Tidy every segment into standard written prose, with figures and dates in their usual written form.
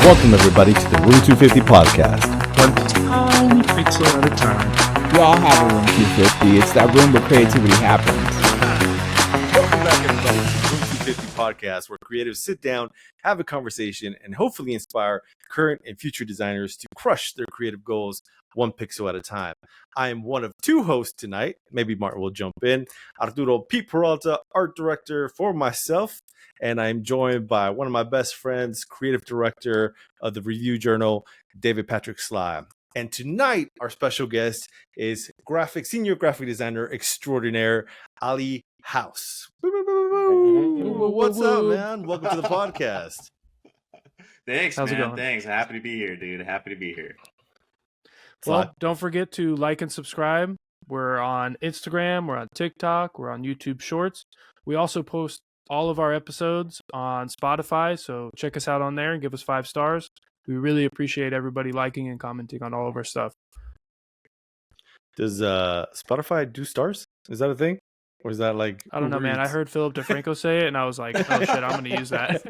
Welcome, everybody, to the Room250 podcast. One tiny pixel at a time. We all have a Room 250. It's that room where creativity happens. Welcome back, everybody, to the Room250 podcast, where creatives sit down, have a conversation, and hopefully inspire current and future designers to crush their creative goals one pixel at a time. I am one of two hosts tonight. Maybe Martin will jump in. Arturo Pete Peralta, art director for myself. And I'm joined by one of my best friends, creative director of the Review Journal, David Patrick Sly. And tonight, our special guest is senior graphic designer extraordinaire, Ali House. What's up, man? Welcome to the podcast. Thanks, How's it man. going? Thanks. Happy to be here, dude. Happy to be here. Well, don't forget to like and subscribe. We're on Instagram, we're on TikTok, we're on YouTube Shorts. We also post all of our episodes on Spotify, so check us out on there and give us 5 stars. We really appreciate everybody liking and commenting on all of our stuff. Does Spotify do stars? Is that a thing? Or is that like I don't know, man. I heard Philip DeFranco say it, and I was like, oh, shit, I'm going to use that.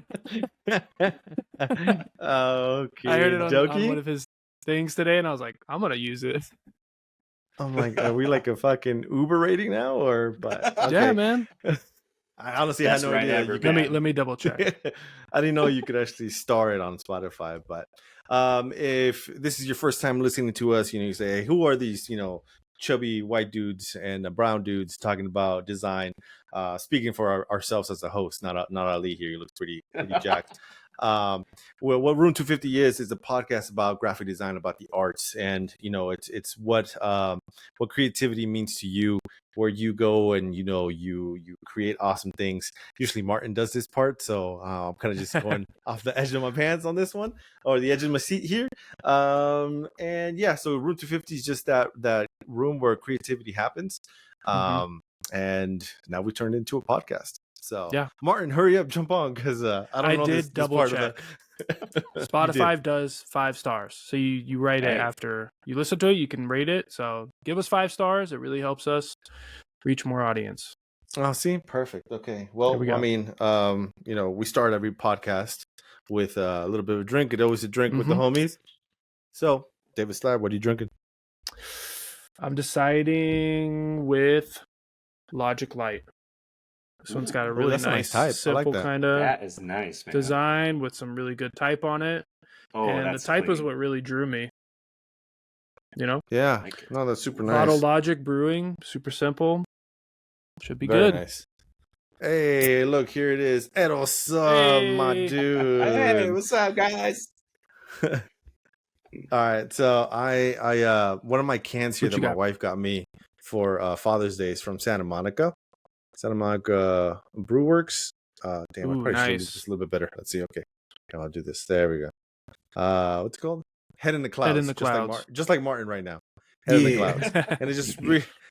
Okay. I heard it on one of his things today, and I was like, I'm going to use it. I'm like, are we like a fucking Uber rating now? But okay. Yeah, man. I honestly had no idea. Let me double check. I didn't know you could actually star it on Spotify. But if this is your first time listening to us, you say, hey, who are these, chubby white dudes and brown dudes talking about design? Speaking for ourselves as a host, not Ali here. He looks pretty jacked. Well, what Room250 is a podcast about graphic design, about the arts, and it's what creativity means to you, where you go and you create awesome things. Usually Martin does this part, so I'm kind of just going off the edge of my pants on this one, or the edge of my seat here. And yeah, so Room250 is just that room where creativity happens. And now we turned into a podcast. So yeah, Martin, hurry up, jump on, because I did double check. Spotify does 5 stars, so you rate it after you listen to it. You can rate it, so give us 5 stars. It really helps us reach more audience. Oh, see, perfect. Okay, well, I mean, we start every podcast with a little bit of a drink. It's always a drink with the homies. So, David Slab, what are you drinking? I'm deciding with Logic Light. This one's got a really nice type. Simple kind of that is nice, man. Design with some really good type on it. Oh, and the type is what really drew me. Yeah. No, that's super nice. Bottle Logic Brewing, super simple. Should be Very good. Nice. Hey, look, here it is. Ed, what's up, my dude? Hey, what's up, guys? All right, so I one of my cans here that my wife got me for Father's Day is from Santa Monica Brew Works. Damn, I probably should do this a little bit better. Let's see. Okay, I'll do this. There we go. What's it called? Head in the Clouds. Head in the Clouds. Just like Martin right now. Head in the Clouds. And it's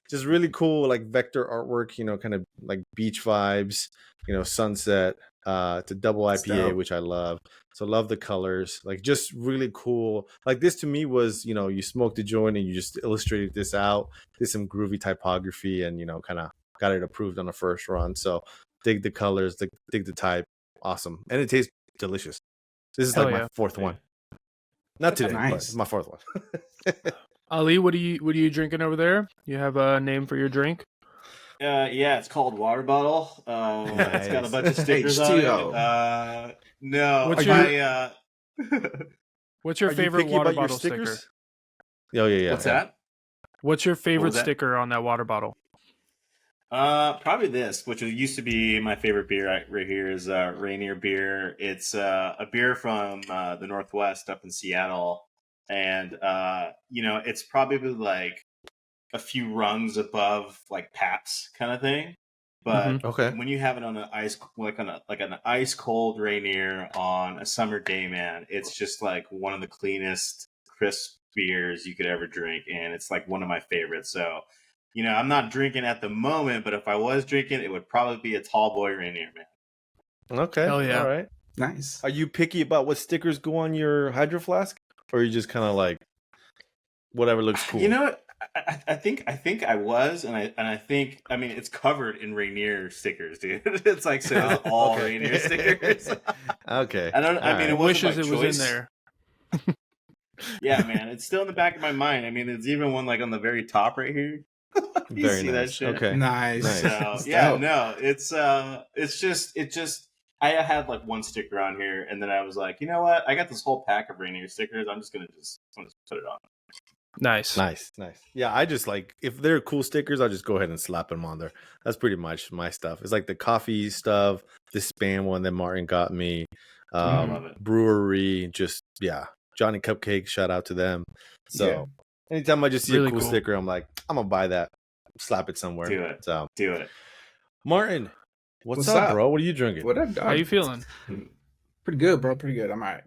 just really cool, like vector artwork. Kind of like beach vibes. Sunset. It's a double IPA, which I love. So love the colors. Like just really cool. Like this to me was, you smoked a joint and you just illustrated this out. Did some groovy typography and kind of got it approved on the first run. So dig the colors, dig the type. Awesome. And it tastes delicious. This is my 4th one. Not today, but it's my 4th one. Ali, what are you drinking over there? You have a name for your drink? Yeah, it's called Water Bottle. It's got a bunch of stickers on it. No. What's your favorite water bottle sticker? Oh, yeah. What's that? What's your favorite sticker on that water bottle? Probably this, which used to be my favorite beer right here, is Rainier beer. It's a beer from the Northwest up in Seattle, and it's probably like a few rungs above like Pabst kind of thing. But when you have it on an ice cold Rainier on a summer day, man, it's just like one of the cleanest, crisp beers you could ever drink, and it's like one of my favorites. So. I'm not drinking at the moment, but if I was drinking, it would probably be a Tall Boy Rainier, man. Okay. Hell yeah. All right. Nice. Are you picky about what stickers go on your Hydro Flask? Or are you just kind of like, whatever looks cool? I think I was, and I think it's covered in Rainier stickers, dude. It's like all Rainier stickers. Okay. It wasn't wishes by it choice. was in there. Yeah, man, it's still in the back of my mind. I mean, there's even one like on the very top right here. You Very see that nice. shit? Okay. Nice. Nice. So That's yeah, dope. no, it's just I had like one sticker on here, and then I was like, you know what? I got this whole pack of Rainier stickers. I'm just gonna put it on. Nice. Nice. Yeah, I just like if they're cool stickers, I'll just go ahead and slap them on there. That's pretty much my stuff. It's like the coffee stuff, the spam one that Martin got me, I love it. brewery, just Johnny Cupcake. Shout out to them. So anytime I just see Really a cool cool. sticker, I'm like, I'm gonna buy that, slap it somewhere. Do it. So Do it. Martin, what's What's up, up? bro? What are you drinking? What up, dog? How you feeling? Pretty good, bro. Pretty good. I'm all right.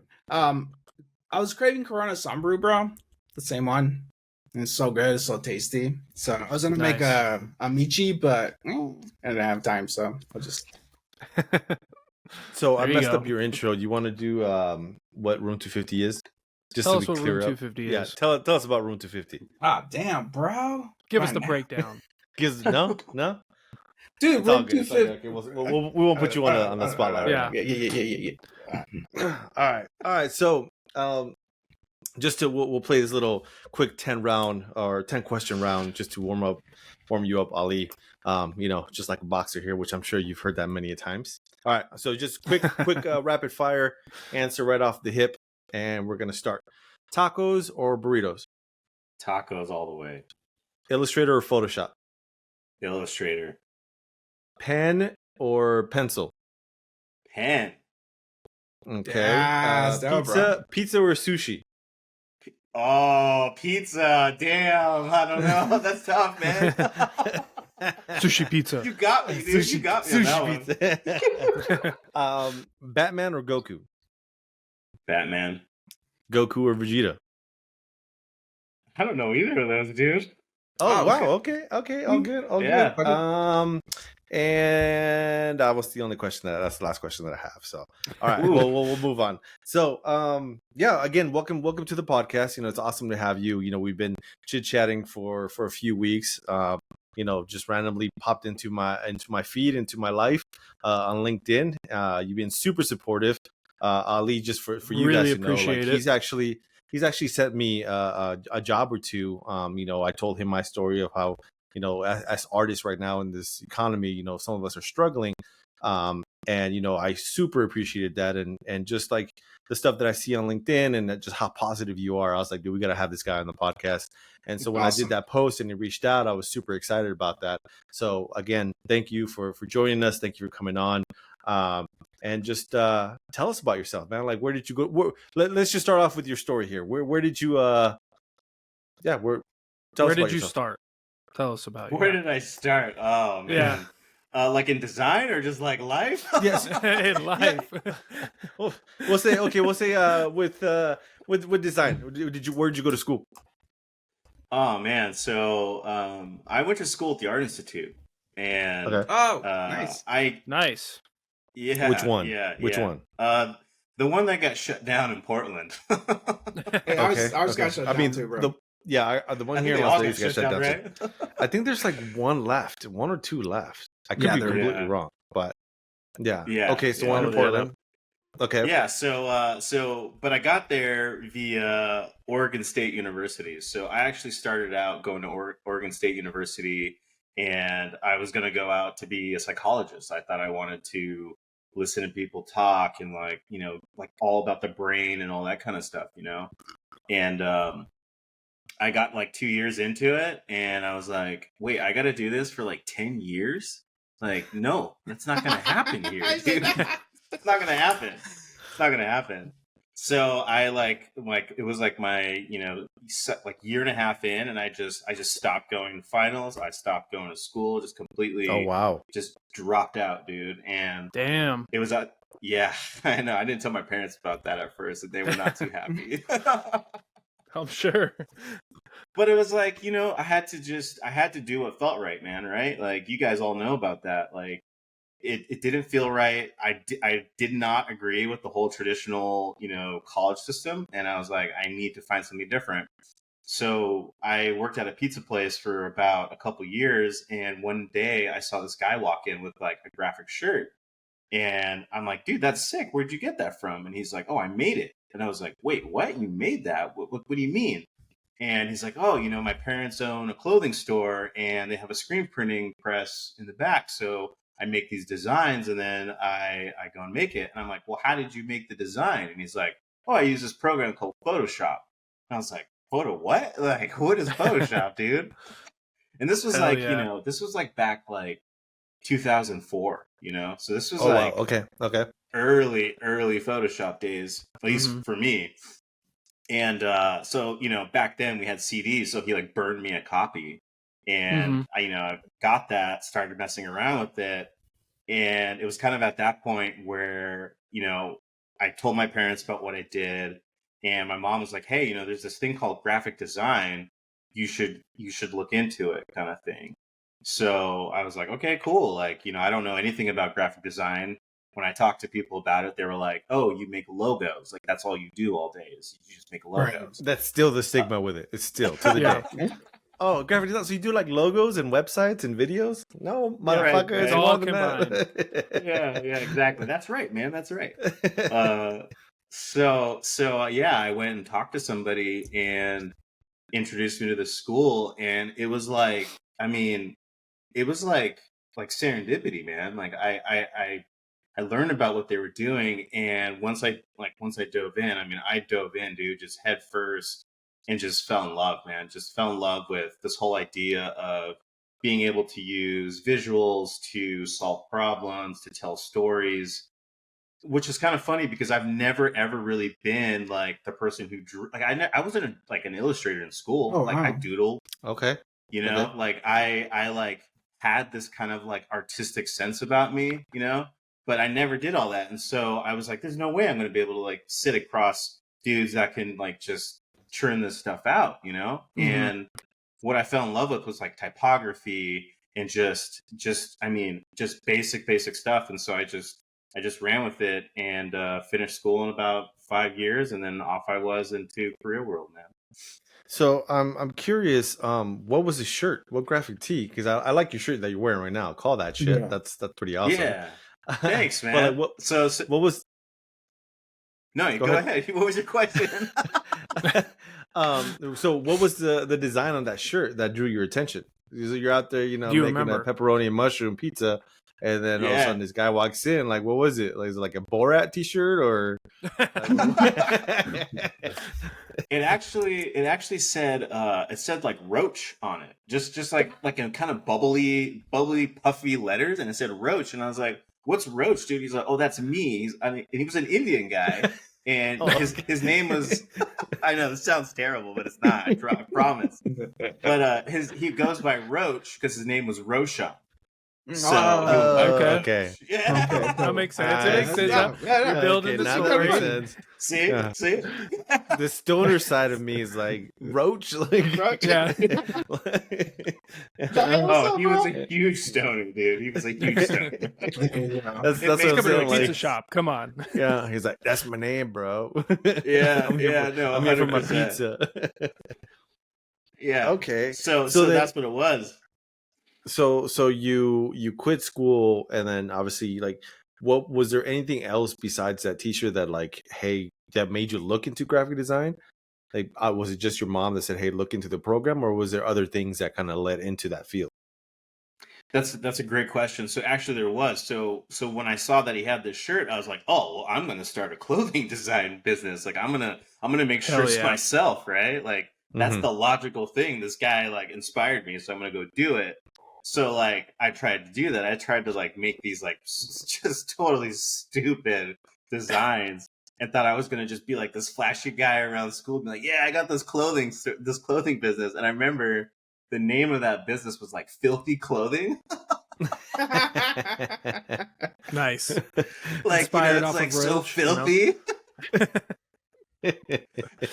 I was craving Corona Sunbrew, bro. The same one. And it's so good. It's so tasty. So I was gonna make Nice. a Michi, but I didn't have time, so I'll just. So I There you messed go. up your intro. You want to do what Room 250 is? Just Tell so us we what clear Room up. 250 Yeah, is. tell us about Room 250. Ah, damn, bro. Give us Come the on now. breakdown. No. Dude. It's all Room good. It's all good. 250. Okay, we won't put you on the spotlight. Yeah. Right Yeah. All right. So, just to we'll play this little quick 10 question round just to warm you up, Ali. Just like a boxer here, which I'm sure you've heard that many a times. All right. So just quick rapid fire answer right off the hip, and we're gonna start. Tacos or burritos? Tacos all the way. Illustrator or Photoshop? Illustrator. Pen or pencil? Pen. Okay. Yes, that, bro. Pizza or sushi? Oh, pizza. Damn. I don't know. That's tough, man. Sushi pizza. You got me, dude. You got me on that one. Pizza. Batman or Goku? Batman. Goku or Vegeta? I don't know either of those, dude. Oh, Oh, wow. Okay. All good. Yeah. Good. And that was the only question that's the last question that I have. So, all right, Ooh. we'll move on. So, again, welcome to the podcast. It's awesome to have you. We've been chit-chatting for a few weeks. Just randomly popped into my feed, into my life on LinkedIn. You've been super supportive. Ali, just for you Really guys to know, appreciate it. he's actually sent me a job or two. I told him my story of how, as artists right now in this economy, some of us are struggling. And, I super appreciated that. And just like the stuff that I see on LinkedIn and just how positive you are, I was like, dude, we got to have this guy on the podcast. And so when I did that post and he reached out, I was super excited about that. So again, thank you for joining us. Thank you for coming on. And just tell us about yourself, man. Like, where did you go? Let's just start off with your story here. Where did you Where tell us did about you yourself. stsay Tell us about you. Where did I start? Oh, man. Yeah. Like in design or just like life? Yes. In life. We'll say with design. Where'd you go to school? Oh, man. So I went to school at the Art Institute. And Okay. Oh, nice. Nice. Yeah. Which one? Yeah. Which yeah. one? The one that got shut down in Portland. Hey, I was got shut down too, bro. The one here in Las Vegas got shut down too. I think there's like one or two left. I could be completely wrong, but yeah. Okay, so one in Portland. Okay. Yeah. So, but I got there via Oregon State University. So I actually started out going to Oregon State University, and I was going to go out to be a psychologist. I thought I wanted to listen to people talk and like all about the brain and all that kind of stuff, and I got like 2 years into it and I was like, wait, I got to do this for like 10 years. Like, no, that's not going to happen here, dude. It's not going to happen. It's not going to happen. So I like it was like my, like year and a half in, and I just stopped going to finals. I stopped going to school, just completely. Oh, wow. Just dropped out, dude. And Damn. it was yeah, I know. I didn't tell my parents about that at first, and they were not too happy. I'm sure. But it was like, I had to do what felt right, man. Right. Like you guys all know about that. Like it didn't feel right. I did not agree with the whole traditional, college system. And I was like, I need to find something different. So I worked at a pizza place for about a couple years. And one day I saw this guy walk in with like a graphic shirt. And I'm like, dude, that's sick. Where'd you get that from? And he's like, oh, I made it. And I was like, wait, what? You made that? What do you mean? And he's like, oh, my parents own a clothing store and they have a screen printing press in the back. So I make these designs and then I go and make it. And I'm like, well, how did you make the design? And he's like, oh, I use this program called Photoshop. And I was like, Photo what? Like, what is Photoshop, dude? And this was this was like back like 2004, So this was wow. Okay. early Photoshop days, at least for me. And so, back then we had CDs, so he like burned me a copy. And I got that, started messing around with it. And it was kind of at that point where, I told my parents about what I did. And my mom was like, hey, there's this thing called graphic design. You should look into it, kind of thing. So I was like, okay, cool. Like, I don't know anything about graphic design. When I talked to people about it, they were like, oh, you make logos. Like, that's all you do all day is you just make logos. Right. That's still the stigma with it. It's still to the day. Oh, graphic design. So you do like logos and websites and videos? No, motherfucker. Right. It's all more than combined. that. Yeah, exactly. That's right, man. That's right. So I went and talked to somebody and introduced me to the school, and it was like, it was like serendipity, man. Like I learned about what they were doing, and once I dove in, I dove in, dude, just head first, and just fell in love, man. Just fell in love with this whole idea of being able to use visuals to solve problems, to tell stories, which is kind of funny because I've never ever really been like the person who drew. Like I wasn't an illustrator in school. Oh, like wow. I doodled, Okay. Okay. like I like had this kind of like artistic sense about me, but I never did all that. And so I was like, there's no way I'm going to be able to like sit across dudes that can like just churn this stuff out, And what I fell in love with was like typography and just basic stuff. And so I just ran with it and finished school in about 5 years, and then off I was into career world, man. So I'm curious. What was the shirt? What graphic tee? Because I like your shirt that you're wearing right now. Call that shit. Yeah. That's pretty awesome. Yeah, thanks, man. But like, so what was? No, you go ahead. What was your question? So what was the design on that shirt that drew your attention? Because you're out there, making remember? a pepperoni and mushroom pizza, and then all of a sudden this guy walks in. Like, what was it? Like, is it like a Borat T-shirt or? It actually said it said like Roach on it, just like in kind of bubbly puffy letters, and it said Roach, and I was like, what's Roach, dude? He's like, oh, that's me. He was an Indian guy, and his name was. I know this sounds terrible, but it's not. I promise. But he goes by Roach because his name was Roshan. So okay. Yeah. Okay. That makes sense. It makes sense. You're building the now story. that makes sense. See? Yeah. See? The stoner side of me is like Roach. Like, Yeah. Oh, he was a huge stoner, dude. He was a huge stoner. That's It what makes I'm Come to a saying. pizza Like, shop. Come on. yeah, he's like, that's my name, bro. Yeah, I'm here no, I'm here for my 100%. pizza. Yeah. Okay. So then- that's what it was. So you quit school, and then obviously, like, what was there anything else besides that T-shirt that, like, hey, that made you look into graphic design? Like, was it just your mom that said, hey, look into the program, or was there other things that kind of led into that field? That's a great question. So actually there was. So when I saw that he had this shirt, I was like, oh, well, I'm gonna start a clothing design business. Like I'm gonna make Hell shirts yeah. myself, right? Like that's Mhm. the logical thing. This guy like inspired me, so I'm gonna go do it. So like I tried to do that. I tried to like make these like just totally stupid designs and thought I was gonna just be like this flashy guy around school, and be like, yeah, I got this clothing business. And I remember the name of that business was like Filthy Clothing. Nice. Like Inspired it's off like of so Roach, you know? filthy.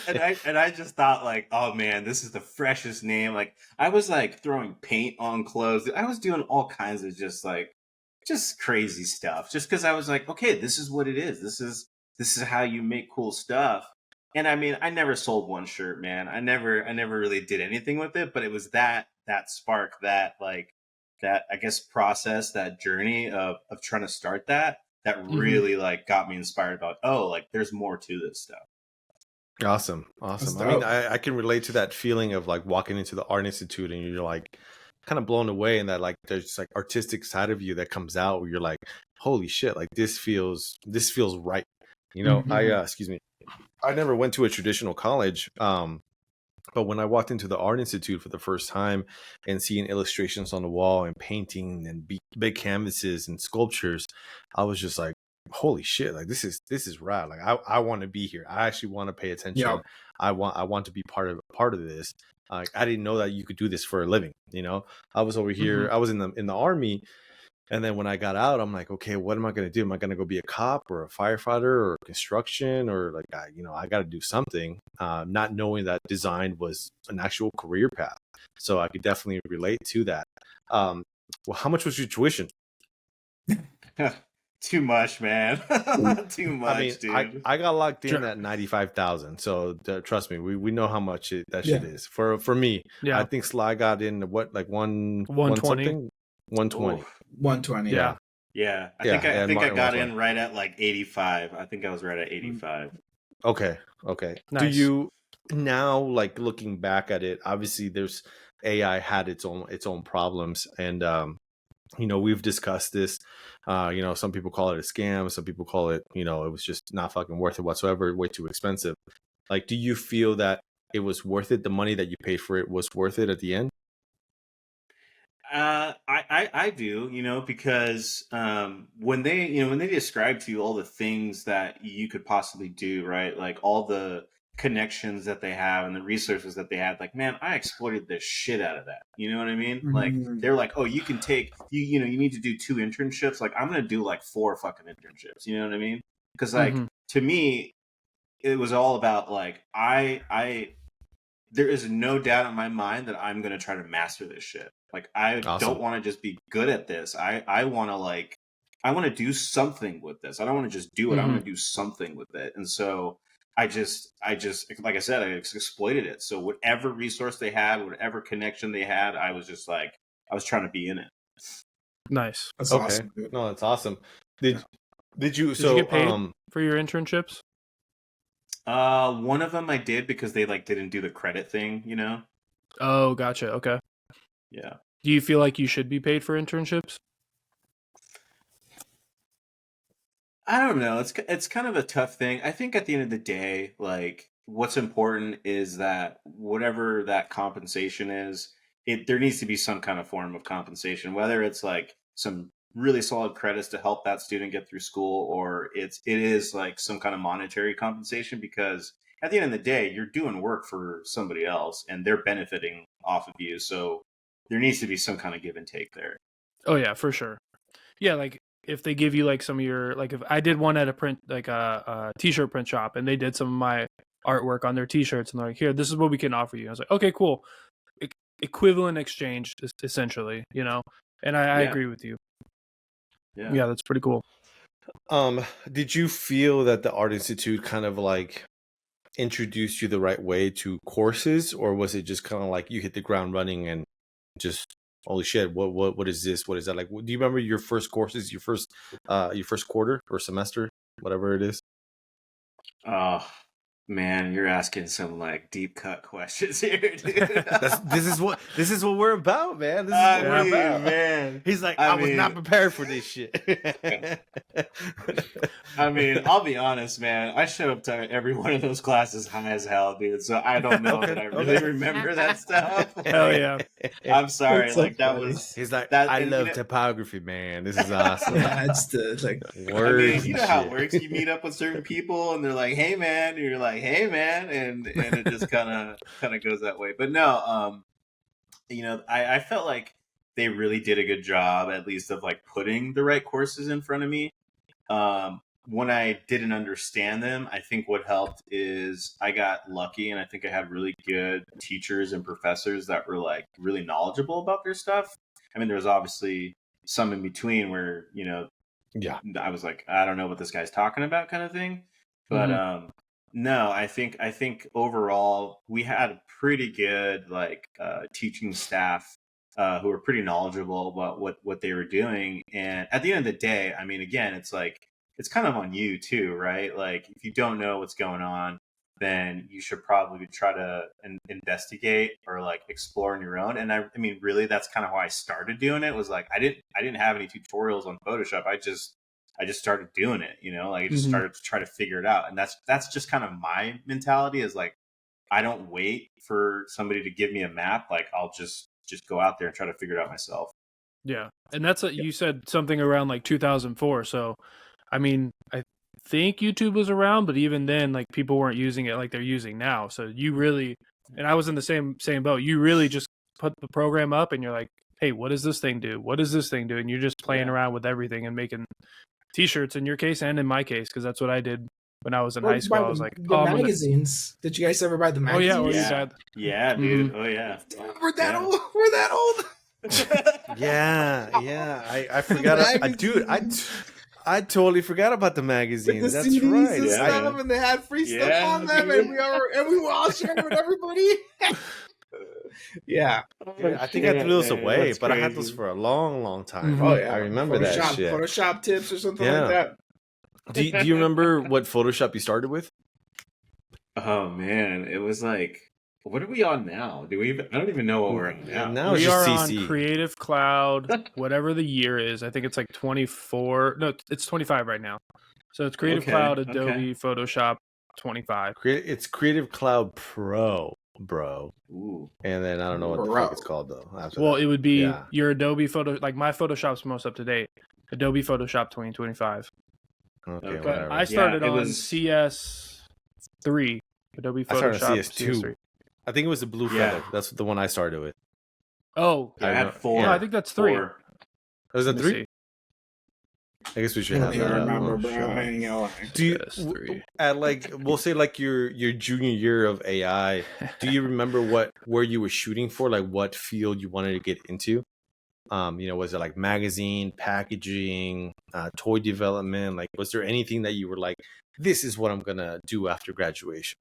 And I just thought like, oh man, this is the freshest name. Like I was like throwing paint on clothes. I was doing all kinds of just crazy stuff. Just because I was like, okay, this is what it is. This is how you make cool stuff. And I mean, I never sold one shirt, man. I never really did anything with it, but it was that spark, that I guess process, that journey of trying to start that Mm-hmm. really like got me inspired about, oh, like there's more to this stuff. Awesome. That's I mean, dope. I can relate to that feeling of like walking into the art institute and you're like kind of blown away, and that like there's like artistic side of you that comes out where you're like, holy shit, like this feels right. You know, Mhm. excuse me. I never went to a traditional college. But when I walked into the art institute for the first time and seeing illustrations on the wall and painting and big canvases and sculptures, I was just like, holy shit, like this is rad. Like I want to be here. I actually want to pay attention. Yeah. I want to be part of this. I didn't know that you could do this for a living. You know, I was over here. I was in the army, and then when I got out, I'm like, okay, what am I going to do? Am I going to go be a cop or a firefighter or construction, or like, I got to do something, not knowing that design was an actual career path. So I could definitely relate to that. Well, how much was your tuition? Too much, man. Too much, I mean, dude. I got locked in at 95,000. So trust me, we know how much that shit Yeah. is for me. Yeah. I think Sly got in what, like 120. something, 120. Oof. 120. Yeah. Yeah, I Yeah, think I and think I Martin got 120. in right at like 85. I think I was right at 85. Okay. Do Nice. you now, like looking back at it, obviously there's AI had its own problems, and we've discussed this. Some people call it a scam, some people call it, it was just not fucking worth it whatsoever, way too expensive. Like, do you feel that it was worth it? The money that you paid for it was worth it at the end? I do, because when they describe to you all the things that you could possibly do, right? Like all the connections that they have and the resources that they have, like, man, I exploited the shit out of that. You know what I mean? Like Mhm. they're like, oh, you can take you need to do 2 internships. Like I'm gonna do like 4 fucking internships. You know what I mean? Because like Mhm. to me, it was all about like I there is no doubt in my mind that I'm gonna try to master this shit. Like I Awesome. don't want to just be good at this. I want to I want to do something with this. I don't want to just do it. I want to do something with it. And so I just like I said, I exploited it. So whatever resource they had, whatever connection they had, I was just like I was trying to be in it. Nice. That's Okay. awesome, dude. No, that's awesome. Did you Did so you get paid for your internships? One of them I did because they like didn't do the credit thing, Oh, gotcha. Okay. Yeah. Do you feel like you should be paid for internships? I don't know. It's kind of a tough thing. I think at the end of the day, like what's important is that whatever that compensation is, there needs to be some kind of form of compensation, whether it's like some really solid credits to help that student get through school, or it is like some kind of monetary compensation, because at the end of the day, you're doing work for somebody else and they're benefiting off of you. So there needs to be some kind of give and take there. Oh yeah, for sure. Yeah, like if they give you like some of your, like if I did one at a print, like a t-shirt print shop, and they did some of my artwork on their t-shirts, and they're like, here, this is what we can offer you. I was like, okay, cool. Equivalent exchange, essentially, and I Yeah. agree with you. Yeah. Yeah, that's pretty cool. Did you feel that the Art Institute kind of like introduced you the right way to courses, or was it just kind of like you hit the ground running and just holy shit, what is this? What is that? Like, do you remember your first courses, your first quarter or semester, whatever it is? Oh man, you're asking some like deep cut questions here, dude. This is what we're about, man. This is what we're about, man. He's like, I was not prepared for this shit. I mean, I'll be honest, man. I showed up to every one of those classes high as hell, dude. So I don't know that I really remember that stuff. Hell yeah. I'm sorry. That's so like that funny. was. He's like, That- I and, love you know- typography, man. This is awesome. Yeah, it's the like. I Words mean, you and know how it shit. works. You meet up with certain people, and they're like, "Hey, man," and you're like, "Hey, man," and it just kind of goes that way. But no, I felt like they really did a good job, at least, of like putting the right courses in front of me. When I didn't understand them, I think what helped is I got lucky, and I think I had really good teachers and professors that were like really knowledgeable about their stuff. I mean, there was obviously some in between where Yeah. I was like, I don't know what this guy's talking about, kind of thing. But no, I think overall we had a pretty good like teaching staff who were pretty knowledgeable about what they were doing. And at the end of the day, I mean, again, it's like it's kind of on you too, right? Like if you don't know what's going on, then you should probably try to investigate or like explore on your own. And I mean, really, that's kind of how I started doing it. Was like I didn't have any tutorials on Photoshop. I just started doing it. Like I just started to try to figure it out. And that's just kind of my mentality. Is like I don't wait for somebody to give me a map. Like I'll just go out there and try to figure it out myself. Yeah, and that's you said something around like 2004. So, I mean, I think YouTube was around, but even then, like people weren't using it like they're using now. So you really, and I was in the same boat. You really just put the program up, and you're like, "Hey, what does this thing do? What does this thing do?" And you're just playing around with everything and making T-shirts in your case and in my case, because that's what I did when I was in high school. I was like, the magazines. Did you guys ever buy the magazines? Oh yeah, dude. Oh yeah. We're that old. We're that old. Yeah. I forgot, I totally forgot about the magazines. That's right. And stuff, and they had free stuff on them, and we were all sharing with everybody. Yeah, I think I threw those away, but I had those for a long time. Oh yeah, I remember that shit. Photoshop tips or something like that. Do you remember what Photoshop you started with? Oh man, it was like, what are we on now? I don't even know what we're on now. Now we it's are just CC. on Creative Cloud, whatever the year is. I think it's like 24. No, it's 25 right now. So it's Creative Cloud, Adobe, Photoshop, 25. It's Creative Cloud Pro, bro. Ooh. And then I don't know what the fuck it's called though. Well, it would be your Adobe Photo. Like my Photoshop's most up to date. Adobe Photoshop 2025. Okay, But whatever. I started on CS3. Adobe Photoshop. I started on CS2. CS3. I think it was the blue feather. That's the one I started with. Oh, I had 4. No, I think that's 3. Was it 3? See. I guess we should have that. Remember, Do you at like we'll say like your junior year of AI? Do you remember where you were shooting for? Like what field you wanted to get into? Was it like magazine, packaging, toy development? Like, was there anything that you were like, this is what I'm gonna do after graduation?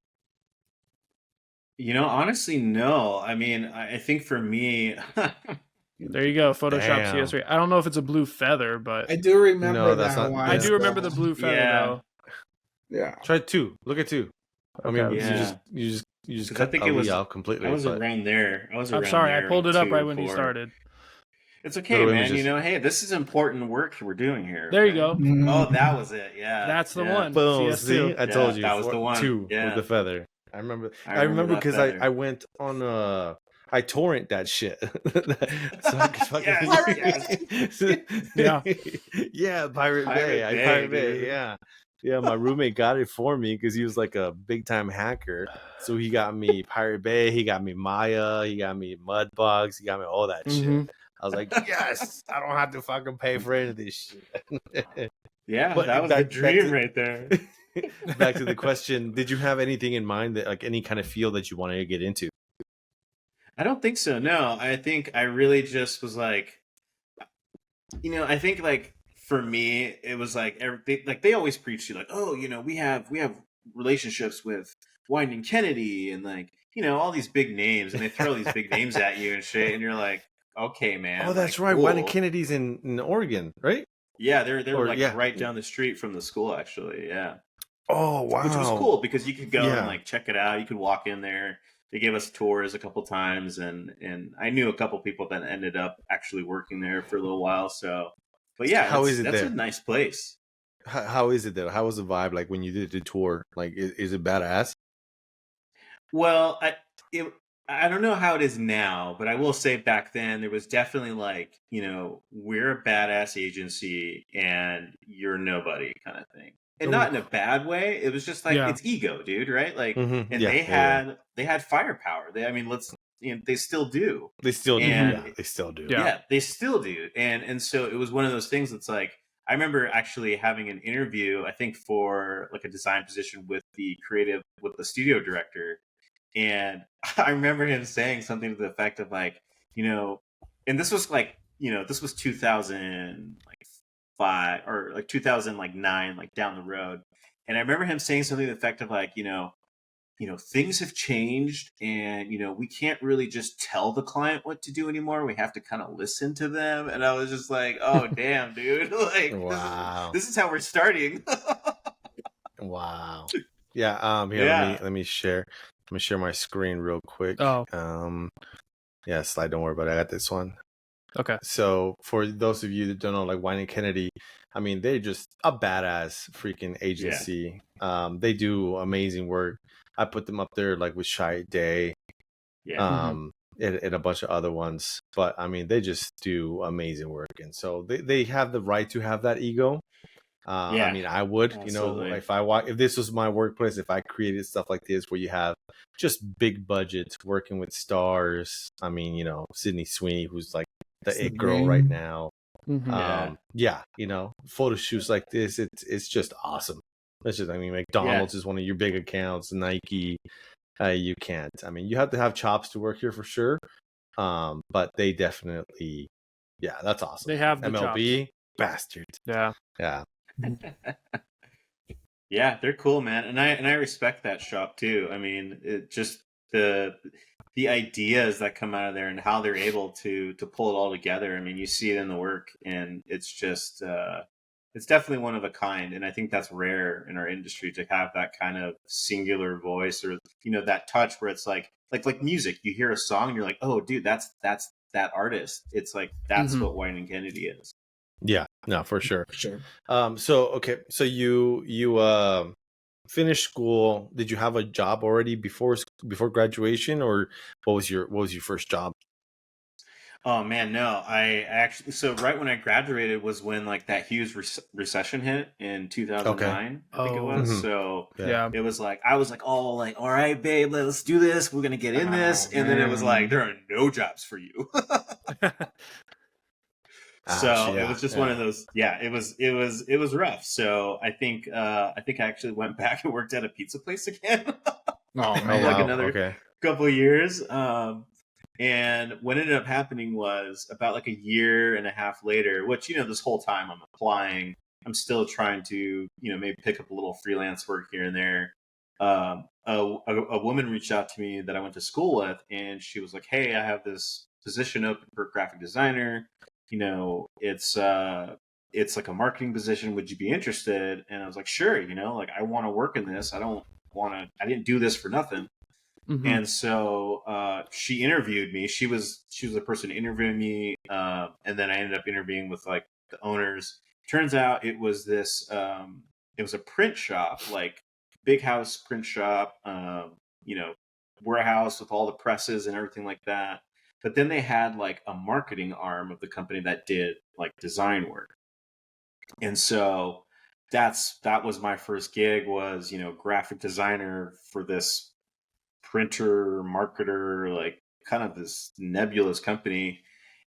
Honestly, no. I mean, I think for me, there you go, Photoshop CS3. I don't know if it's a blue feather, but I do remember I do remember the blue feather though. Yeah. Try 2. Look at 2. I mean, you just cut Ali out completely. I was around there. I'm sorry, I pulled it up right when he started. It's okay, man. Hey, this is important work we're doing here. There you go. Oh, that was it. Yeah, that's the one. Boom. CS2. See, I told you that was the one. 2 with the feather. I remember because I went on I torrent that shit. So I could fucking Pirate Bay. Pirate Bay. Yeah. My roommate got it for me because he was like a big time hacker. So he got me Pirate Bay. He got me Maya. He got me Mudbugs. He got me all that shit. I was like, yes, I don't have to fucking pay for any of this shit. Yeah, but that was the dream right there. Back to the question, did you have anything in mind that like any kind of field that you wanted to get into? I don't think so. No, I think I really just was like, I think like for me, it was like they always preach to you like, oh, we have relationships with Wyden Kennedy and like, all these big names, and they throw these big names at you and shit, and you're like, okay, man. Oh, that's like, right. Cool. Wyden Kennedy's in Oregon, right? Yeah, they're right down the street from the school, actually. Yeah. Oh, wow. Which was cool because you could go and like check it out. You could walk in there. They gave us tours a couple times, and I knew a couple people that ended up actually working there for a little while. So, but yeah, that's a nice place. How is it there? How was the vibe like when you did the tour? Like, is it badass? Well, I don't know how it is now, but I will say back then there was definitely like, we're a badass agency and you're nobody kind of thing. And not in a bad way. It was just like it's ego, dude, right? Like and they had firepower. They still do. They still do. And, they still do. Yeah, they still do. And so it was one of those things that's like I remember actually having an interview, I think for like a design position with the studio director. And I remember him saying something to the effect of like, and this was like, this was 2005 or like 2009, like down the road. And I remember him saying something to the effect of like, things have changed and, we can't really just tell the client what to do anymore. We have to kind of listen to them. And I was just like, oh, damn, dude. Like, wow. This is how we're starting. Wow. Yeah. Here, Yeah. let me share. Let me share my screen real quick. Oh. Yeah, slide. Don't worry about it. I got this one. Okay. So for those of you that don't know, like Wine and Kennedy, I mean, they're just a badass freaking agency. They do amazing work. I put them up there like with Shy Day, Yeah. and a bunch of other ones. But I mean, they just do amazing work, and so they have the right to have that ego. I mean, I would, absolutely. if this was my workplace, if I created stuff like this where you have just big budgets working with stars. I mean, Sydney Sweeney, who's like the it girl right now. Yeah, photo shoots like this, it's just awesome. It's just, I mean, McDonald's is one of your big accounts, Nike. You can't. I mean, you have to have chops to work here for sure. But they definitely, yeah, that's awesome. They have the MLB chops. bastards. Yeah. Yeah, they're cool, man, and I respect that shop too. I mean, it just the ideas that come out of there and how they're able to pull it all together. I mean, you see it in the work, and it's just it's definitely one of a kind, and I think that's rare in our industry to have that kind of singular voice, or that touch where it's like music. You hear a song and you're like, oh, dude, that's that artist. It's like that's what Wine and Kennedy is. Yeah, no, for sure. Sure. So you finished school. Did you have a job already before graduation, or what was your first job? Oh man, no. I actually, so right when I graduated was when like that huge recession hit in 2009, I think it was. So Yeah. it was like I was like, oh, like, all right, babe, let's do this. We're gonna get in this, and then it was like there are no jobs for you. So it was just one of those. Yeah, it was rough. So I think I actually went back and worked at a pizza place again. Oh like man. another couple of years. And what ended up happening was about like a year and a half later, which, this whole time I'm applying, I'm still trying to, maybe pick up a little freelance work here and there. A woman reached out to me that I went to school with, and she was like, hey, I have this position open for a graphic designer. It's like a marketing position. Would you be interested? And I was like, sure, like I want to work in this. I didn't do this for nothing. And so she interviewed me. She was the person interviewing me, and then I ended up interviewing with like the owners. Turns out it was this. It was a print shop, like big house print shop. Warehouse with all the presses and everything like that. But then they had like a marketing arm of the company that did like design work. And so that was my first gig, was graphic designer for this printer marketer, like kind of this nebulous company.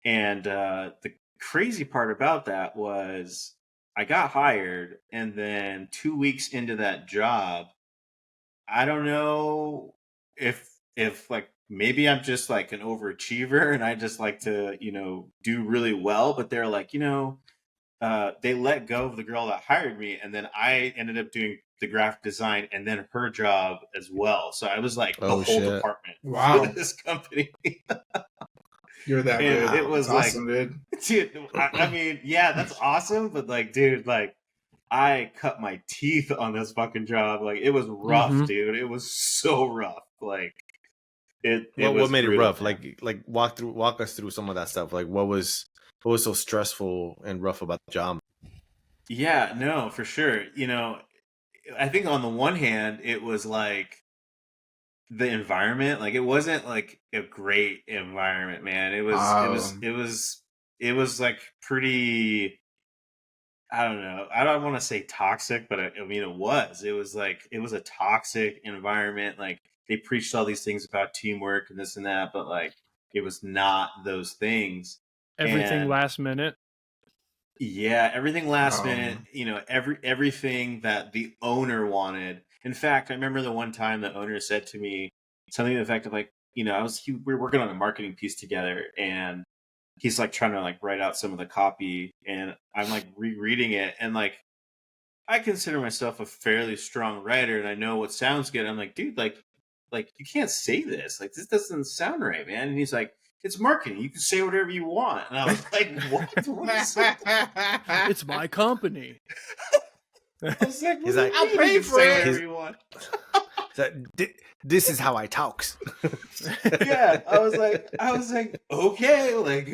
And the crazy part about that was I got hired, and then 2 weeks into that job, I don't know if like maybe I'm just like an overachiever and I just like to do really well, but they're like they let go of the girl that hired me, and then I ended up doing the graphic design and then her job as well. So I was like the whole department for this company. You're that good. It was that's like, awesome, dude. Dude, I mean, yeah, that's awesome. But like, dude, like I cut my teeth on this fucking job. Like it was rough, dude. It was so rough. Like what made it rough? Man. Like walk us through some of that stuff. Like what was so stressful and rough about the job? Yeah, no, for sure. I think on the one hand, it was like the environment. Like it wasn't like a great environment, man. It was like pretty. I don't know. I don't want to say toxic, but I mean, it was a toxic environment. Like they preached all these things about teamwork and this and that, but like it was not those things. Everything last minute. Yeah, everything last minute. Everything that the owner wanted. In fact, I remember the one time the owner said to me something to the effect of like, we were working on a marketing piece together, and he's like trying to like write out some of the copy, and I'm like rereading it, and like I consider myself a fairly strong writer, and I know what sounds good. I'm like, dude, like you can't say this. Like this doesn't sound right, man. And he's like, it's marketing. You can say whatever you want. And I was like, what? What is It's my company. I was like, He's like, I'll pay for it. Whatever you want. This is how I talks. Yeah, I was like, okay, like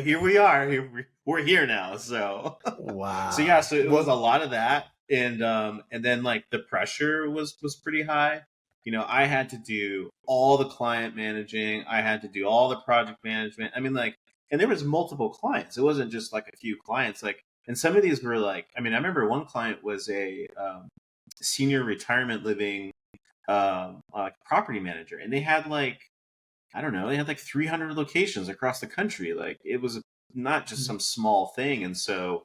here we are. We're here now. So Wow. so yeah, so it was a lot of that, and then like the pressure was pretty high. You know, I had to do all the client managing. I had to do all the project management. I mean, like, and there was multiple clients. It wasn't just like a few clients. Like, and some of these were like, I mean, I remember one client was a senior retirement living property manager, and they had like, I don't know, they had like 300 locations across the country. Like, it was not just some small thing. And so,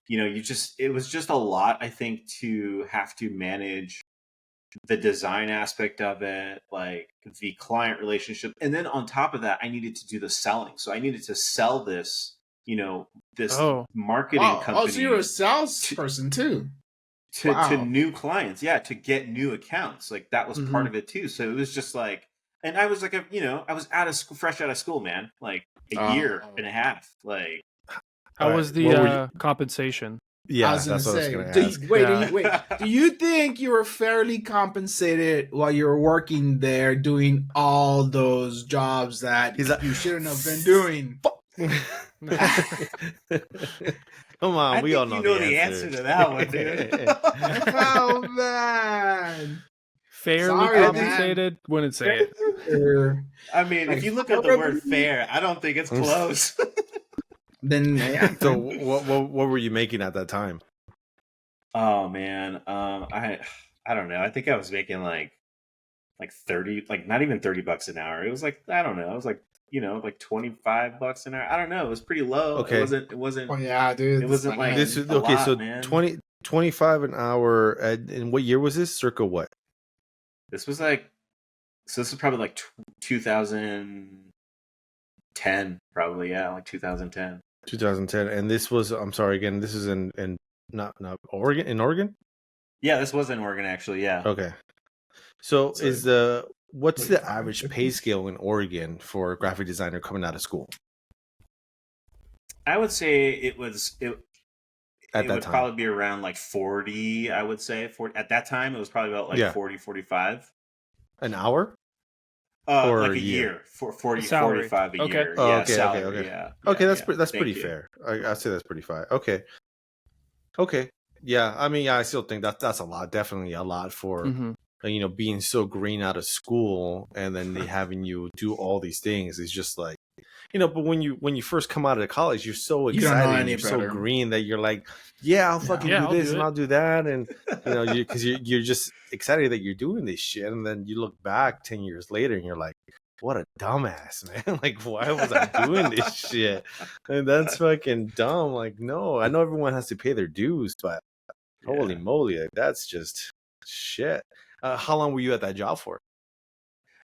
you know, it was just a lot, I think, to have to manage the design aspect of it, like the client relationship. And then on top of that, I needed to do the selling. So I needed to sell this, you know, this marketing company. Oh, so you're a salesperson too. To new clients, yeah, to get new accounts. Like, that was part of it too. So it was just like, and I was like, I was fresh out of school, man, like a year and a half. Like, how was the compensation? Yeah, that's what I was going to ask. Wait. Do you think you were fairly compensated while you were working there, doing all those jobs that you shouldn't have been doing? Come on, we all know the answer to that one, dude. Oh man, fairly compensated. Wouldn't say it. I mean, if you look at the word "fair," I don't think it's close. Then yeah. So what were you making at that time? Oh man, I don't know. I think I was making like 30, like not even $30 an hour. It was like, I don't know. It was like, you know, like $25 an hour. I don't know. It was pretty low. Okay. It wasn't. Oh yeah, dude. It wasn't like this is a okay. lot, So man. 25 an hour. And what year was this? Circa what? This was like, so this is probably like 2010, probably. Yeah, like 2010. 2010. And this was, I'm sorry again, this is in not Oregon, in Oregon? Yeah, this was in Oregon, actually. Yeah. Okay. So what's the average pay scale in Oregon for a graphic designer coming out of school? I would say it would probably be around like 40, I would say. 40, at that time, it was probably about like 40, 45. An hour? Or like a year. 40, 45 a year. Oh, yeah, okay, salary, okay. Yeah. Okay, yeah, that's pretty fair. I'd say that's pretty fair. Okay. Yeah, I mean, yeah, I still think that's a lot. Definitely a lot for you know, being so green out of school and then they having you do all these things is just like, you know. But when you first come out of college, you're so excited, and you're so green that you're like, yeah, I'll fucking do this and I'll do that, and you know, because you're just excited that you're doing this shit, and then you look back 10 years later and you're like, what a dumbass, man. Like, why was I doing this shit? And that's fucking dumb. Like, no, I know everyone has to pay their dues, but holy moly, like, that's just shit. How long were you at that job for?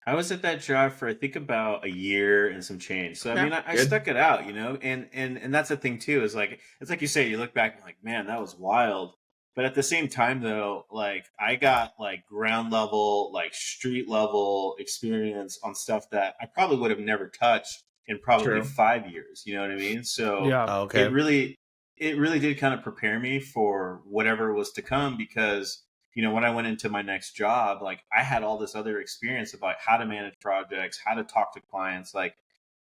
I was at that job for, I think, about a year and some change. So I mean, I stuck it out, you know, and that's the thing too, is like, it's like you say, you look back and like, man, that was wild. But at the same time, though, like, I got like ground level, like street level experience on stuff that I probably would have never touched in probably 5 years. You know what I mean? So it really did kind of prepare me for whatever was to come, because, you know, when I went into my next job, like, I had all this other experience about how to manage projects, how to talk to clients, like,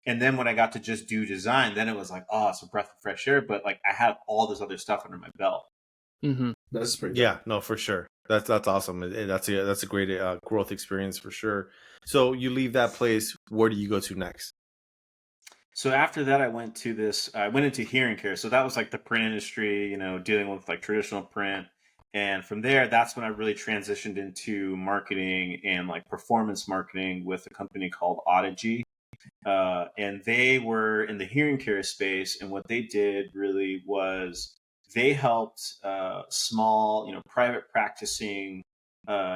and then when I got to just do design, then it was like, oh, it's a breath of fresh air. But like, I had all this other stuff under my belt. That's pretty good. Yeah, no, for sure. That's awesome. That's a great growth experience for sure. So you leave that place. Where do you go to next? So after that, I went into hearing care. So that was like the print industry, you know, dealing with like traditional print. And from there, that's when I really transitioned into marketing and like performance marketing with a company called Audigy. And they were in the hearing care space. And what they did really was they helped small, you know, private practicing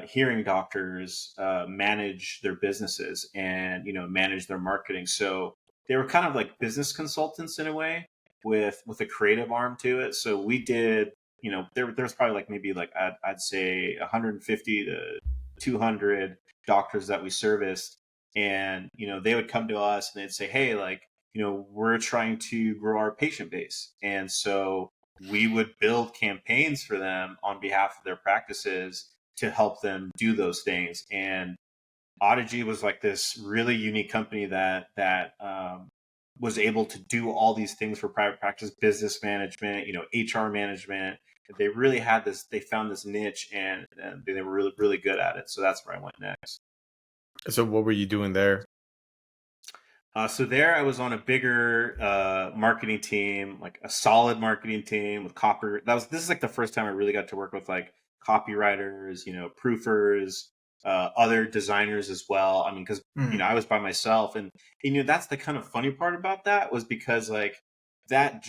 hearing doctors manage their businesses and, you know, manage their marketing. So they were kind of like business consultants in a way, with a creative arm to it. So we did, you know, there's probably like maybe like I'd say 150 to 200 doctors that we serviced, and, you know, they would come to us and they'd say, hey, like, you know, we're trying to grow our patient base, and so we would build campaigns for them on behalf of their practices to help them do those things. And Audigy was like this really unique company that was able to do all these things for private practice, business management, HR management. They really had this. They found this niche, and they were really, really good at it. So that's where I went next. So what were you doing there? So there I was on a bigger marketing team, like a solid marketing team with this is like the first time I really got to work with like copywriters, proofers, other designers as well. I mean, because I was by myself, and that's the kind of funny part about that was because like that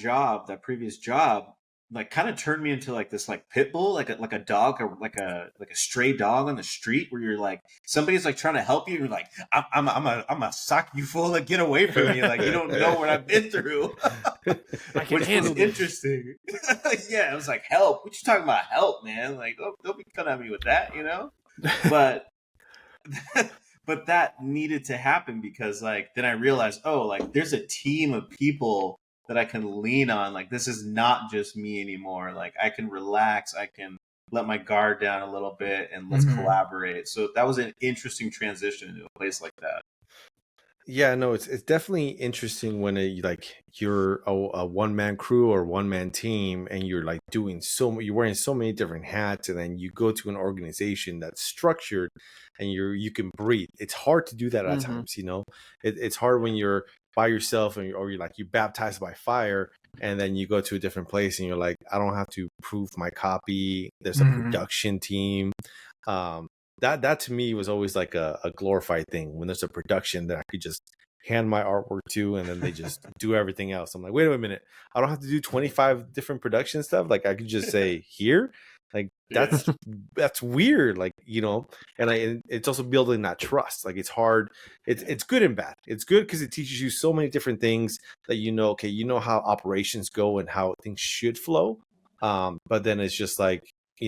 previous job, like kind of turned me into like this like pit bull, like a dog, or like a stray dog on the street, where you're like somebody's like trying to help you, and you're like I'm a sock you full, like get away from me, like you don't know what I've been through. I can Which handle was this. interesting. Yeah, I was like, help? What you talking about, help, man? Like don't be coming at me with that, But but that needed to happen because like then I realized, oh, like there's a team of people that I can lean on. Like this is not just me anymore. Like I can relax, I can let my guard down a little bit, and let's collaborate. So that was an interesting transition into a place like that. Yeah, no, it's definitely interesting when you're a one-man crew or one-man team, and you're like you're wearing so many different hats, and then you go to an organization that's structured and you can breathe. It's hard to do that at times, it's hard when you're by yourself or you're baptized by fire, and then you go to a different place and you're like, I don't have to proof my copy. There's a production team. That to me was always like a glorified thing, when there's a production that I could just hand my artwork to, and then they just do everything else. I'm like, wait a minute, I don't have to do 25 different production stuff. Like I could just say here, like that's weird, like and it's also building that trust. Like it's hard. It's good and bad. It's good because it teaches you so many different things that okay, how operations go and how things should flow. But then it's just like,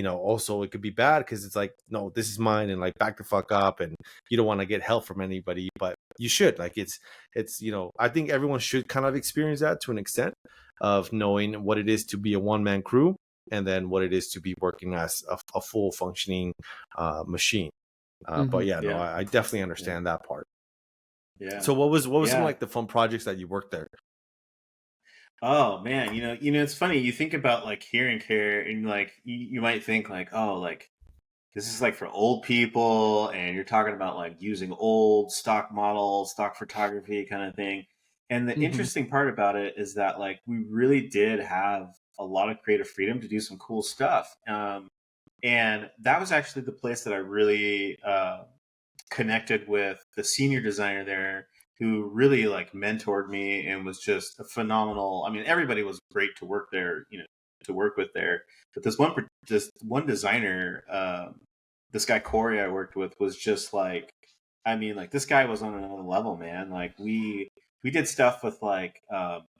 also it could be bad because it's like, no, this is mine, and like back the fuck up, and you don't want to get help from anybody, but you should. Like it's I think everyone should kind of experience that to an extent of knowing what it is to be a one-man crew, and then what it is to be working as a full functioning machine. But no, I definitely understand that part. Yeah. So what was some like the fun projects that you worked there? Oh man, it's funny. You think about like hearing care, and like you might think like, oh, like this is like for old people, and you're talking about like using old stock models, stock photography kind of thing. And the interesting part about it is that like we really did have a lot of creative freedom to do some cool stuff. And that was actually the place that I really connected with the senior designer there, who really like mentored me and was just a phenomenal. I mean, everybody was great to work there, to work with there. But this one designer, this guy Corey I worked with, was just like, I mean, like this guy was on another level, man. Like we did stuff with like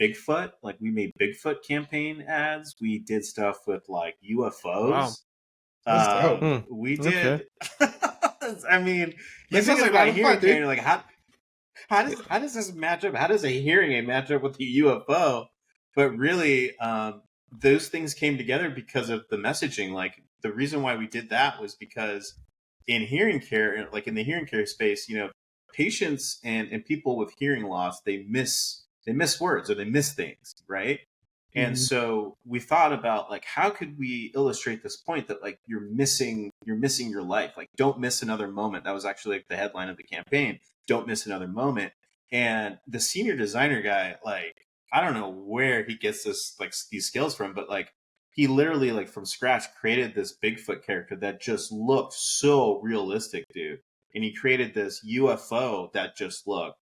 Bigfoot. Like we made Bigfoot campaign ads. We did stuff with like UFOs. Wow. We did. Okay. I mean, That sounds like about hearing fun, dude. care, you're like, how does this match up? How does a hearing aid match up with the UFO? But really, those things came together because of the messaging. Like the reason why we did that was because in hearing care, like in the hearing care space, patients and people with hearing loss, they miss words, or they miss things, right? And so we thought about like, how could we illustrate this point that like you're missing your life, like don't miss another moment. That was actually like the headline of the campaign. Don't miss another moment. And the senior designer guy, like, I don't know where he gets these skills from, but like he literally like from scratch created this Bigfoot character that just looked so realistic, dude. And he created this UFO that just looked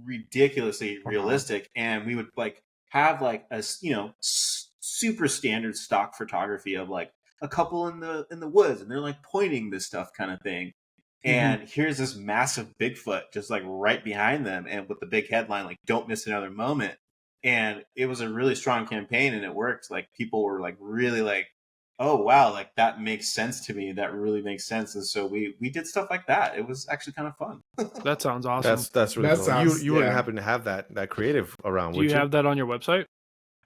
ridiculously realistic. And we would like have like a super standard stock photography of like a couple in the woods, and they're like pointing this stuff kind of thing. And here's this massive Bigfoot just like right behind them, and with the big headline like "Don't miss another moment." And it was a really strong campaign, and it worked. Like people were like really like, "Oh wow, like that makes sense to me. That really makes sense." And so we did stuff like that. It was actually kind of fun. That sounds awesome. That's really That cool. sounds- You wouldn't yeah. happen to have that creative around, Do would you have that on your website?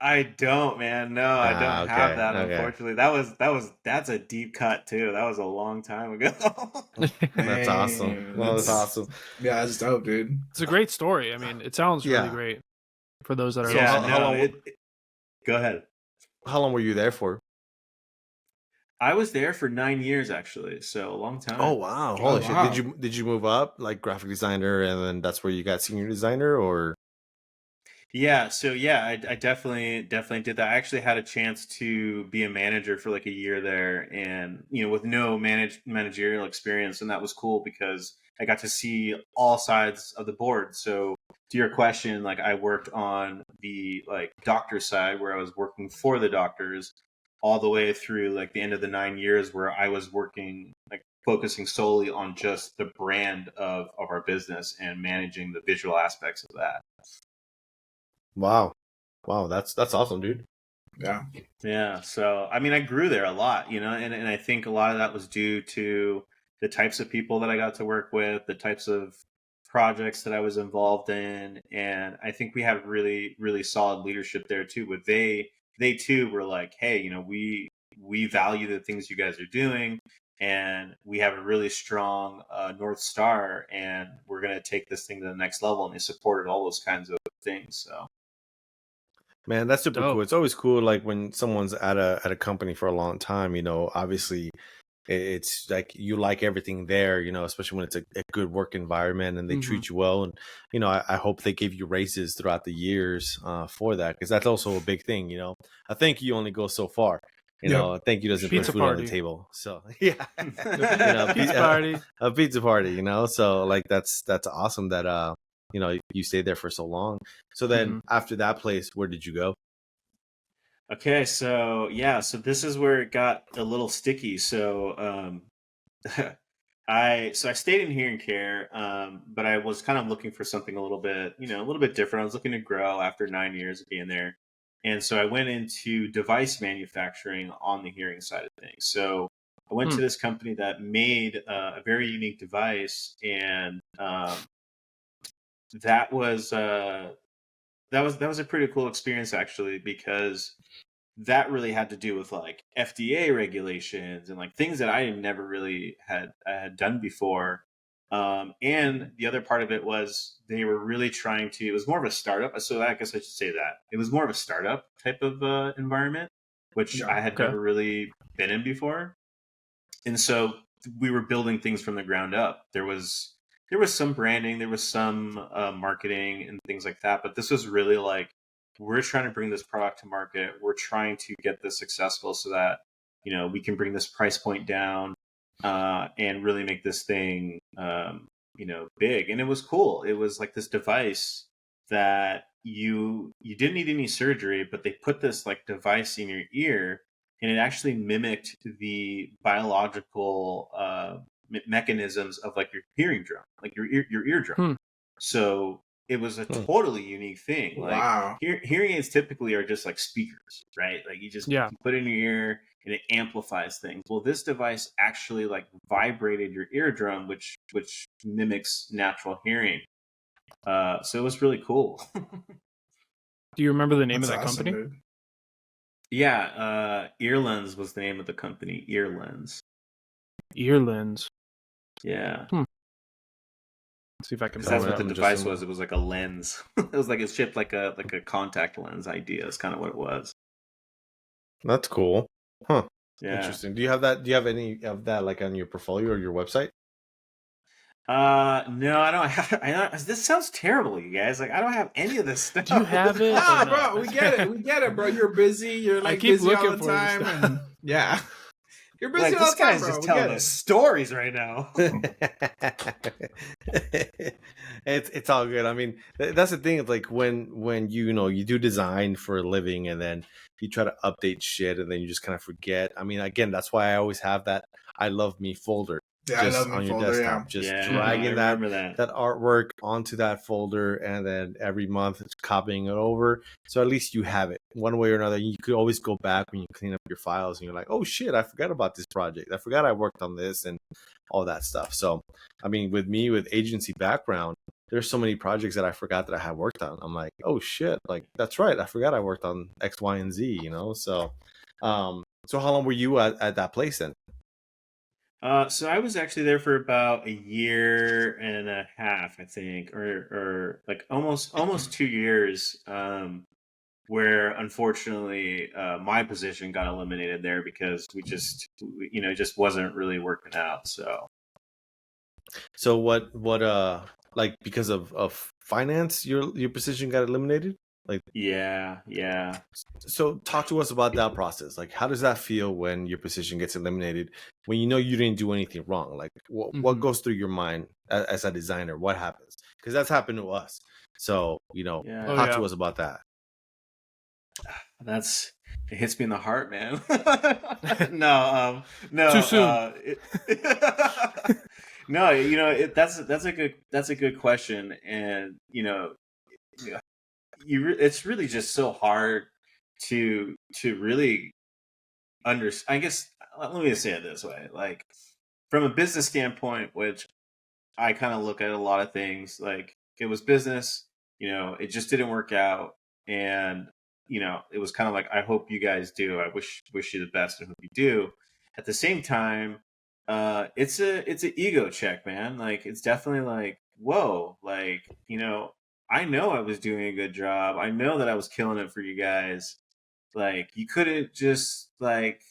I don't, man. No, I don't have that. Okay. Unfortunately, that's a deep cut too. That was a long time ago. That's awesome. Dang, Well, that's awesome. Yeah, that's dope, dude. It's a great story. I mean, it sounds really Yeah. great for those that are So yeah, listening. how no. long? Go ahead. How long were you there for? I was there for 9 years actually, so a long time. Oh wow! Oh, Holy shit! wow. Did you move up like graphic designer, and then that's where you got senior designer, or? Yeah, so yeah, I definitely did that. I actually had a chance to be a manager for like a year there, and with no managerial experience, and that was cool because I got to see all sides of the board. So to your question, like I worked on the like doctor side where I was working for the doctors, all the way through like the end of the 9 years where I was working like focusing solely on just the brand of our business and managing the visual aspects of that. Wow, that's awesome, dude. Yeah. Yeah. So, I mean, I grew there a lot, and I think a lot of that was due to the types of people that I got to work with, the types of projects that I was involved in. And I think we had really, really solid leadership there too. But they too were like, hey, we value the things you guys are doing. And we have a really strong North Star, and we're going to take this thing to the next level. And they supported all those kinds of things. So. Man, that's super Dope. cool. It's always cool, like when someone's at a company for a long time. Obviously, it's like you like everything there. Especially when it's a good work environment and they treat you well. And I hope they give you raises throughout the years for that, because that's also a big thing. A thank you only goes so far. A thank you doesn't put Pizza food on party. the table. So yeah, Pizza party. a pizza party. So like that's awesome that you stayed there for so long. So then after that place, where did you go? Okay, so yeah, so this is where it got a little sticky. So I stayed in hearing care, but I was kind of looking for something a little bit different. I was looking to grow after 9 years of being there. And so I went into device manufacturing on the hearing side of things. So I went to this company that made a very unique device, and that was a pretty cool experience actually, because that really had to do with like FDA regulations and like things that I never really had done before. And the other part of it was they were really trying to. It was more of a startup, so I guess I should say that it was more of a startup type of environment, which I had never really been in before. And so we were building things from the ground up. There was some branding, there was some marketing and things like that, but this was really like, we're trying to bring this product to market. We're trying to get this successful so that we can bring this price point down and really make this thing big. And it was cool. It was like this device that you didn't need any surgery, but they put this like device in your ear, and it actually mimicked the biological mechanisms of like your hearing drum, like your eardrum. So it was a totally unique thing. Like Wow. hearing aids typically are just like speakers, right? Like you just put it in your ear and it amplifies things. Well, this device actually like vibrated your eardrum, which mimics natural hearing. So it was really cool. Do you remember the name That's of that awesome, company? dude. Yeah, Earlens was the name of the company. Earlens. Earlens. Yeah. Let's see if I can. Because that's what the device was. It was like a lens. It was like it's shaped like a contact lens idea. Is kind of what it was. That's cool. Huh. Yeah. Interesting. Do you have that? Do you have any of that like on your portfolio or your website? No, I don't. This sounds terrible, you guys. Like I don't have any of this stuff. Do you have it? Nah, bro, we get it, bro. You're busy. You're like keep busy all looking the for this time, stuff. and yeah, you're busy Like all this the time, guy's bro. just We telling get us it. stories right now. It's all good. I mean, that's the thing. It's like when you do design for a living, and then you try to update shit, and then you just kind of forget. I mean, again, that's why I always have that "I love me" folder. Yeah, just I love on me your folder, desktop, just dragging that artwork onto that folder, and then every month it's copying it over. So at least you have it one way or another. You could always go back when you clean up your files, and you're like, oh shit, I forgot about this project. I forgot I worked on this and all that stuff. So, I mean, with me, with agency background, there's so many projects that I forgot that I had worked on. I'm like, oh shit, like that's right, I forgot I worked on X, Y, and Z. So so how long were you at that place then? So I was actually there for about a year and a half, I think, or like almost 2 years. Where unfortunately my position got eliminated there because it just wasn't really working out. So what like because of finance your position got eliminated? Like Yeah. so talk to us about that process. Like how does that feel when your position gets eliminated, when you know you didn't do anything wrong? Like what goes through your mind as a designer? What happens? Because that's happened to us. So, Yeah. Oh, talk yeah. to us about that. It hits me in the heart, man. No, no. Too soon. No, that's a good question, and it's really just so hard to really understand. I guess let me say it this way: like from a business standpoint, which I kind of look at a lot of things. Like it was business, it just didn't work out, and it was kind of like I hope you guys do. I wish you the best, and hope you do. At the same time, it's an ego check, man. Like it's definitely like whoa, like I know I was doing a good job. I know that I was killing it for you guys. Like you couldn't just like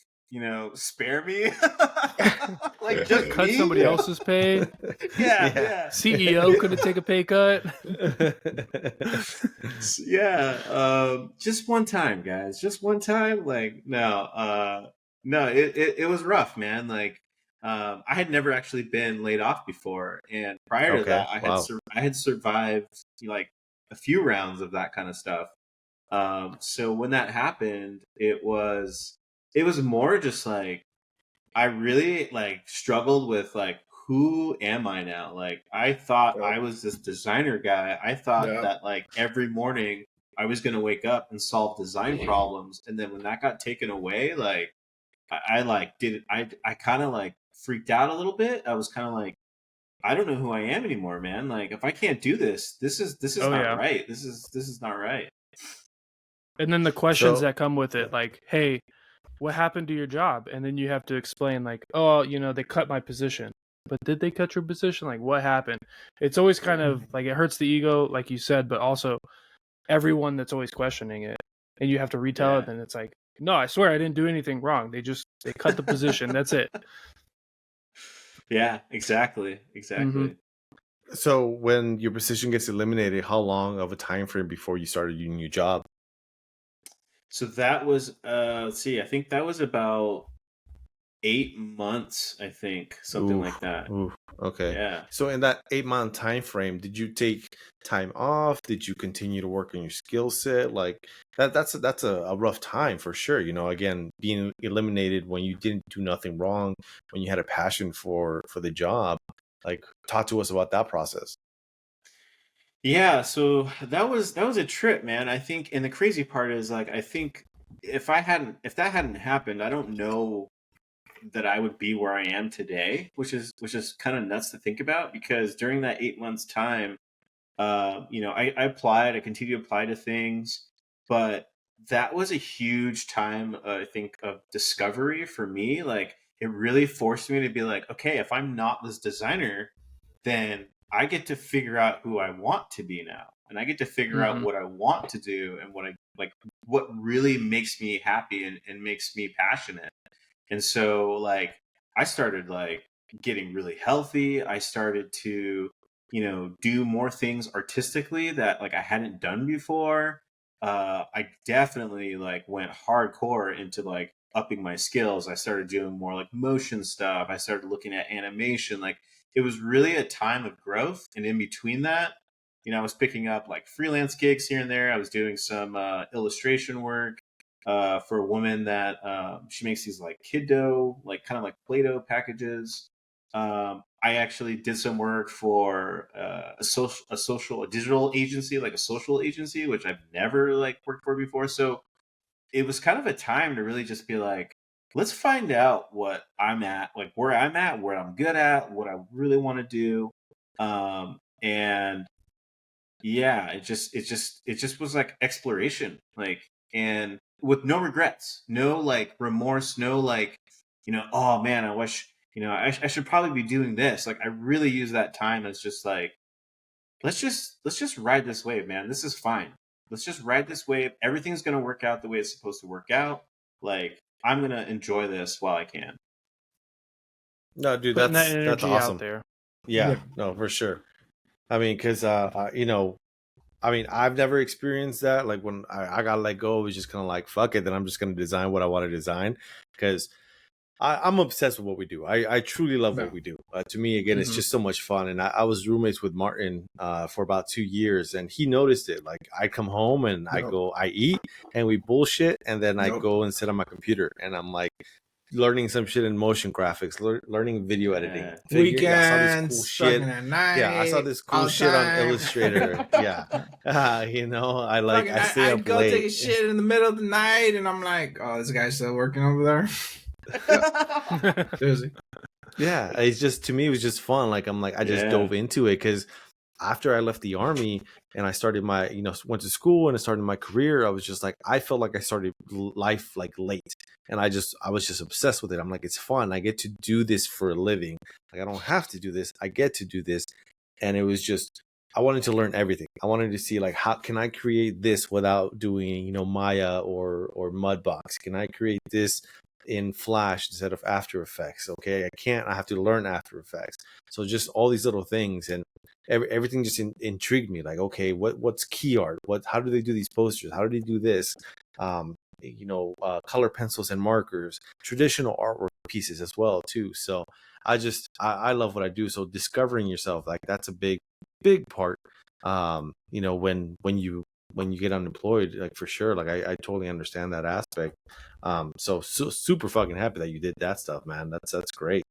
spare me like just Cut me? somebody else's pay. Yeah. CEO couldn't take a pay cut. Yeah. Just one time, guys. Just one time. Like no. It was rough, man. Like I had never actually been laid off before, and prior to that, I had survived like a few rounds of that kind of stuff. So when that happened, it was more just like I really like struggled with like who am I now? Like I thought I was this designer guy. I thought that like every morning I was gonna wake up and solve design problems, and then when that got taken away, like I kind of like freaked out a little bit. I was kind of like I don't know who I am anymore, man. Like if I can't do this, this is not right. This is not right. And then the questions that come with it, like, hey, what happened to your job? And then you have to explain, like, oh, they cut my position. But did they cut your position? Like, what happened? It's always kind of like it hurts the ego, like you said, but also everyone that's always questioning it. And you have to retell it, and it's like, no, I swear I didn't do anything wrong. They cut the position. That's it. Yeah, exactly. Mm-hmm. So when your position gets eliminated, how long of a time frame before you started your new job? So that was let's see, I think that was about 8 months, I think, something like that. Okay. Yeah. So in that 8-month time frame, did you take time off? Did you continue to work on your skill set? Like that's a rough time for sure. Again, being eliminated when you didn't do nothing wrong, when you had a passion for the job. Like talk to us about that process. Yeah, so that was a trip, man. I think, and the crazy part is like I think if that hadn't happened, I don't know that I would be where I am today, which is kind of nuts to think about because during that 8 months time, I applied, I continued to apply to things, but that was a huge time, I think, of discovery for me. Like it really forced me to be like, okay, if I'm not this designer, then I get to figure out who I want to be now. And I get to figure out what I want to do and what I like, what really makes me happy and makes me passionate. And so like, I started like getting really healthy. I started to, do more things artistically that like I hadn't done before. I definitely like went hardcore into like upping my skills. I started doing more like motion stuff. I started looking at animation. Like it was really a time of growth. And in between that, I was picking up like freelance gigs here and there. I was doing some illustration work for a woman that she makes these like kid dough, like kind of like Play-Doh packages. I actually did some work for a digital agency, like a social agency, which I've never like worked for before. So it was kind of a time to really just be like, let's find out what I'm at, like where I'm at, where I'm good at, what I really want to do. And yeah, it just was like exploration, like, and with no regrets, no like remorse, no like, oh man, I wish, I should probably be doing this. Like, I really use that time as just like, let's just ride this wave, man. This is fine. Let's just ride this wave. Everything's gonna work out the way it's supposed to work out. Like, I'm gonna enjoy this while I can. No, dude, Putting that that's energy out awesome. there. Yeah, no, for sure. I mean, because I've never experienced that. Like when I got let go, it was just kind of like, fuck it. Then I'm just going to design what I want to design because I'm obsessed with what we do. I truly love what we do. To me, again, it's just so much fun. And I was roommates with Martin for about 2 years, and he noticed it. Like I come home and I eat and we bullshit, and then I go and sit on my computer and I'm like learning some shit in motion graphics, learning video editing. Weekends, shit. At night, Yeah, I saw this cool shit on Illustrator. Yeah, I stay up I'd go late. take a shit in the middle of the night, and I'm like, oh, this guy's still working over there. Seriously. Yeah, it's just, to me, it was just fun. Like I just dove into it because after I left the army and I started my, went to school and I started my career, I was just like, I felt like I started life like late, and I was just obsessed with it. I'm like, it's fun. I get to do this for a living. Like I don't have to do this. I get to do this. And it was just, I wanted to learn everything. I wanted to see like, how can I create this without doing, Maya or Mudbox? Can I create this in Flash instead of After Effects? Okay, I can't. I have to learn After Effects. So just all these little things, and everything just intrigued me. Like, okay, what's key art? How do they do these posters? How do they do this? Color pencils and markers, traditional artwork pieces as well too. So I love what I do. So discovering yourself, like that's a big part. When you get unemployed, like for sure, like I totally understand that aspect. So super fucking happy that you did that stuff, man. That's great.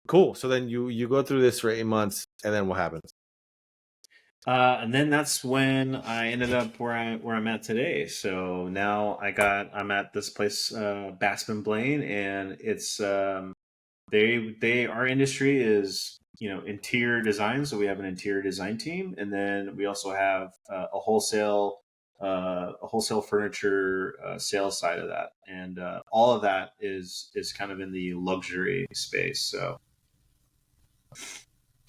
Cool. So then you go through this for 8 months, and then what happens? And then that's when I ended up where I'm at today. So now I'm at this place, Bassman Blaine, and it's our industry is interior design. So we have an interior design team, and then we also have a wholesale furniture sales side of that, and all of that is kind of in the luxury space. So.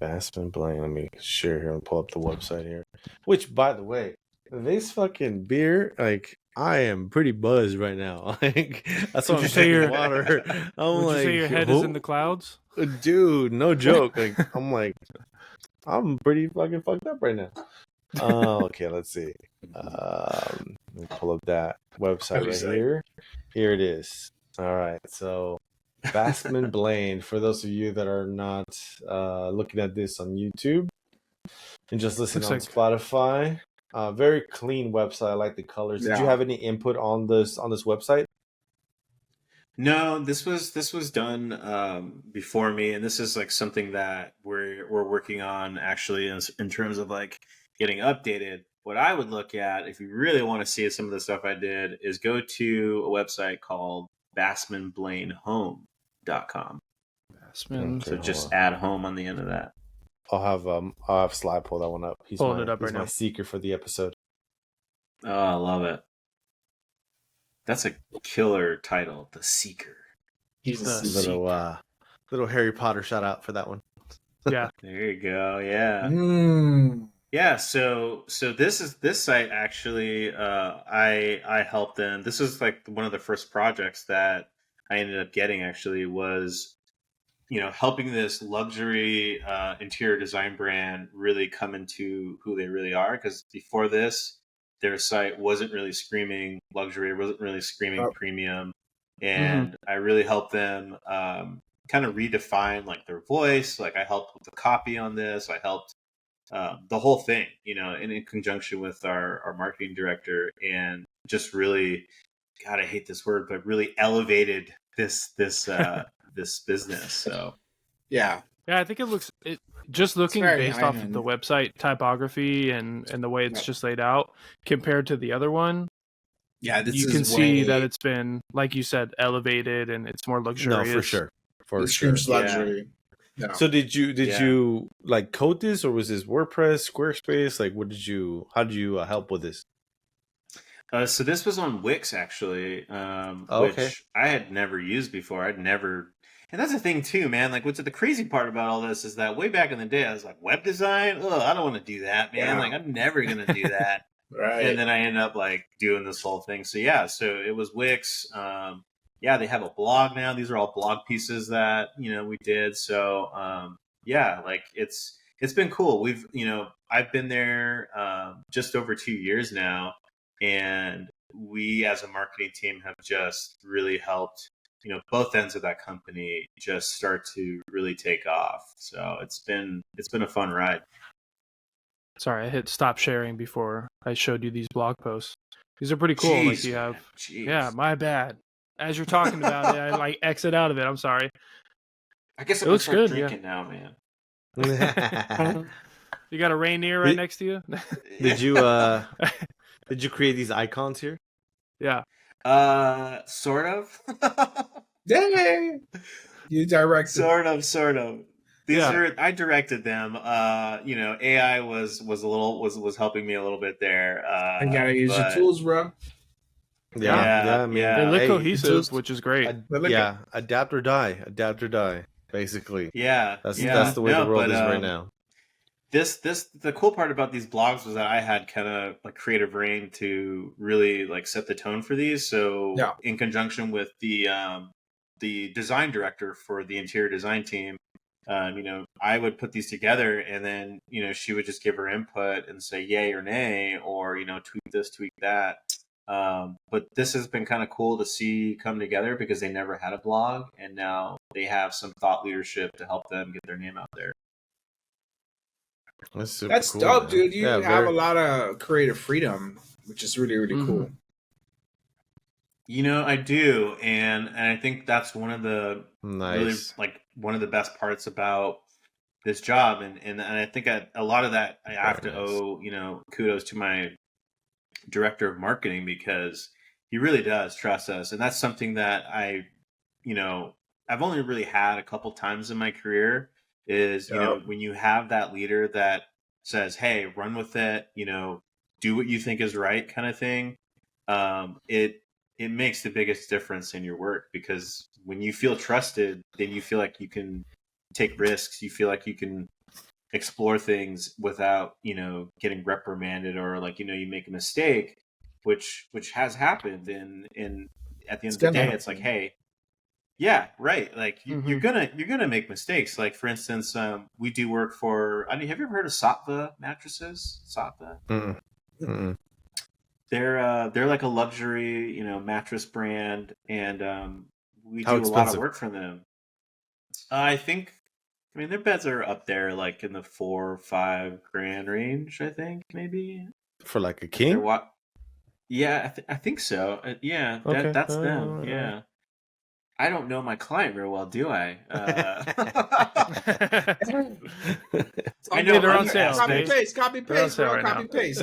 Bassman Blaine. Let me share here and pull up the website here. Which, by the way, this fucking beer, like, I am pretty buzzed right now. Like, that's why I'm taking water. Would you say your head is in the clouds? Dude, no joke. Like, I'm like, I'm pretty fucking fucked up right now. Okay, let's see. Let me pull up that website right here. Here it is. All right, so Bassman Blaine, for those of you that are not looking at this on YouTube and just listening on Spotify, very clean website. I like the colors. Did you have any input on this website? No, this was done before me, and this is like something that we're working on actually in terms of like getting updated. What I would look at, if you really want to see some of the stuff I did, is go to a website called BassmanBlaineHome.com. Bassman. So just add home on the end of that. I'll have Sly pull that one up. He's my seeker for the episode. Oh, I love it. That's a killer title, The Seeker. He's the little Harry Potter shout out for that one. Yeah. There you go. Yeah. Yeah, so this site actually, I helped them. This was like one of the first projects that I ended up getting. Actually, was helping this luxury interior design brand really come into who they really are. Because before this, their site wasn't really screaming luxury, wasn't really screaming premium, and I really helped them kind of redefine like their voice. Like I helped with the copy on this. I helped. The whole thing, in conjunction with our marketing director, and just really, God, I hate this word, but really elevated this this business. So, yeah, I think just looking based off of the website typography and the way it's just laid out compared to the other one. Yeah, you can see that it's been, like you said, elevated and it's more luxurious. No, for sure, luxury. No. So did you Yeah. you like code this, or was this WordPress, Squarespace? Like, how did you help with this? So this was on Wix actually, Oh, okay. which I had never used before. And that's the thing too, man. Like, what's the crazy part about all this is that way back in the day, I was like, web design? Oh, I don't want to do that, man. Yeah. Like, I'm never gonna do that. Right. And then I ended up like doing this whole thing. So yeah, so it was Wix. Yeah, they have a blog now. These are all blog pieces that we did. So yeah, like it's been cool. I've been there just over 2 years now, and we as a marketing team have just really helped both ends of that company just start to really take off. So it's been a fun ride. Sorry, I hit stop sharing before I showed you these blog posts. These are pretty cool. Jeez, like you have, man. Jeez. yeah, my bad. As you're talking about it, I like exit out of it. I'm sorry. I guess It I'm gonna looks start good, drinking now, man. You got a Rainier right next to you? Did you did you create these icons here? Yeah. Sort of. Yay! You directed. Sort of. These Yeah. are I directed them. AI was helping me a little bit there. I gotta use your tools, bro. Yeah. I mean, They look hey, cohesive, which is great. adapt or die, basically. Yeah, That's the way the world is right now. The cool part about these blogs was that I had kind of like creative reign to really like set the tone for these. So in conjunction with the design director for the interior design team, I would put these together, and then she would just give her input and say yay or nay, or tweak this, tweak that. But this has been kind of cool to see come together because they never had a blog, and now they have some thought leadership to help them get their name out there. That's cool, dope, man. dude. You have a lot of creative freedom, which is really, really cool. I do, and I think that's one of the really one of the best parts about this job, and I think a lot of that I have to owe kudos to my director of marketing, because he really does trust us, and that's something that I've only really had a couple times in my career. Is when you have that leader that says, "Hey, run with it," do what you think is right, kind of thing. It makes the biggest difference in your work, because when you feel trusted, then you feel like you can take risks. You feel like you can explore things without getting reprimanded, or like you make a mistake, which has happened. And at the end of the day, it's like, hey. Yeah, right. Like you're gonna make mistakes. Like for instance, we do work for. Have you ever heard of Satva mattresses? Satva. Mm-mm. They're like a luxury mattress brand, and we How do expensive? a lot of work for them. I mean their beds are up there like in the 4 or 5 grand range. I think maybe for like a king. Yeah, I think so. Yeah, Okay. that's them. Yeah. I don't know my client very well, do I? I know they're on sale. Copy paste, bro. Right Copy paste.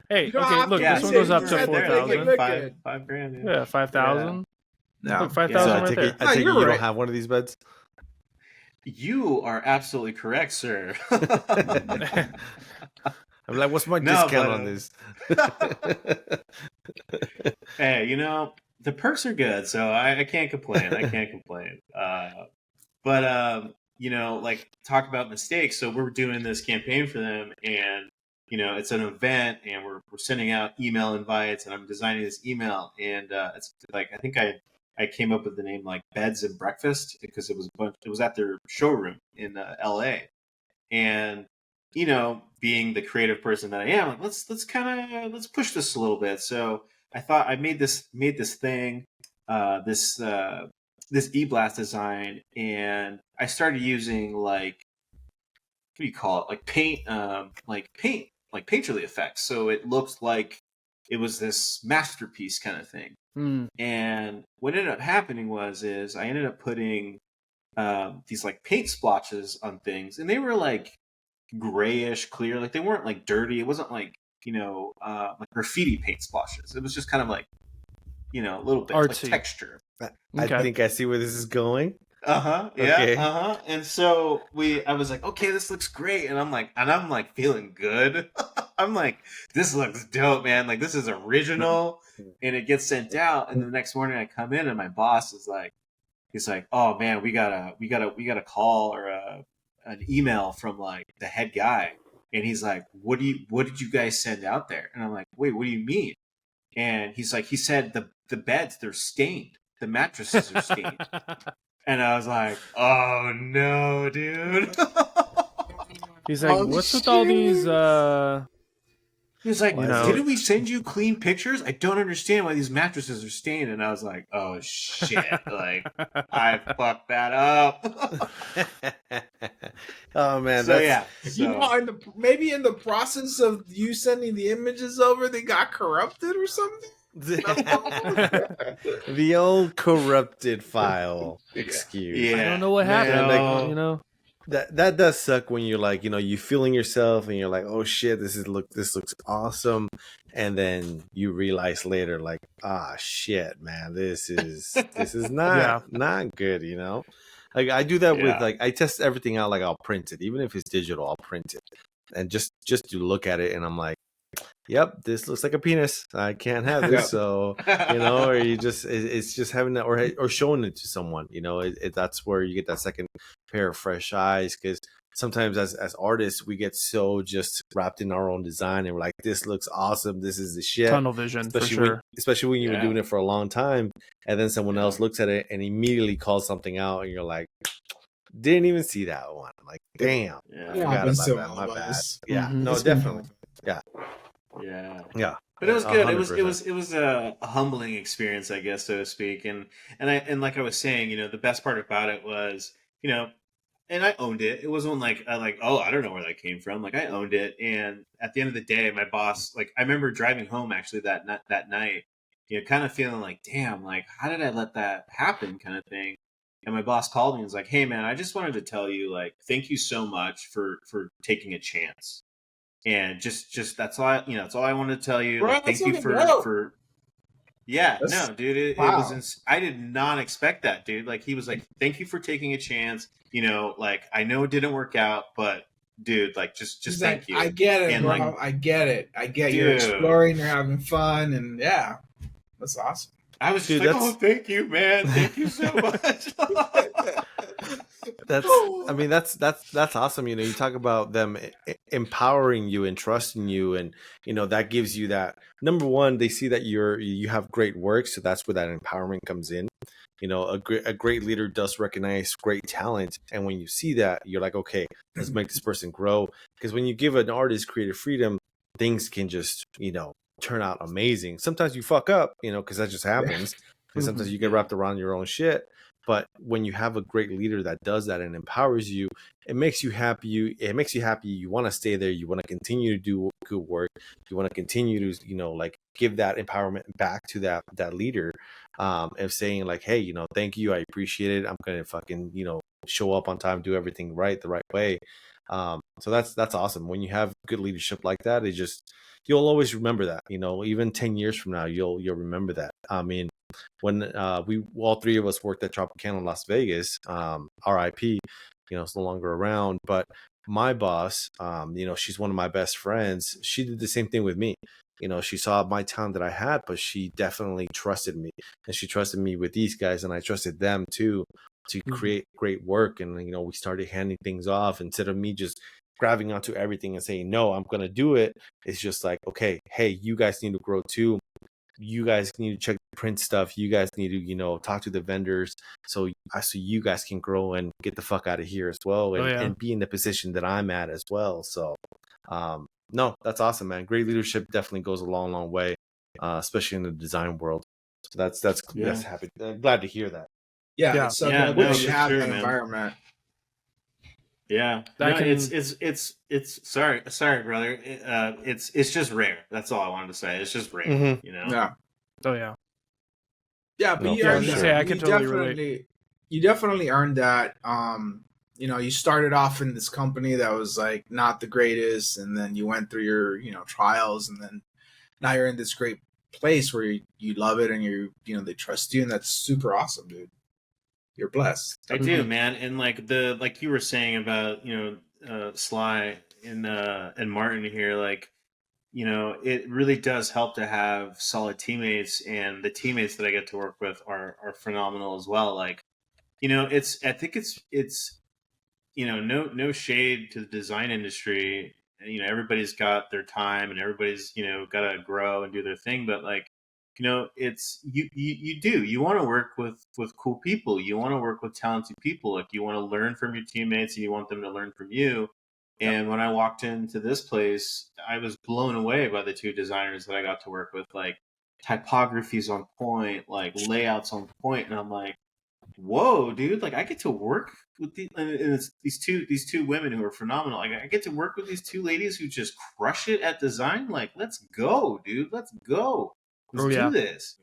Hey, You don't okay, have look, to this one goes up to say that. 4,000. $5 grand. Yeah, 5,000. No. Look, So 5,000 I right take there. it, I take it you're you right. don't have one of these beds. You are absolutely correct, sir. I'm like, what's my No, discount but, on this? Hey, the perks are good, so I can't complain. But like talk about mistakes. So we're doing this campaign for them, and it's an event, and we're sending out email invites, and I'm designing this email, and it's like I think I came up with the name like Beds and Breakfast, because it was at their showroom in LA, and being the creative person that I am, like let's push this a little bit. So I thought I made this thing, this e-blast design, and I started using like, what do you call it? Like paint, painterly effects. So it looked like it was this masterpiece kind of thing. And what ended up happening is I ended up putting these like paint splotches on things, and they were like grayish clear, like they weren't like dirty. It wasn't like like graffiti paint splashes. It was just kind of like a little bit artsy, like texture. I think I see where this is going. Yeah. Okay. And so I was like, okay, this looks great, and I'm like feeling good. I'm like, this looks dope, man. Like this is original, and it gets sent out, and the next morning I come in, and my boss is like, he's like, oh man, we got a call or an email from like the head guy, and he's like, what did you guys send out there? And I'm like, wait, what do you mean? And he's like, he said the beds, they're stained, the mattresses are stained. And I was like, oh no, dude. He's like, what's with all these He was like, You know- didn't we send you clean pictures? I don't understand why these mattresses are stained. And I was like, oh shit, like I fucked that up. Oh man, So that's, yeah, You know, maybe in the process of you sending the images over, they got corrupted or something. the old corrupted file excuse. yeah. I don't know what Man, happened. like, You know, That does suck when you're like, you feeling yourself and you're like, oh shit, this looks awesome, and then you realize later, like, ah shit, man, this is not good, Like I do that with Yeah. like I test everything out, like I'll print it, even if it's digital, I'll print it, and just to look at it, and I'm like, yep, this looks like a penis. I can't have this. Yeah. So, or you just, it's just having that, or showing it to someone, that's where you get that second pair of fresh eyes. Cause sometimes as artists, we get so just wrapped in our own design and we're like, this looks awesome. This is the shit. tunnel vision for sure. Especially when you've been Yeah. doing it for a long time. And then someone else looks at it and immediately calls something out. And you're like, didn't even see that one. Like, damn. Yeah. I It forgot happens about to that. all My of bad. us. Yeah. Mhm. No, It's definitely. Yeah. Yeah. But it was good. 100%. It was a humbling experience, I guess, so to speak. And like I was saying, the best part about it was, and I owned it. It wasn't like oh, I don't know where that came from. Like I owned it. And at the end of the day, my boss, like I remember driving home actually that night, kind of feeling like, damn, like how did I let that happen, kind of thing. And my boss called me and was like, hey man, I just wanted to tell you, like, thank you so much for taking a chance. And just that's all that's all I wanted to tell you. Bro, Like, thank that's you fucking dope. for yeah, That's- no, dude, it wow. was I did not expect that, dude. Like he was like, thank you for taking a chance. Like I know it didn't work out, but dude, like just He's thank like, you. I get it, And, bro. like, I get it. You're dude. exploring, you're having fun, and yeah, that's awesome. I was just Dude, like, that's- oh, thank you, man. Thank you so much. That's awesome. You talk about them empowering you and trusting you, and that gives you that. Number one, they see that you have great work, so that's where that empowerment comes in. A great leader does recognize great talent, and when you see that, you're like, okay, let's make this person grow. Because when you give an artist creative freedom, things can just turn out amazing. Sometimes you fuck up, because that just happens. And sometimes you get wrapped around your own shit. But when you have a great leader that does that and empowers you, it makes you happy. It makes you happy. You want to stay there. You want to continue to do good work. You want to continue to, like give that empowerment back to that leader, of saying like, hey, thank you. I appreciate it. I'm going to fucking, show up on time, do everything right, the right way. So that's awesome. When you have good leadership like that, you'll always remember that, even 10 years from now, you'll remember that. I mean, when we all three of us worked at Tropicana in Las Vegas, RIP, it's no longer around, but my boss, she's one of my best friends. She did the same thing with me. She saw my talent that I had, but she definitely trusted me, and she trusted me with these guys, and I trusted them too to create great work. And we started handing things off instead of me just grabbing onto everything and saying, no, I'm gonna do it. It's just like, okay, hey, you guys need to grow too. You guys need to check the print stuff. You guys need to, talk to the vendors so you guys can grow and get the fuck out of here as well, and be in the position that I'm at as well. So, no, that's awesome, man. Great leadership definitely goes a long, long way, especially in the design world. So that's happy. Glad to hear that. Yeah. So Yeah, good no, that you for have sure, that man. environment. Yeah, it's sorry, brother. It's just rare. That's all I wanted to say. It's just rare, Mhm. Yeah. Oh yeah. Yeah, but No, you for earned sure. that. Yeah, I can totally relate. You definitely earned that. You started off in this company that was like not the greatest, and then you went through your, trials, and then now you're in this great place where you love it, and they trust you, and that's super awesome, dude. you're blessed. I do, man. And like you were saying about, Sly and Martin here, like, it really does help to have solid teammates, and the teammates that I get to work with are phenomenal as well. Like, I think it's no shade to the design industry. Everybody's got their time, and everybody's got to grow and do their thing. But like, it's you want to work with cool people. You want to work with talented people. Like, you want to learn from your teammates, and you want them to learn from you. And when I walked into this place, I was blown away by the two designers that I got to work with. Like, typography's on point, like layouts on point, and I'm like, whoa, dude! Like, I get to work with these two women who are phenomenal. Like, I get to work with these two ladies who just crush it at design. Like, let's go, dude! Let's go! Let's do this.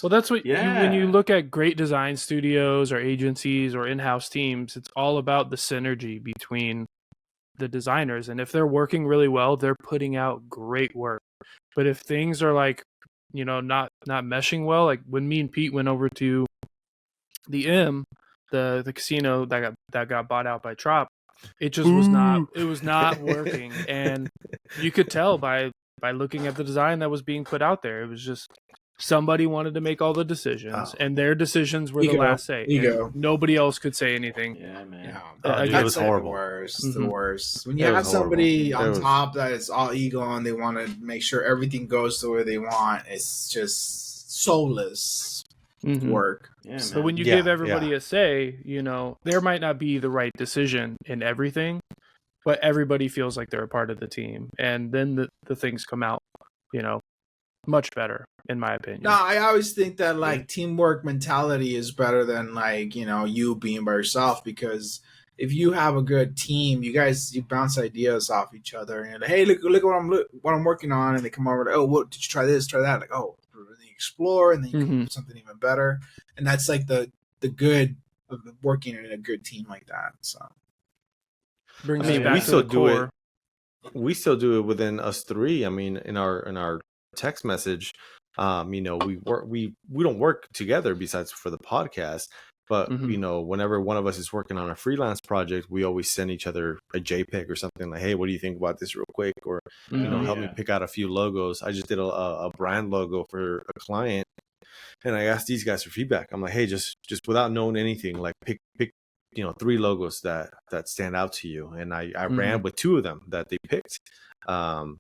Well, that's what when you look at great design studios or agencies or in-house teams, it's all about the synergy between the designers, and if they're working really well, they're putting out great work. But if things are like, not meshing well, like when me and Pete went over to the the casino that got bought out by Trop, it just was not working, and you could tell by looking at the design that was being put out there. It was just somebody wanted to make all the decisions, and their decisions were the last say. Nobody else could say anything. Yeah, man. It was horrible. The worst. When you have somebody on top that is all ego and they want to make sure everything goes the way they want, it's just soulless work. Yeah, so when you give everybody a say, there might not be the right decision in everything, but everybody feels like they're a part of the team, and then the things come out, much better, in my opinion. No, I always think that like teamwork mentality is better than like, you being by yourself, because if you have a good team, you bounce ideas off each other, and hey, look what I'm working on, and they come over, oh, what did you try this, try that? Like, oh, then you explore, and then you come up with something even better. And that's like the good of working in a good team like that. So brings me back to the core. We still do it within us three. I mean, in our text message, we don't work together besides for the podcast, but whenever one of us is working on a freelance project, we always send each other a JPEG or something, like, hey, what do you think about this real quick, or help me pick out a few logos. I just did a brand logo for a client, and I asked these guys for feedback. I'm like, hey, just without knowing anything, like pick 3 logos that stand out to you, and I ran with 2 of them that they picked,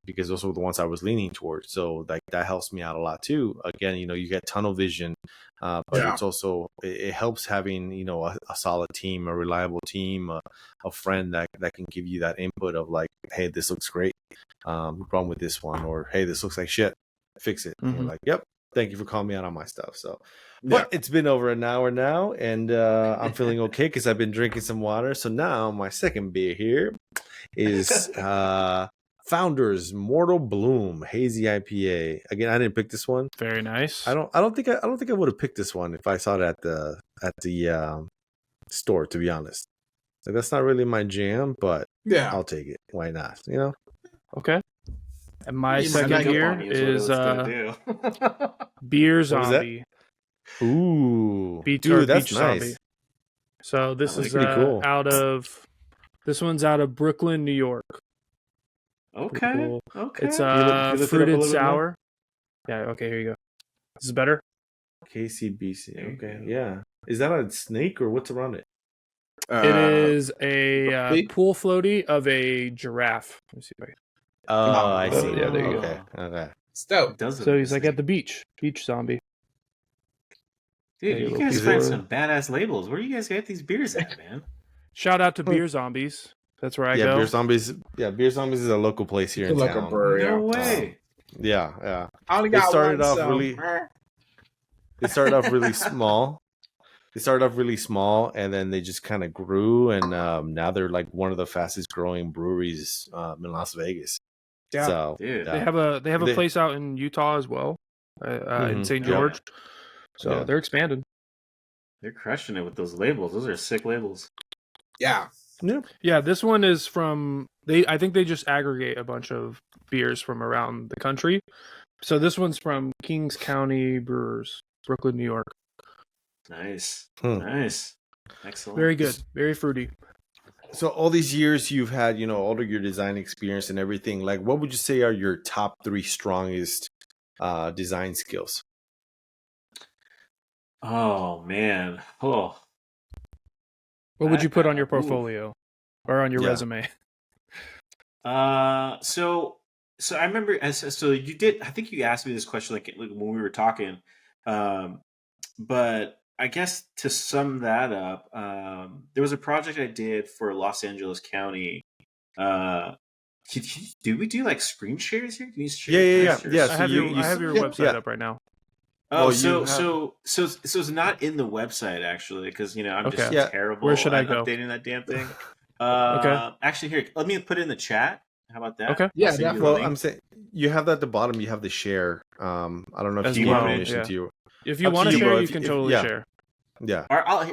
because those were the ones I was leaning towards. So like that helps me out a lot too. Again, you get tunnel vision, but it's also, it helps having, a solid team, a reliable team, a friend that can give you that input of like, hey, this looks great. Problem with this one, or hey, this looks like shit. Fix it. And you're like, yep. Thank you for calling me out on my stuff. So, but it's been over an hour now, and I'm feeling okay because I've been drinking some water. So now my second beer here is Founders Mortal Bloom Hazy IPA. Again, I didn't pick this one. Very nice. I don't think I would have picked this one if I saw it at the store. To be honest, like, that's not really my jam, but I'll take it. Why not? Okay. And my second beer is Beer Zombie. Ooh, Dude, that's Beach nice. Zombie. So this is pretty cool. this one's out of Brooklyn, New York. Okay. Cool. Okay. It's fruited sour. Yeah. Okay. Here you go. This is better. KCBC. Okay. Yeah. Is that a snake or what's around it? It is a pool floaty of a giraffe. Let me see if I can. Oh, I see. Yeah, there you go. Okay. Stout. So he's like at the beach. Beach Zombie. Dude, you guys find some badass labels. Where do you guys get these beers at, man? Shout out to Beer Zombies. That's where I go. Beer Zombies. Yeah, Beer Zombies is a local place here in town. No way. Yeah. I only got one. They started off really small. And then they just kind of grew, and now they're like one of the fastest growing breweries in Las Vegas. Yeah, so, dude. They have a place out in Utah as well, in St. George. Yeah. So they're expanding. They're crushing it with those labels. Those are sick labels. Yeah. Yeah, this one is from I think they just aggregate a bunch of beers from around the country. So this one's from Kings County Brewers, Brooklyn, New York. Nice. Hmm. Nice. Excellent. Very good. Very fruity. So all these years you've had, all of your design experience and everything, like what would you say are your top 3 strongest design skills? Oh man. Oh. What would you put on your Ooh. portfolio or on your Yeah. resume? So I remember so you did, I think you asked me this question like when we were talking. But I guess to sum that up, there was a project I did for Los Angeles County. Do we do like screen shares here? Can you share? Yeah. Share Yeah, I so have you your Yeah. website Yeah. up right now. Oh, Oh, so you have- so it's not in the website actually because I'm just Okay. Yeah. terrible Where should I at go? updating that damn thing. Okay. Actually, here, let me put it in the chat. How about that? Okay. I'll Yeah, send you the definitely. Well, link. I'm saying you have that at the bottom. You have the share. I don't know if As you well, want permission yeah. to. If you Up to want to you, share, bro. you If- can if- totally yeah. share. Yeah. Or I'll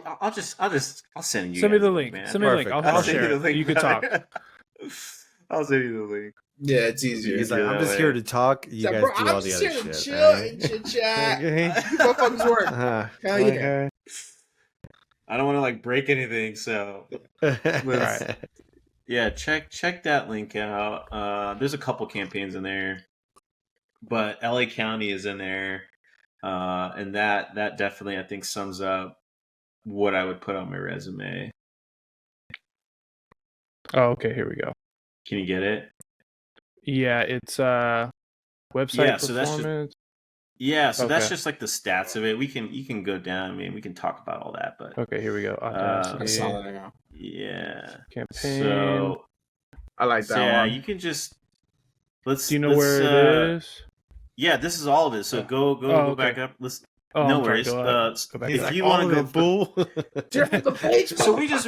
send you. Send me guys the the link. man. Send me the link. Perfect. I'll send share you it. the link. You can talk. I'll send you the link. Yeah, it's easier. He's like, Yeah, I'm just that here way. to talk. You So, guys bro, do I'm all the just other here to shit. chill and chit chat. Okay. You motherfuckers work. Uh-huh. Hell yeah. Okay. I don't want to like break anything, so right. yeah, check that link out. There's a couple campaigns in there, but LA County is in there, and that definitely I think sums up what I would put on my resume. Oh, okay. Here we go. Can you get it? Yeah, it's website Yeah, so that's just- performance. Yeah, so that's Okay. just like the stats of it. You can go down. I mean, we can talk about all that, but Okay, here we go. That's Audacity solid. I know. yeah. campaign. So, I like that yeah, one. you can just let's. Do you know let's, where it is? Yeah, this is all of it. So go okay. back up. Let's. Oh, No I'm sorry. worries. Go back He's up. like, you all want of to go it, fool. Turn the page. So we just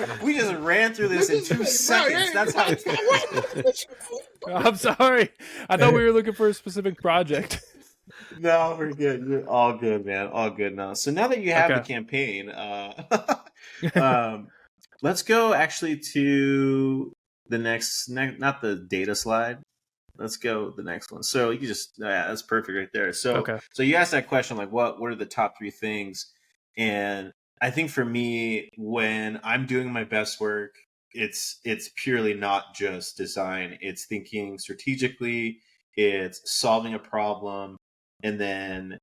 ran through this in 2 seconds. That's how. I'm sorry. I thought we were looking for a specific project. No, we're good. You're all good, man. All good now. So now that you have the Okay. campaign, let's go actually to the next, not the data slide. Let's go the next one. So you can just, yeah, that's perfect right there. So, Okay. so you asked that question, like, what are the top 3 things? And I think for me, when I'm doing my best work, it's purely not just design. It's thinking strategically. It's solving a problem, and then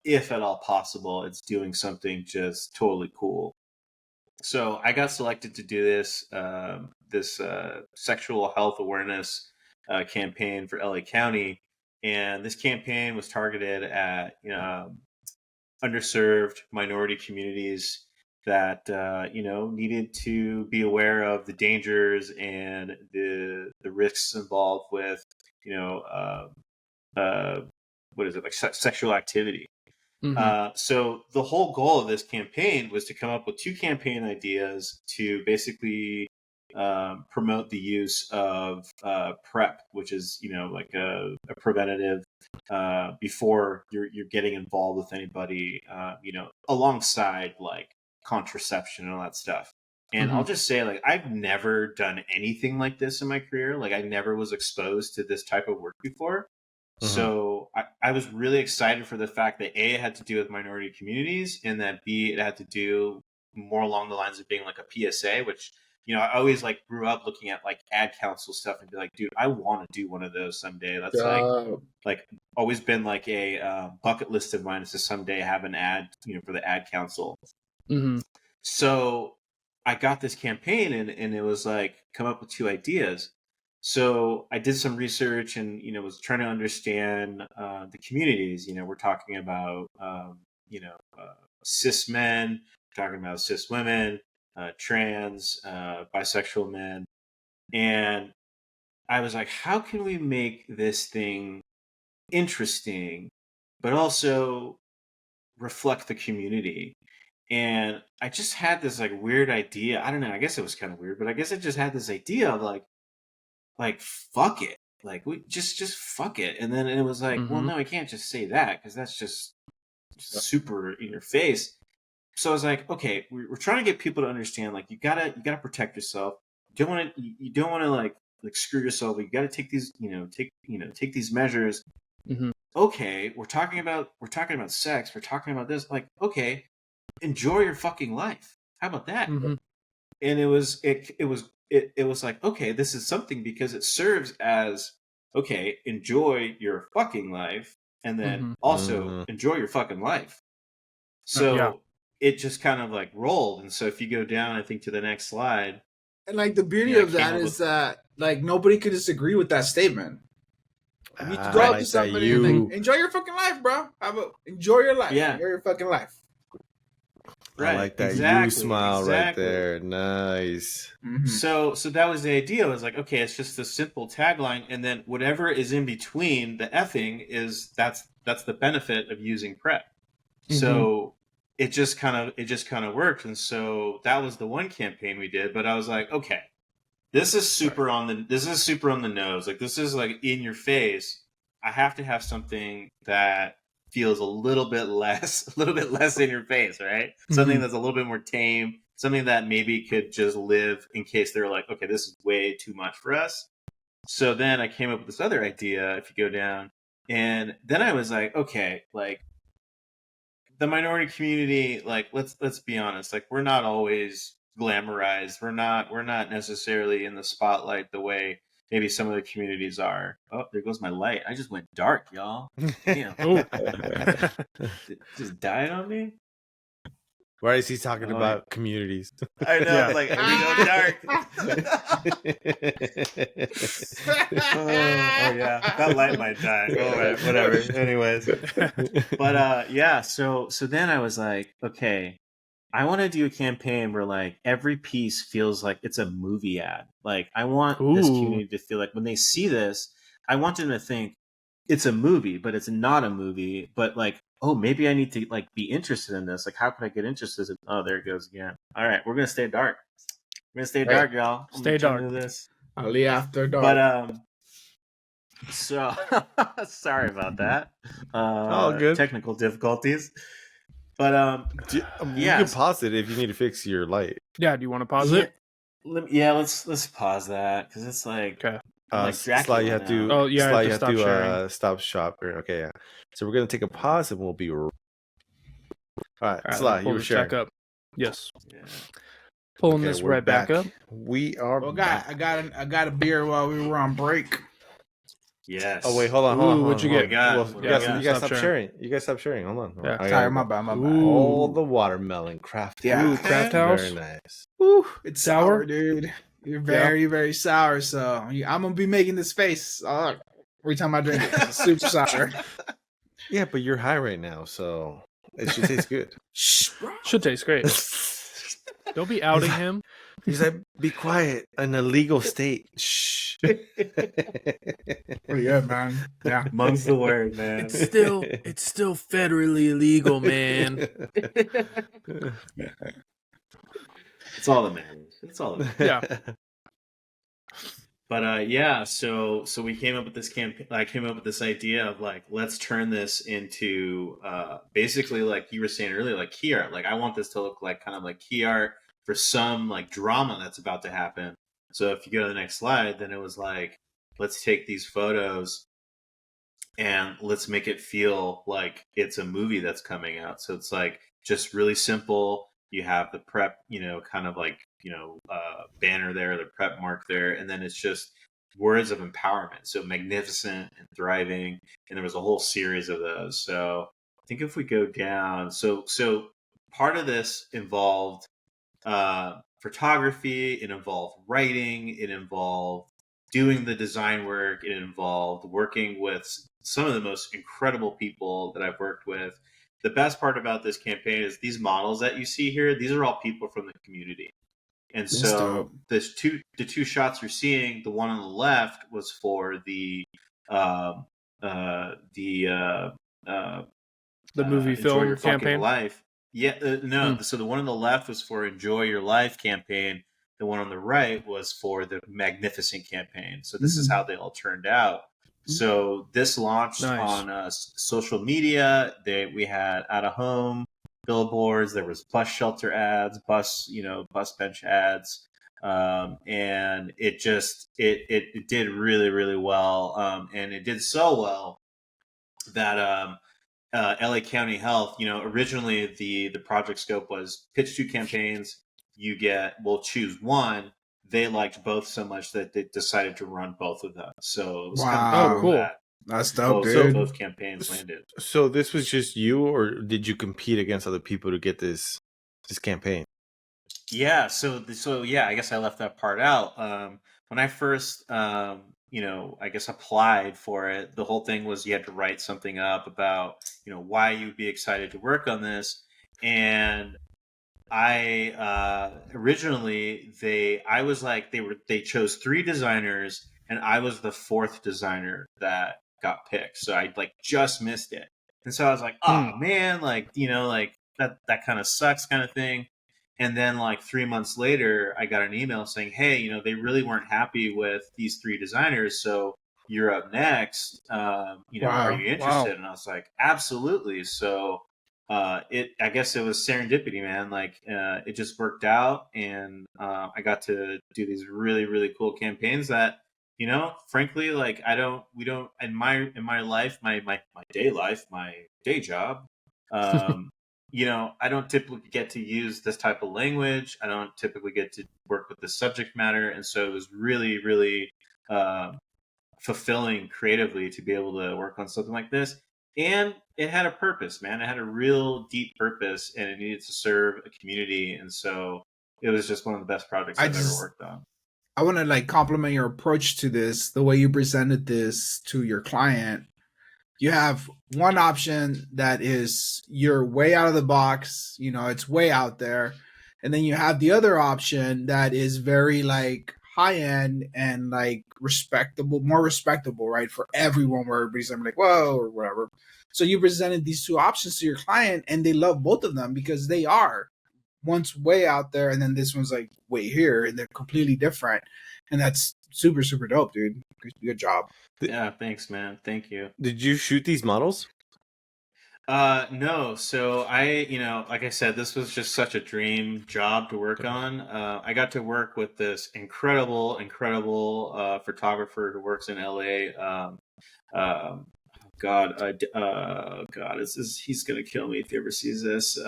if at all possible, it's doing something just totally cool. So I got selected to do this sexual health awareness campaign for LA County, and this campaign was targeted at underserved minority communities that needed to be aware of the dangers and the risks involved with what is it, like sexual activity. Mhm. So the whole goal of this campaign was to come up with 2 campaign ideas to basically promote the use of PrEP, which is like a preventative before you're getting involved with anybody, alongside like contraception and all that stuff. And I'll just say, like, I've never done anything like this in my career. Like, I never was exposed to this type of work before. So I was really excited for the fact that A, it had to do with minority communities, and that B, it had to do more along the lines of being like a PSA, which, I always like grew up looking at like ad council stuff and be like, dude, I want to do one of those someday. That's like always been like a bucket list of mine is to someday have an ad, for the ad council. Mhm. So I got this campaign and it was like, come up with 2 ideas. So I did some research and, was trying to understand the communities. We're talking about, cis men, we're talking about cis women, trans, bisexual men. And I was like, how can we make this thing interesting, but also reflect the community? And I just had this like weird idea. I don't know. I guess it was kind of weird, but I guess I just had this idea of like fuck it, like we just fuck it. And then it was like, well, no, I can't just say that because that's just super in your face. So I was like, okay, we're trying to get people to understand, like, you gotta protect yourself. You don't want to like screw yourself. You got to take these take these measures. Mhm. Okay, we're talking about sex. We're talking about this. Like, okay, enjoy your fucking life. How about that? Mm-hmm. And it was like, okay, this is something because it serves as, okay, enjoy your fucking life, and then also enjoy your fucking life. So it just kind of like rolled. And so if you go down, I think, to the next slide. And like the beauty of that is that like nobody could disagree with that statement. You go up to somebody and like, enjoy your fucking life, bro. Enjoy your life. Yeah. Enjoy your fucking life. Right. I like that. You smile right there. Nice. Mm-hmm. So that was the idea. It was like, okay, it's just a simple tagline, and then whatever is in between the effing is that's the benefit of using prep. Mm-hmm. So it just kind of worked. And so that was the one campaign we did. But I was like, okay, this is super on the nose. Like, this is like in your face. I have to have something that feels a little bit less in your face, right? Mm-hmm. Something that's a little bit more tame, something that maybe could just live in case they're like, okay, this is way too much for us. So then I came up with this other idea, if you go down, and then I was like, okay, like, the minority community, like, let's be honest, like, we're not always glamorized. We're not necessarily in the spotlight the way maybe some of the communities are. Oh, there goes my light. I just went dark, y'all. Damn. It just died on me. Why is he talking about communities? I know, like, we go dark. Yeah, that light might die. All right, whatever. Anyways, but yeah. So then I was like, okay, I want to do a campaign where like every piece feels like it's a movie ad. Like, I want this community to feel like when they see this, I want them to think it's a movie, but it's not a movie. But like, oh, maybe I need to like be interested in this. Like, how can I get interested in? Oh, there it goes again. All right, we're gonna stay dark. We're gonna stay dark, y'all. Stay dark. This. Only after dark. But so sorry about that. All good. Technical difficulties. But you can pause it if you need to fix your light. Yeah, do you want to pause it? Let's pause that, because it's like, okay. Like Sly, you have to. Oh, yeah, Sly, you have to stop shop. Okay, yeah. So we're gonna take a pause and we'll be. All right, Sly, you were sharing. Back up. Yes. Yeah. Pulling this right back up. We are. Well, I got a beer while we were on break. Yes. Oh wait, hold on. What'd you get? You guys stop sharing. You guys stop sharing. Hold on. Yeah. Sorry, my bad. All the watermelon craft. Yeah. Craft house. Very nice. Ooh, it's sour, dude. You're very, very sour. So I'm gonna be making this face every time I drink it. It's super sour. Yeah, but you're high right now, so it should taste good. Should taste great. Don't be outing him. He's like, be quiet. An illegal state. Shh. Pretty good, man. Yeah, mum's the word, man. It's still federally illegal, man. It's all that matters. It's all that matters. Yeah. But yeah, so we came up with this campaign. I came up with this idea of like, let's turn this into basically, like you were saying earlier, like key art. Like, I want this to look like kind of like key art for some like drama that's about to happen. So if you go to the next slide, then it was like, let's take these photos and let's make it feel like it's a movie that's coming out. So it's like just really simple. You have the prep, kind of like, banner there, the prep mark there. And then it's just words of empowerment. So magnificent and thriving. And there was a whole series of those. So I think if we go down, so part of this involved photography, it involved writing, it involved doing the design work, it involved working with some of the most incredible people that I've worked with. The best part about this campaign is these models that you see here, these are all people from the community. And so the two shots you're seeing, the one on the left was for the movie film campaign. Life. Yeah, no. So the one on the left was for Enjoy Your Life campaign. The one on the right was for the Magnificent campaign. So this is how they all turned out. So this launched on social media. We had out of home billboards. There was bus shelter ads, bus bench ads, and it just it did really, really well. And it did so well that LA County Health, originally the project scope was pitch 2 campaigns. We'll choose one. They liked both so much that they decided to run both of them. So it was kind of Oh, Wow. cool. that That's dope, So- dude. both campaigns landed. So this was just you, or did you compete against other people to get this campaign? Yeah, so yeah, I guess I left that part out. When I first, I guess applied for it, the whole thing was you had to write something up about, why you'd be excited to work on this. And I originally they chose 3 designers, and I was the 4th designer that got picked. So I like just missed it. And so I was like, oh man, like, like that kind of sucks kind of thing. And then like 3 months later, I got an email saying, hey, they really weren't happy with these 3 designers. So you're up next. Are you interested? Wow. And I was like, absolutely. So I guess it was serendipity, man. Like it just worked out, and I got to do these really, really cool campaigns that, frankly, like we don't in my life, my day life, my day job, I don't typically get to use this type of language. I don't typically get to work with this subject matter. And so it was really, really fulfilling creatively to be able to work on something like this. And it had a purpose, man. It had a real deep purpose, and it needed to serve a community. And so it was just one of the best projects I've ever worked on. I want to like compliment your approach to this, the way you presented this to your client. You have one option that is you're way out of the box, it's way out there. And then you have the other option that is very like high end and like more respectable, right? For everyone, where everybody's like, whoa, or whatever. So you presented these 2 options to your client, and they love both of them because they are. One's way out there, and then this one's like way here, and they're completely different. And that's super, super dope, dude. Good job. Yeah, thanks, man. Thank you. Did you shoot these models? No. So like I said, this was just such a dream job to work on. I got to work with this incredible photographer who works in LA. He's gonna kill me if he ever sees this.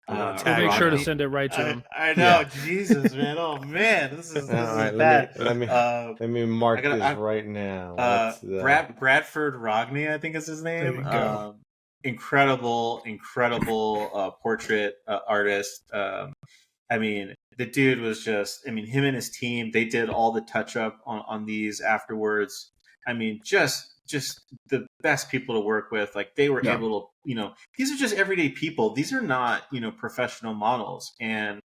We'll make sure to send it right to him. I know, Jesus, man. Oh man, this is right, bad. Let me mark this right now. Bradford Rogney, I think is his name. There we go. Incredible portrait artist. I mean, the dude was him and his team, they did all the touch up on these afterwards. I mean, just the best people to work with. Like they were able to, these are just everyday people. These are not, professional models. And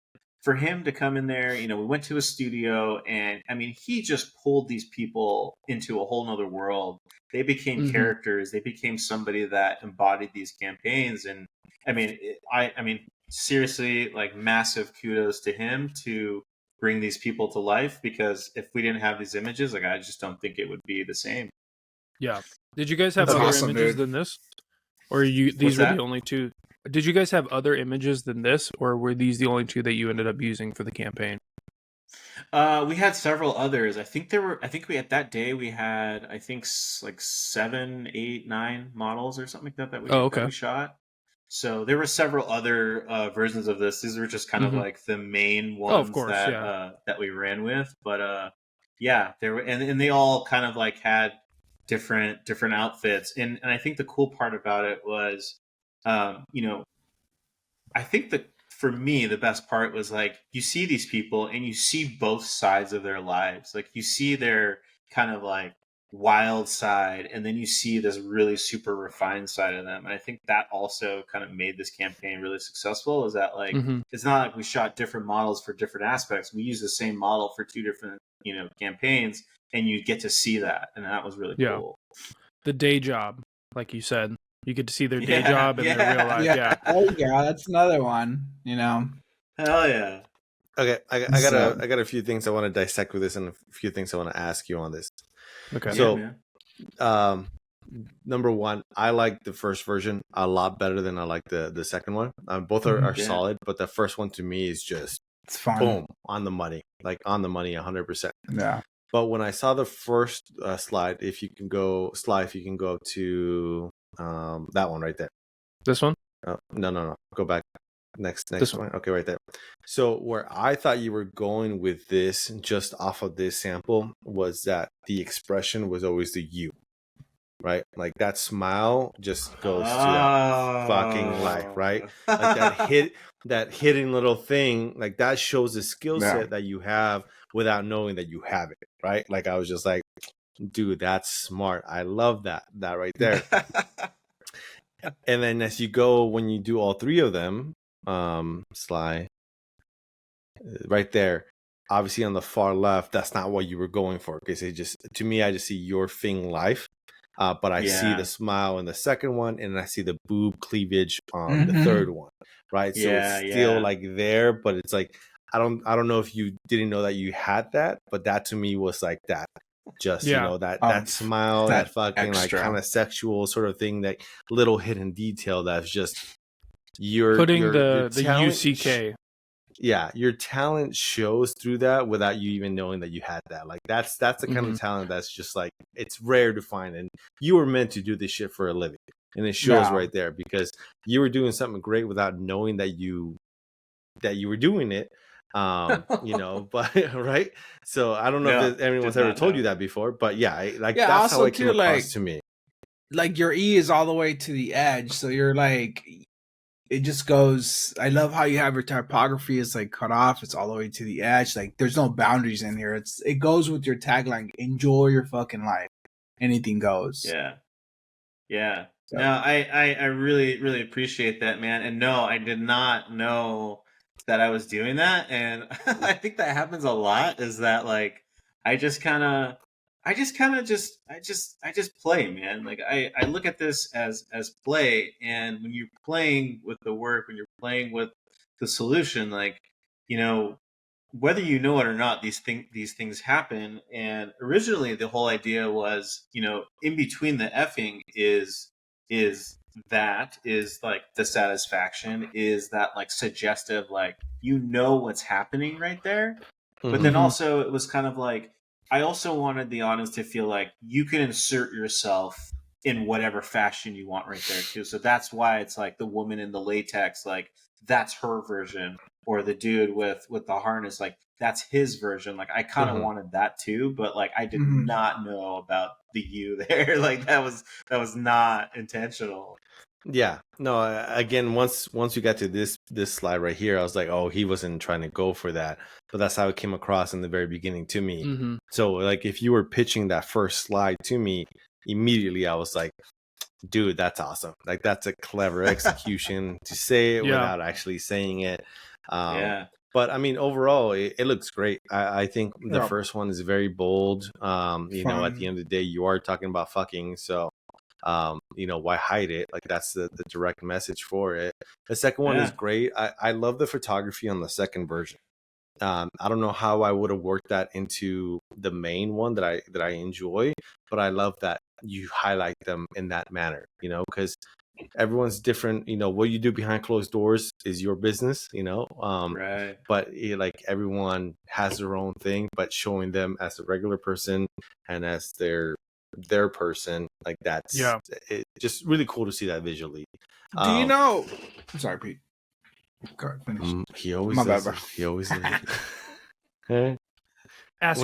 for him to come in there, we went to a studio, and I mean, he just pulled these people into a whole nother world. They became characters. They became somebody that embodied these campaigns. And I mean, seriously, like massive kudos to him to bring these people to life, because if we didn't have these images, like I just don't think it would be the same. Yeah. Did you guys have That's other awesome, images dude. than this? Or these were that? the only 2? Did you guys have other images than this, or were these the only 2 that you ended up using for the campaign? We had several others. I think at that day we had, like 7, 8, 9 models or something like that that we shot. So there were several other versions of this. These were just kind of like the main ones that we ran with. But yeah, there were, and they all kind of like had different outfits. And I think the cool part about it was, I think that for me, the best part was like, you see these people and you see both sides of their lives. Like you see their kind of like wild side, and then you see this really super refined side of them. And I think that also kind of made this campaign really successful, is that like, it's not like we shot different models for different aspects. We used the same model for 2 different, campaigns, and you get to see that. And that was really cool. The day job, like you said. You get to see their day job and their real life. Yeah. Oh yeah, that's another one. Hell yeah. Okay, I got a few things I want to dissect with this, and a few things I want to ask you on this. Okay. So, number one, I like the first version a lot better than I like the second one. Both are solid, but the first one to me is just it's fun. Boom, on the money, like on the money, 100%. Yeah. But when I saw the first slide, if you can go to That one right there. This one? No. Go back. Next This one. Okay, right there. So where I thought you were going with this, just off of this sample, was that the expression was always the you, right? Like that smile just goes to that fucking life, right? Like that hidden little thing, like that shows the skill set that you have without knowing that you have it, right? Like I was just like, dude, that's smart. I love that right there. And then as you go, when you do all three of them, Sly, right there, obviously on the far left, that's not what you were going for, because it just, to me, I just see your thing life. But I see the smile in the second one, and I see the boob cleavage on the third one, right? So it's still like there, but it's like I don't know if you didn't know that you had that, but that to me was like that. Just you know that smile, that fucking extra, like kind of sexual sort of thing, that little hidden detail that's just putting your the UCK. Yeah, your talent shows through that without you even knowing that you had that. Like that's the kind of talent that's just like, it's rare to find, and you were meant to do this shit for a living, and it shows right there, because you were doing something great without knowing that you were doing it. You know, but right. So I don't know if anyone's ever told you that before, but that's how it came across to me. Like your E is all the way to the edge, so you're like, it just goes. I love how you have your typography is like cut off. It's all the way to the edge. Like there's no boundaries in here. It goes with your tagline. Enjoy your fucking life. Anything goes. Yeah. So. No, I really, really appreciate that, man. And no, I did not know that I was doing that. And I think that happens a lot, is that like, I just play, man. Like I look at this as play, and when you're playing with the work, when you're playing with the solution, like, you know, whether you know it or not, these things happen. And originally the whole idea was, you know, in between the effing is like the satisfaction, is that like suggestive, like, you know what's happening right there. But then also it was kind of like, I also wanted the audience to feel like you can insert yourself in whatever fashion you want right there too. So that's why it's like the woman in the latex, like that's her version, or the dude with the harness, like that's his version. Like I kind of wanted that too, but like I did not know about the you there. Like that was not intentional. Yeah, no. Again, once we got to this slide right here, I was like, oh, he wasn't trying to go for that, but that's how it came across in the very beginning to me. So, like, if you were pitching that first slide to me, immediately I was like, dude, that's awesome. Like, that's a clever execution to say it without actually saying it. But I mean, overall, it looks great. I think the first one is very bold. You know, at the end of the day, you are talking about fucking, so. You know, why hide it? Like that's the direct message for it. The second one is great. I love the photography on the second version. I don't know how I would have worked that into the main one that I enjoy, but I love that you highlight them in that manner, you know, because everyone's different. You know, what you do behind closed doors is your business, you know. But like everyone has their own thing, but showing them as a regular person and as their person, like that's just really cool to see that visually. Do you know? I'm sorry, Pete. Go ahead, finish. He always does. He always does. Ask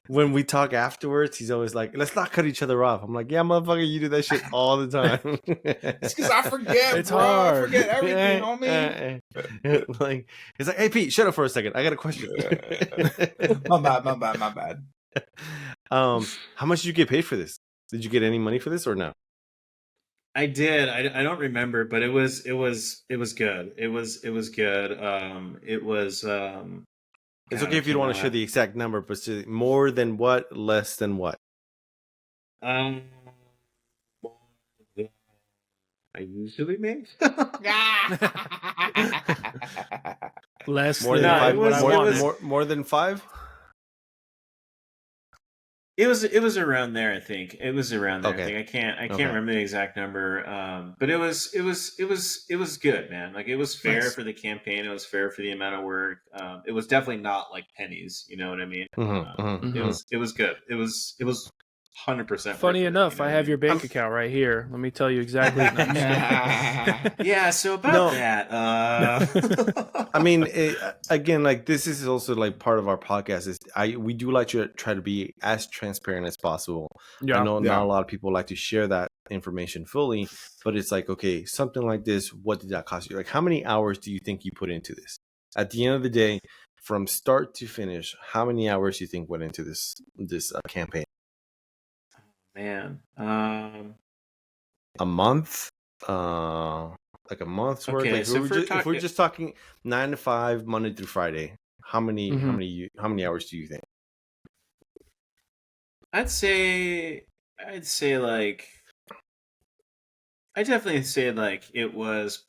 when we talk afterwards, he's always like, "Let's not cut each other off." I'm like, "Yeah, motherfucker, you do that shit all the time." It's because I forget. It's hard. I forget everything, homie. Like, he's like, "Hey, Pete, shut up for a second. I got a question." My bad. How much did you get paid for this? Did you get any money for this or no? I did. I don't remember, but it was good. It was good. It was. It's okay if you don't want to share the exact number, but more than what? Less than what? More than I usually make. Less more than five. More than 5. It was around there, I think. It was around there. Okay. I think I can't remember the exact number. But it was good, man. Like it was fair for the campaign. It was fair for the amount of work. It was definitely not like pennies. You know what I mean? It was good. It was 100%. Funny worth it, enough, you know I what have your mean? bank account right here. Let me tell you exactly. No, I'm just kidding. Yeah, so about No. that. I mean, again, like this is also like part of our podcast. Is we do like to try to be as transparent as possible. I Yeah. know Yeah. not a lot of people like to share that information fully, but it's like, okay, something like this, what did that cost you? Like, how many hours do you think you put into this? At the end of the day, from start to finish, how many hours do you think went into this campaign? Man. A month? Like a month's worth? Okay, Like so if we're just talking 9 to 5, Monday through Friday, how many Mhm. how many hours do you think? I'd say like I definitely say like it was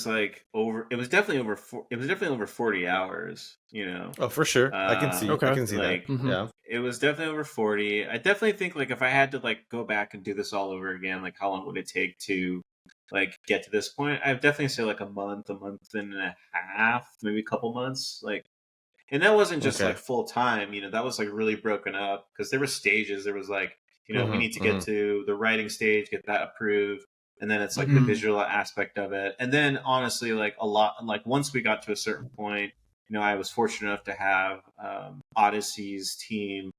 like over it was definitely over it was definitely over 40 hours, you know. Oh, for sure. I can Okay. see that. Like Mhm. Yeah. it was definitely over 40. I definitely think like if I had to like go back and do this all over again, like how long would it take to like get to this point? I'd definitely say like a month and a half, maybe a couple months. Like and that wasn't just Okay. like full time, you know, that was like really broken up because there were stages. There was like, you know, we need to get Mm-hmm. to the writing stage, get that approved. And then it's like the Mhm. visual aspect of it. And then honestly, like a lot, like once we got to a certain point, you know, I was fortunate enough to have Odyssey's team,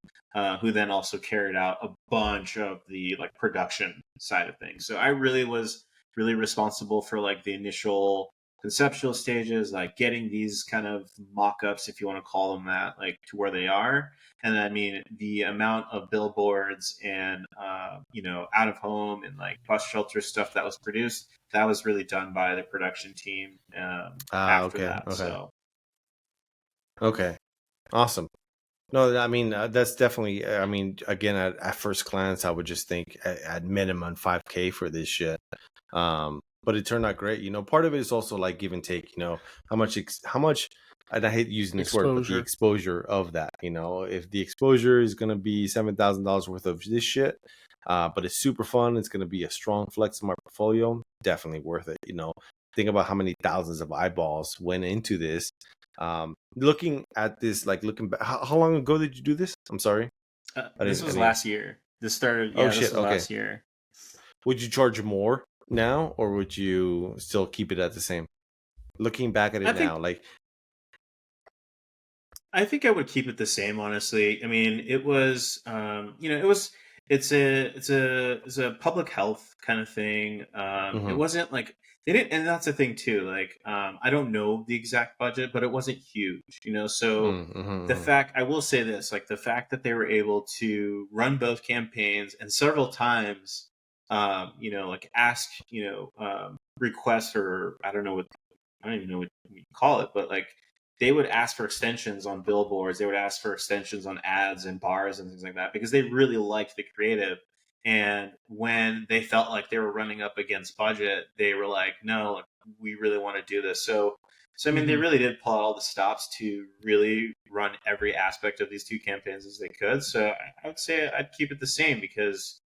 who then also carried out a bunch of the like production side of things. So I really was really responsible for like the initial conceptual stages, like getting these kind of mock-ups, if you want to call them that, like to where they are. And I mean, the amount of billboards and you know, out of home and like bus shelter stuff that was produced, that was really done by the production team after Okay. that. Okay. So Okay. Awesome. No, I mean that's definitely. I mean, again, at first glance, I would just think at minimum 5K for this shit. But it turned out great. You know, part of it is also like give and take. You know, how much. And I hate using this word, but the Exposure. exposure of that. You know, if the exposure is going to be $7,000 worth of this shit, but it's super fun, it's going to be a strong flex in my portfolio. Definitely worth it. You know, think about how many thousands of eyeballs went into this. Looking at this, like looking back, how long ago did you do this? I'm sorry. this was I didn't. last year. This started, Oh yeah, this shit. was Okay. last year. Would you charge more now, or would you still keep it at the same? Looking back at I it think now, like I think I would keep it the same, honestly. I mean, it was, you know, it was, it's a public health kind of thing. It mm-hmm, wasn't like they didn't, and that's the thing too. Like, I don't know the exact budget, but it wasn't huge, you know. So mm-hmm, the mm-hmm. fact, I will say this, like the fact that they were able to run both campaigns and several times, you know, like ask, you know, request or I don't even know what you call it, but like they would ask for extensions on billboards. They would ask for extensions on ads and bars and things like that because they really liked the creative. And when they felt like they were running up against budget, they were like, "No, like, we really want to do this." So I mean, they Mhm. really did pull out all the stops to really run every aspect of these two campaigns as they could. So I would say I'd keep it the same because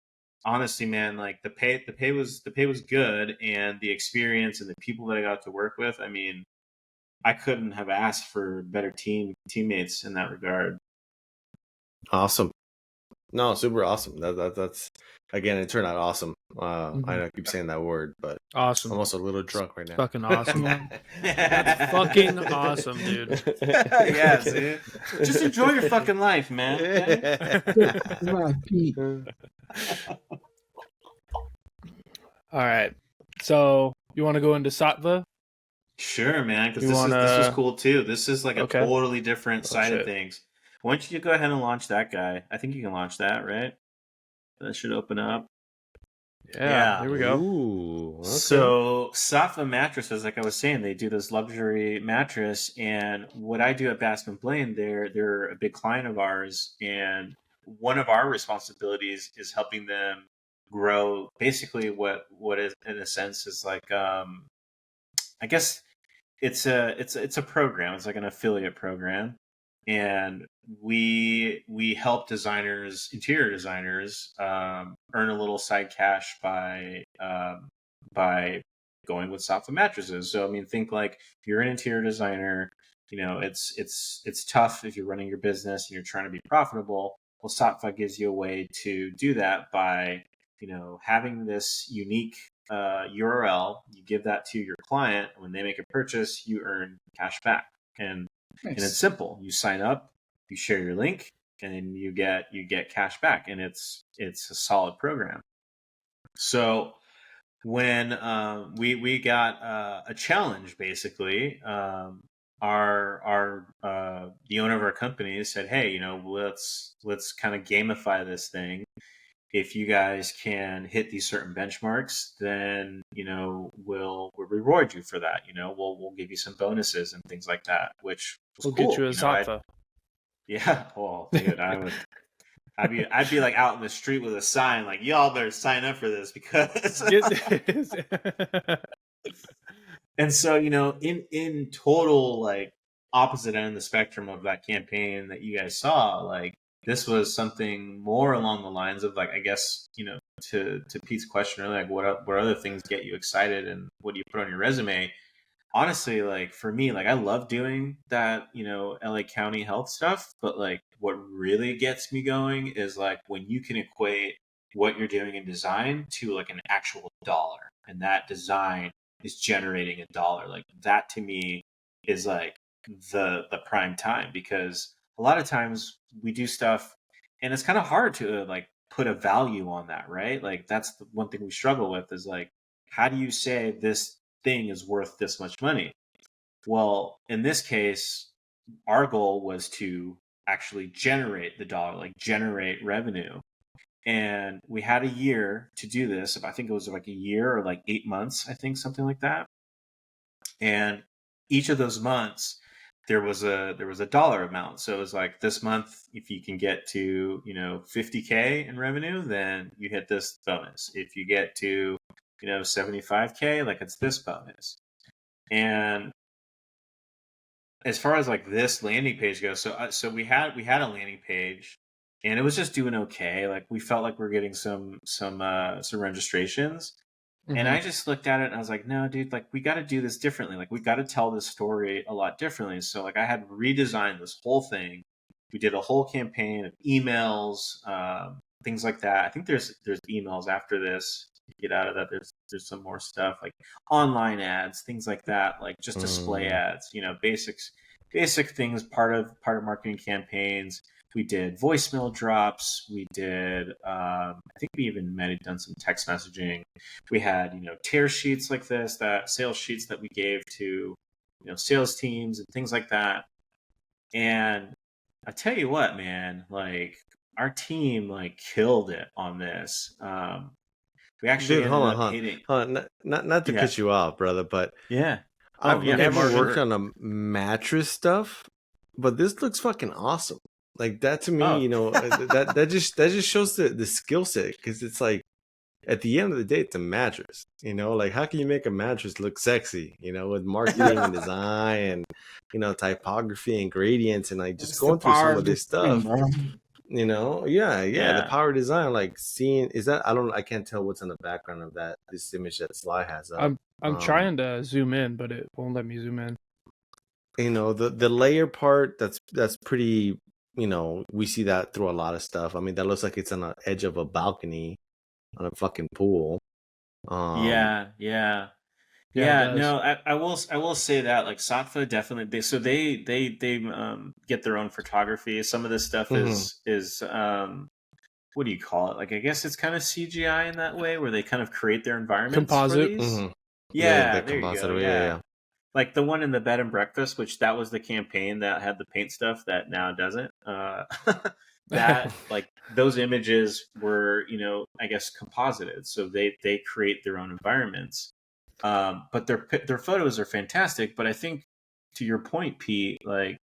honestly, man, like the pay was good, and the experience and the people that I got to work with. I mean, I couldn't have asked for better teammates in that regard. Awesome. No, super awesome. That's again, it turned out awesome. I know I keep saying that word, but I'm Awesome. also a little drunk right now. Fucking awesome. Yeah. That's fucking awesome, dude. Yeah, see? Just enjoy your fucking life, man. Okay? Come on, Pete. All right. So you want to go into Sattva? Sure, man, because You this was wanna? cool too. This is like a Okay. totally different Oh side of shit. things. Why don't you go ahead and launch that guy? I think you can launch that, right? That should open up. Yeah. Yeah. There we go. Ooh, okay. So Safa mattresses, like I was saying, they do this luxury mattress, and what I do at Baskin Blaine, they're a big client of ours, and one of our responsibilities is helping them grow. Basically, what is in a sense is like I guess it's a program. It's like an affiliate program, and we help designers, interior designers, earn a little side cash by going with sofa mattresses. So I mean, think like if you're an interior designer, you know it's tough if you're running your business and you're trying to be profitable. Well, Satva gives you a way to do that by, having this unique URL. You give that to your client. When they make a purchase, you earn cash back. And it's simple. You sign up, you share your link, and then you get cash back. And it's a solid program. So when we got a challenge, basically, our the owner of our company said, hey, let's kind of gamify this thing. If you guys can hit these certain benchmarks, then we'll reward you for that. We'll give you some bonuses and things like that, which was we'll cool. Get you a Satva. Yeah, well, dude, I'd be like out in the street with a sign like, y'all better sign up for this because. And so, in total, like, opposite end of the spectrum of that campaign that you guys saw, like, this was something more along the lines of, like, I guess, to Pete's question earlier, like, what other things get you excited and what do you put on your resume? Honestly, like, for me, like, I love doing that, LA County health stuff, but, like, what really gets me going is, like, when you can equate what you're doing in design to, like, an actual dollar, and that design is generating $1. Like, that to me is, like, the prime time, because a lot of times we do stuff and it's kind of hard to, like, put a value on that, right? Like, that's the one thing we struggle with is, like, how do you say this thing is worth this much money? Well, in this case, our goal was to actually generate the dollar, like generate revenue. And we had a year to do this. I think it was like a year or like 8 months, I think, something like that. And each of those months, there was a dollar amount. So it was like, this month, if you can get to, 50K in revenue, then you hit this bonus. If you get to, 75K, like, it's this bonus. And as far as, like, this landing page goes, so we had a landing page, and it was just doing okay. Like, we felt like we're getting some registrations. Mm-hmm. And I just looked at it and I was like, no, dude, like, we got to do this differently. Like, we got to tell this story a lot differently. So, like, I had redesigned this whole thing. We did a whole campaign of emails, things like that. I think there's emails after this. To get out of that, there's some more stuff, like online ads, things like that, like just display ads, basic things, part of marketing campaigns. We did voicemail drops. We did, I think we even might have done some text messaging. We had, tear sheets like this, that sales sheets that we gave to, sales teams and things like that. And I tell you what, man, like, our team, like, killed it on this. We actually hold on. Not to cut you off, brother, but I've never worked on a mattress stuff, but this looks fucking awesome. Like, that to me, that just shows the skill set, because it's like, at the end of the day, it's a mattress. Like, how can you make a mattress look sexy? With marketing and design and typography and gradients and, like, just going through some of this stuff. The power of design, like, seeing, is that, I can't tell what's in the background of this image that Sly has up. I'm trying to zoom in, but it won't let me zoom in. The layer part, that's pretty, we see that through a lot of stuff. I mean, that looks like it's on the edge of a balcony on a fucking pool. Yeah, no, I will say that, like, Satva definitely, they get their own photography. Some of this stuff is what do you call it? Like, I guess it's kind of CGI in that way, where they kind of create their environments. Composite. For these. Mm-hmm. Yeah, there you go. Yeah. Like the one in the bed and breakfast, which that was the campaign that had the paint stuff that now doesn't. That, like, those images were, I guess, composited, so they create their own environments. But their photos are fantastic. But I think, to your point, Pete, like,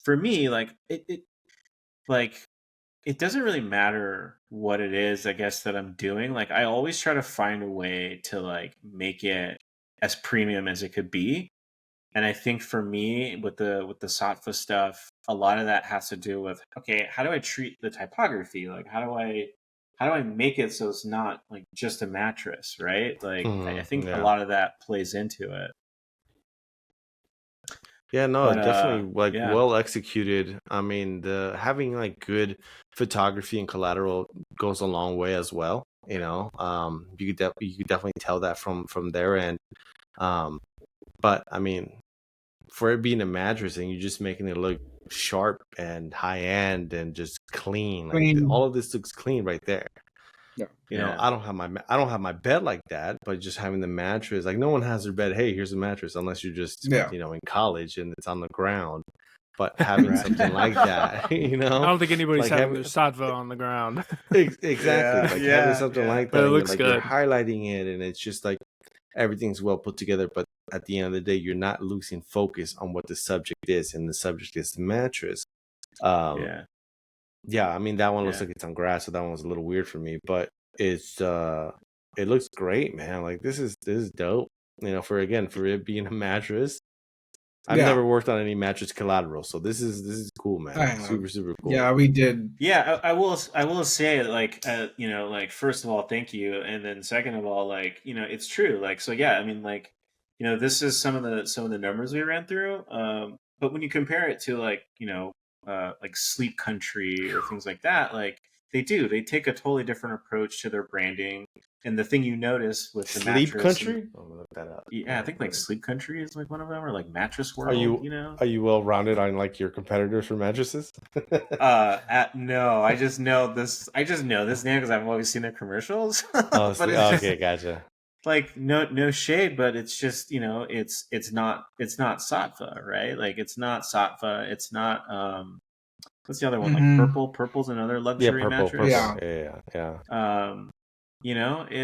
for me, like, it doesn't really matter what it is, I guess, that I'm doing. Like, I always try to find a way to, like, make it as premium as it could be. And I think for me, with the Satva stuff, a lot of that has to do with, okay, how do I treat the typography? Like, how do I make it so it's not, like, just a mattress, right? Like, I think a lot of that plays into it. Yeah, no, But definitely like yeah, well executed. I mean, the having like good photography and collateral goes a long way as well. You could definitely tell that from their end. Um, but I mean, for it being a mattress and you're just making it look sharp and high end and just clean, like Clean. all of this looks clean right there. yeah, I don't have my bed like that, but just having the mattress, like no one has their bed. Hey, here's a mattress, unless you're just Yeah. in college and it's on the ground. But having Right. something like that, I don't think anybody's like having having their sattva on the ground. exactly, Yeah, like yeah, having something yeah. like But that, it and looks you're good. highlighting it, and it's just like everything's well put together. But at the end of the day, you're not losing focus on what the subject is, and the subject is the mattress. Yeah. Yeah, I mean that one looks Yeah. like it's on grass, so that one was a little weird for me. But it looks great, man. Like this is dope. For it being a mattress. I've Yeah. never worked on any mattress collateral, so this is cool, man. I have. Super super cool. Yeah, we did. Yeah, I will say like like first of all, thank you, and then second of all, like it's true. Like so, yeah. I mean, like this is some of the numbers we ran through. But when you compare it to like like Sleep Country or things like that, like they take a totally different approach to their branding. And the thing you notice with the Sleep mattress, Country. I'm gonna look that up. yeah, I think like Sleep Country is like one of them, or like Mattress Are World. you well rounded on like your competitors for mattresses? No, I just know this. I just know this name because I've always seen their commercials. Oh, But it's just okay, gotcha. like no shade, but it's just it's not Sattva, right? Like it's not Sattva. It's not what's the other one? Like Mhm. Purple. Purple's another luxury mattress. Yeah. Yeah.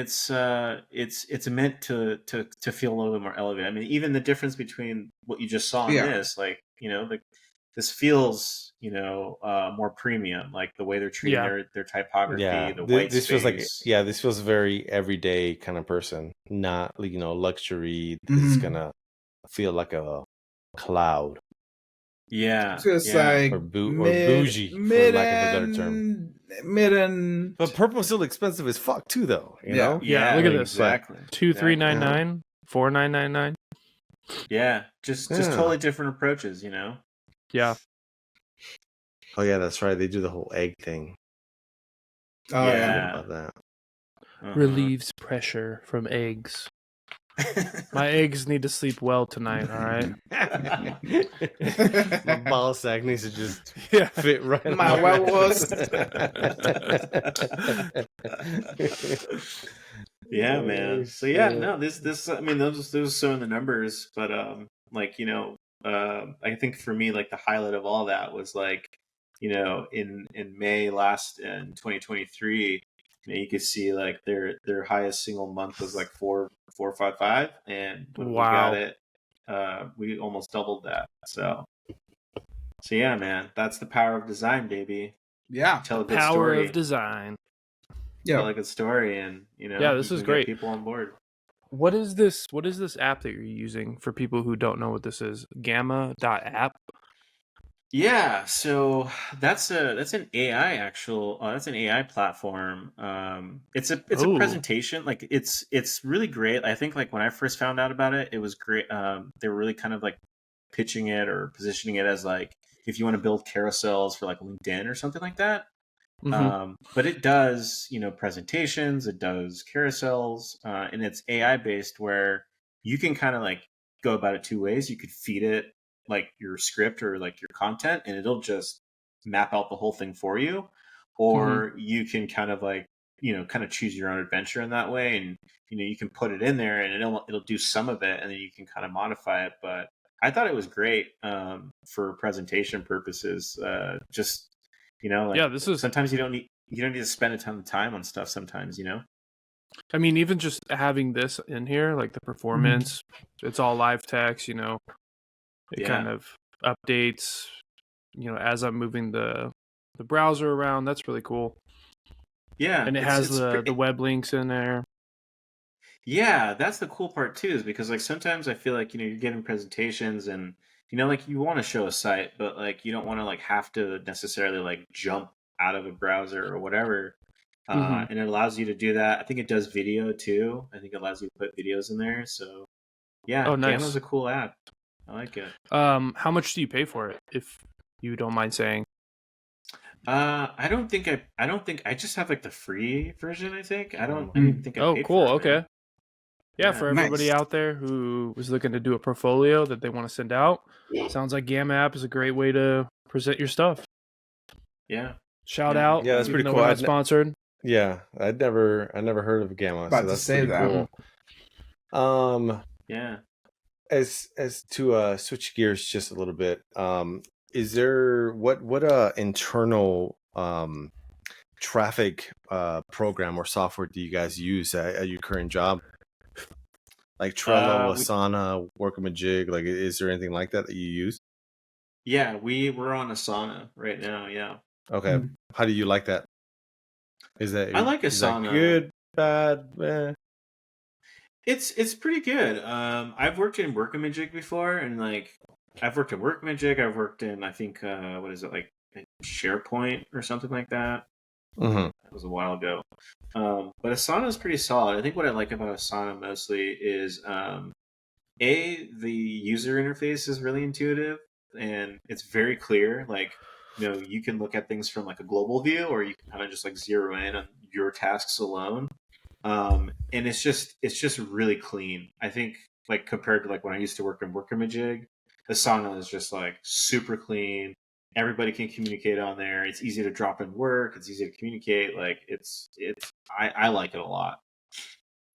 It's meant to feel a little bit more elevated. I mean, even the difference between what you just saw in Yeah. this, like this feels more premium, like the way they're treating Yeah. their typography, Yeah, the white this space. feels like this feels very everyday kind of person, not luxury. It's Mhm. gonna feel like a cloud Yeah, It's just yeah. like or bougie, for lack of a better term. mid and But purple's still expensive as fuck too, though. You Yeah. know? Yeah, look at this. Exactly. 2399, 4999. Yeah, just Yeah. totally different approaches, Yeah. Oh yeah, that's right. They do the whole egg thing. oh I yeah. forgot about that. Uh-huh. Relieves pressure from eggs. My eggs need to sleep well tonight, all right? My ball sack needs to just Yeah. fit right. My on huevos. Yeah, Oh, man. So yeah, shit. no, this I mean those are some of the numbers, but like I think for me like the highlight of all that was like in May last in 2023, you could see like their highest single month was like 455, and when we got Wow. it, we almost doubled that. So yeah, man, that's the power of design, baby. Yeah. Tell a good Power story. of design. Tell Yeah. a good story, and Yeah, this you is can get great. people on board. What is this app that you're using for people who don't know what this is? Gamma.app? Yeah, so that's an AI that's an AI platform. It's a Ooh. presentation, like it's really great. I think like when I first found out about it, it was great. They were really kind of like pitching it or positioning it as like if you want to build carousels for like LinkedIn or something like that. Mhm. But it does presentations, it does carousels, and it's AI based where you can kind of like go about it two ways. You could feed it like your script or like your content, and it'll just map out the whole thing for you, or you can kind of like kind of choose your own adventure in that way, and you can put it in there and it'll do some of it, and then you can kind of modify it. But I thought it was great for presentation purposes. Just like Yeah, this is sometimes you don't need to spend a ton of time on stuff sometimes, I mean, even just having this in here, like the performance, it's all live text, it Yeah. kind of updates, as I'm moving the browser around. That's really cool. Yeah. And it has the web links in there. Yeah, that's the cool part too, is because like sometimes I feel like you're giving presentations and like you want to show a site, but like you don't want to like have to necessarily like jump out of a browser or whatever. And it allows you to do that. I think it does video too. I think it allows you to put videos in there. So yeah, Oh, nice. Gamma's a cool app. I like it. How much do you pay for it, if you don't mind saying? I don't think I just have like the free version. I think I don't even think I Oh, paid cool. for it. Okay. Man. Yeah, for everybody Nice. out there who was looking to do a portfolio that they want to send out, sounds like Gamma App is a great way to present your stuff. Yeah. Shout Yeah. out. Yeah, that's even pretty though cool. we're not sponsored. Yeah, I never heard of Gamma, About so to that's say pretty that. cool. Yeah. As to switch gears just a little bit, is there what internal traffic program or software do you guys use at your current job? Like Trello, Asana, Workamajig, like is there anything like that you use? Yeah, we're on Asana right now. Yeah. Okay, how do you like that? Is that I like is that Asana. good, bad? It's pretty good. I've worked in Workamajig before, and like I've worked in Workamajig. I've worked in I think what is it like SharePoint or something like that. Mm-hmm. That was a while ago. But Asana is pretty solid. I think what I like about Asana mostly is the user interface is really intuitive and it's very clear. Like, you know, you can look at things from like a global view, or you can kind of just like zero in on your tasks alone. And it's just really clean. I think like compared to like when I used to work in Workamajig, Asana is just like super clean. Everybody can communicate on there. It's easy to drop in work. It's easy to communicate. Like I like it a lot.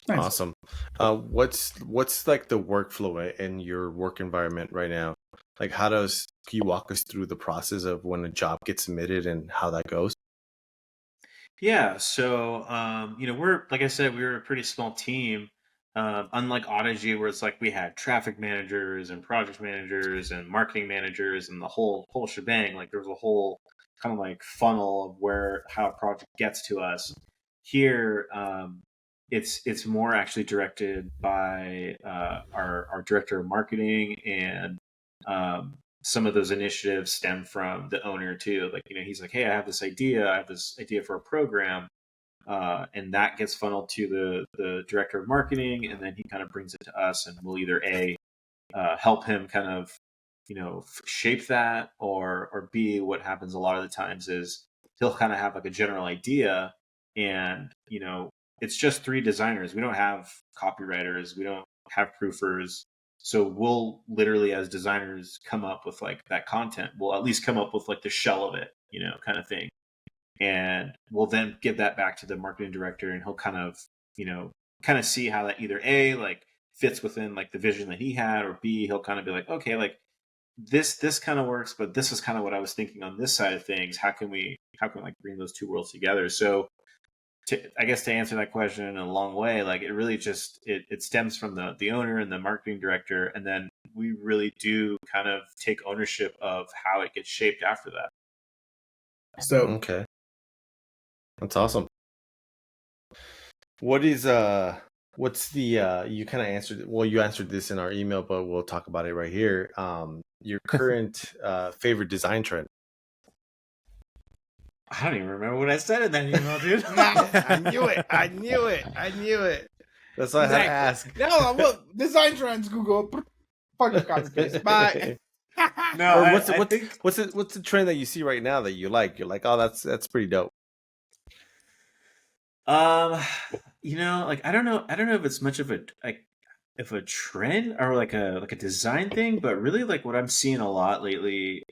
Nice. Awesome. What's like the workflow in your work environment right now? Like can you walk us through the process of when a job gets submitted and how that goes? Yeah, so you know, we're like I said, we were a pretty small team. Unlike Audigy, where it's like we had traffic managers and project managers and marketing managers and the whole shebang. Like there was a whole kind of like funnel of how a project gets to us. Here, it's more actually directed by our director of marketing, and some of those initiatives stem from the owner too. Like, you know, he's like, hey, I have this idea for a program, and that gets funneled to the director of marketing, and then he kind of brings it to us, and we'll either help him kind of, you know, shape that, or B, what happens a lot of the times is he'll kind of have like a general idea, and you know, it's just 3 designers. We don't have copywriters. We don't have proofers. So we'll literally, as designers, come up with like that content. We'll at least come up with like the shell of it, you know, kind of thing. And we'll then give that back to the marketing director, and he'll kind of, you know, kind of see how that either A, like fits within like the vision that he had, or B, he'll kind of be like, okay, like this kind of works, but this is kind of what I was thinking on this side of things. How can like bring those two worlds together? So I guess to answer that question in a long way, like it really just it stems from the owner and the marketing director, and then we really do kind of take ownership of how it gets shaped after that. So Okay, that's awesome. What's the you kind of answered, well, you answered this in our email, but we'll talk about it right here. Your current favorite design trend? I don't even remember what I said in that email, dude. I knew it. That's why I had to ask. No, well, design trends, Google. Fucking copy paste. Bye. No, Or what's the trend that you see right now that you like? You're like, oh, that's pretty dope. You know, like I don't know if it's much of a trend or like a design thing, but really like what I'm seeing a lot lately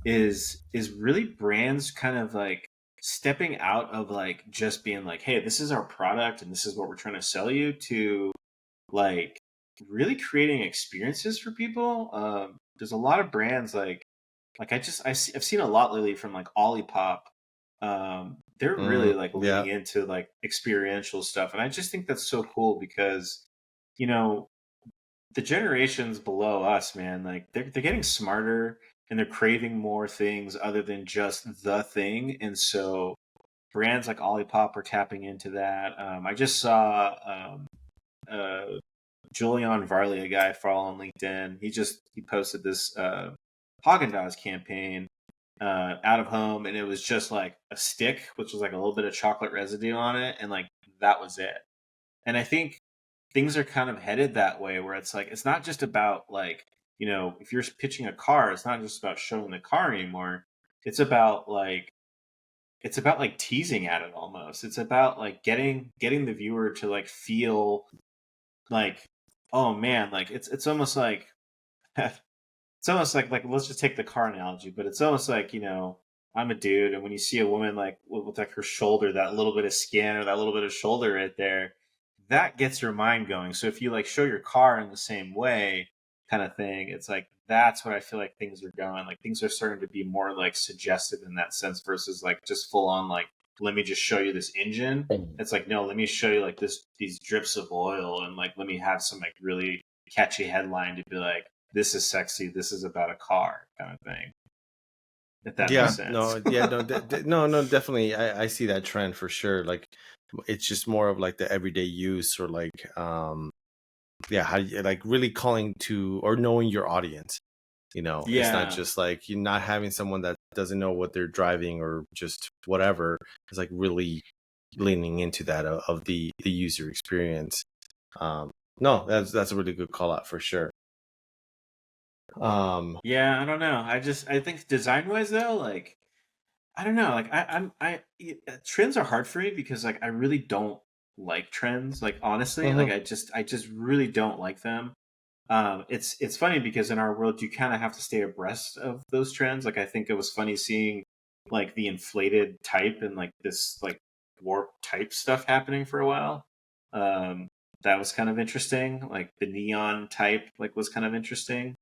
is really brands kind of like stepping out of like just being like, hey, this is our product and this is what we're trying to sell you, to like really creating experiences for people. There's a lot of brands like I've seen a lot lately from like Olipop. They're really like leaning into like experiential stuff, and I just think that's so cool because, you know, the generations below us, man, like they're getting smarter and they're craving more things other than just the thing, and so brands like Olipop are tapping into that. I just saw Julian Varley, a guy I follow on LinkedIn. He posted this Haagen-Dazs campaign out of home, and it was just like a stick, which was like a little bit of chocolate residue on it, and like that was it. And I think things are kind of headed that way, where it's like it's not just about like, if you're pitching a car, it's not just about showing the car anymore. It's about like teasing at it almost. It's about like getting the viewer to like feel like, oh man, like it's almost like it's almost like let's just take the car analogy, but it's almost like, I'm a dude, and when you see a woman like with like her shoulder, that little bit of skin or that little bit of shoulder right there, that gets your mind going. So if you like show your car in the same way, kind of thing, it's like that's what I feel like things are going. Like things are starting to be more like suggestive in that sense versus like just full on like, let me just show you this engine. It's like, no, let me show you like these drips of oil, and like let me have some like really catchy headline to be like, this is sexy, this is about a car, kind of thing. If that makes sense. No, definitely. I see that trend for sure. Like it's just more of like the everyday use, or like how you like really calling to or knowing your audience. It's not just like you're not having someone that doesn't know what they're driving or just whatever. It's like really leaning into that of the user experience. No, that's a really good call out for sure. I don't know. I think design wise though, like I don't know, like trends are hard for me because like I really don't like trends. Like honestly, like I just really don't like them. It's funny because in our world you kind of have to stay abreast of those trends. Like I think it was funny seeing like the inflated type and like this like warp type stuff happening for a while. That was kind of interesting. Like the neon type like was kind of interesting.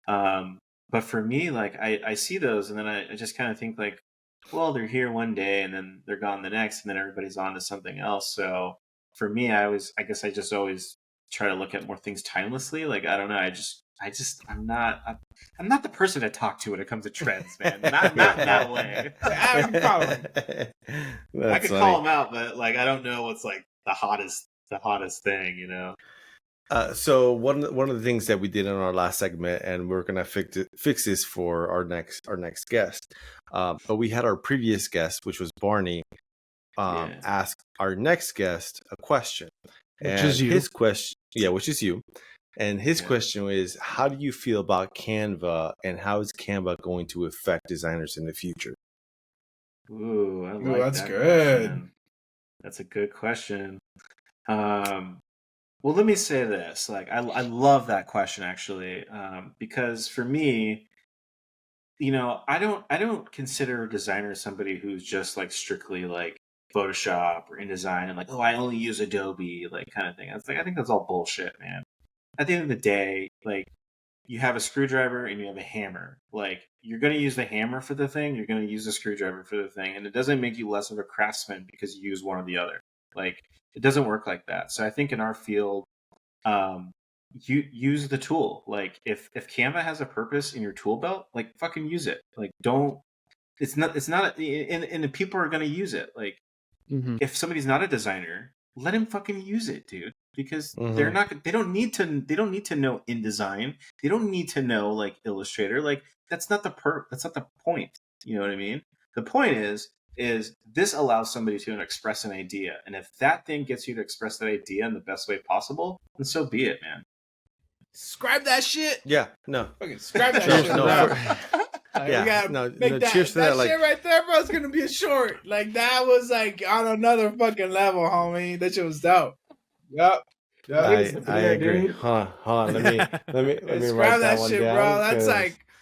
But for me, like I see those and then I just kind of think like, well, they're here one day and then they're gone the next, and then everybody's on to something else. So for me, I guess I just always try to look at more things timelessly. Like I don't know, I'm not the person to talk to when it comes to trends, man. Not in that way. I could call them out, but like I don't know what's like the hottest thing. So one of the things that we did in our last segment, and we're gonna fix this for our next guest. But we had our previous guest, which was Barney, ask our next guest a question, which is you. His question, which is you, and his question is, how do you feel about Canva, and how is Canva going to affect designers in the future? Ooh, I like that's that good. Question. That's a good question. Well, let me say this. Like, I love that question actually, because for me, I don't consider a designer somebody who's just like strictly like Photoshop or InDesign and like, oh, I only use Adobe, like kind of thing. It's like I think that's all bullshit, man. At the end of the day, like you have a screwdriver and you have a hammer. Like you're gonna use the hammer for the thing, you're gonna use the screwdriver for the thing, and it doesn't make you less of a craftsman because you use one or the other. Like it doesn't work like that. So I think in our field, you use the tool. Like if Canva has a purpose in your tool belt, like fucking use it. Like don't. It's not and the people are gonna use it. Like if somebody's not a designer, let him fucking use it, dude. Because they're not. They don't need to know InDesign. They don't need to know like Illustrator. Like that's not that's not the point. You know what I mean? The point is this allows somebody to express an idea, and if that thing gets you to express that idea in the best way possible, then so be it, man. Subscribe that shit. Yeah, no. Okay, subscribe that shit. Cheers to that. That shit right there, bro, is gonna be a short. Like that was like on another fucking level, homie. That shit was dope. Yep. I agree. Hold on. Let me write that one shit, down, bro.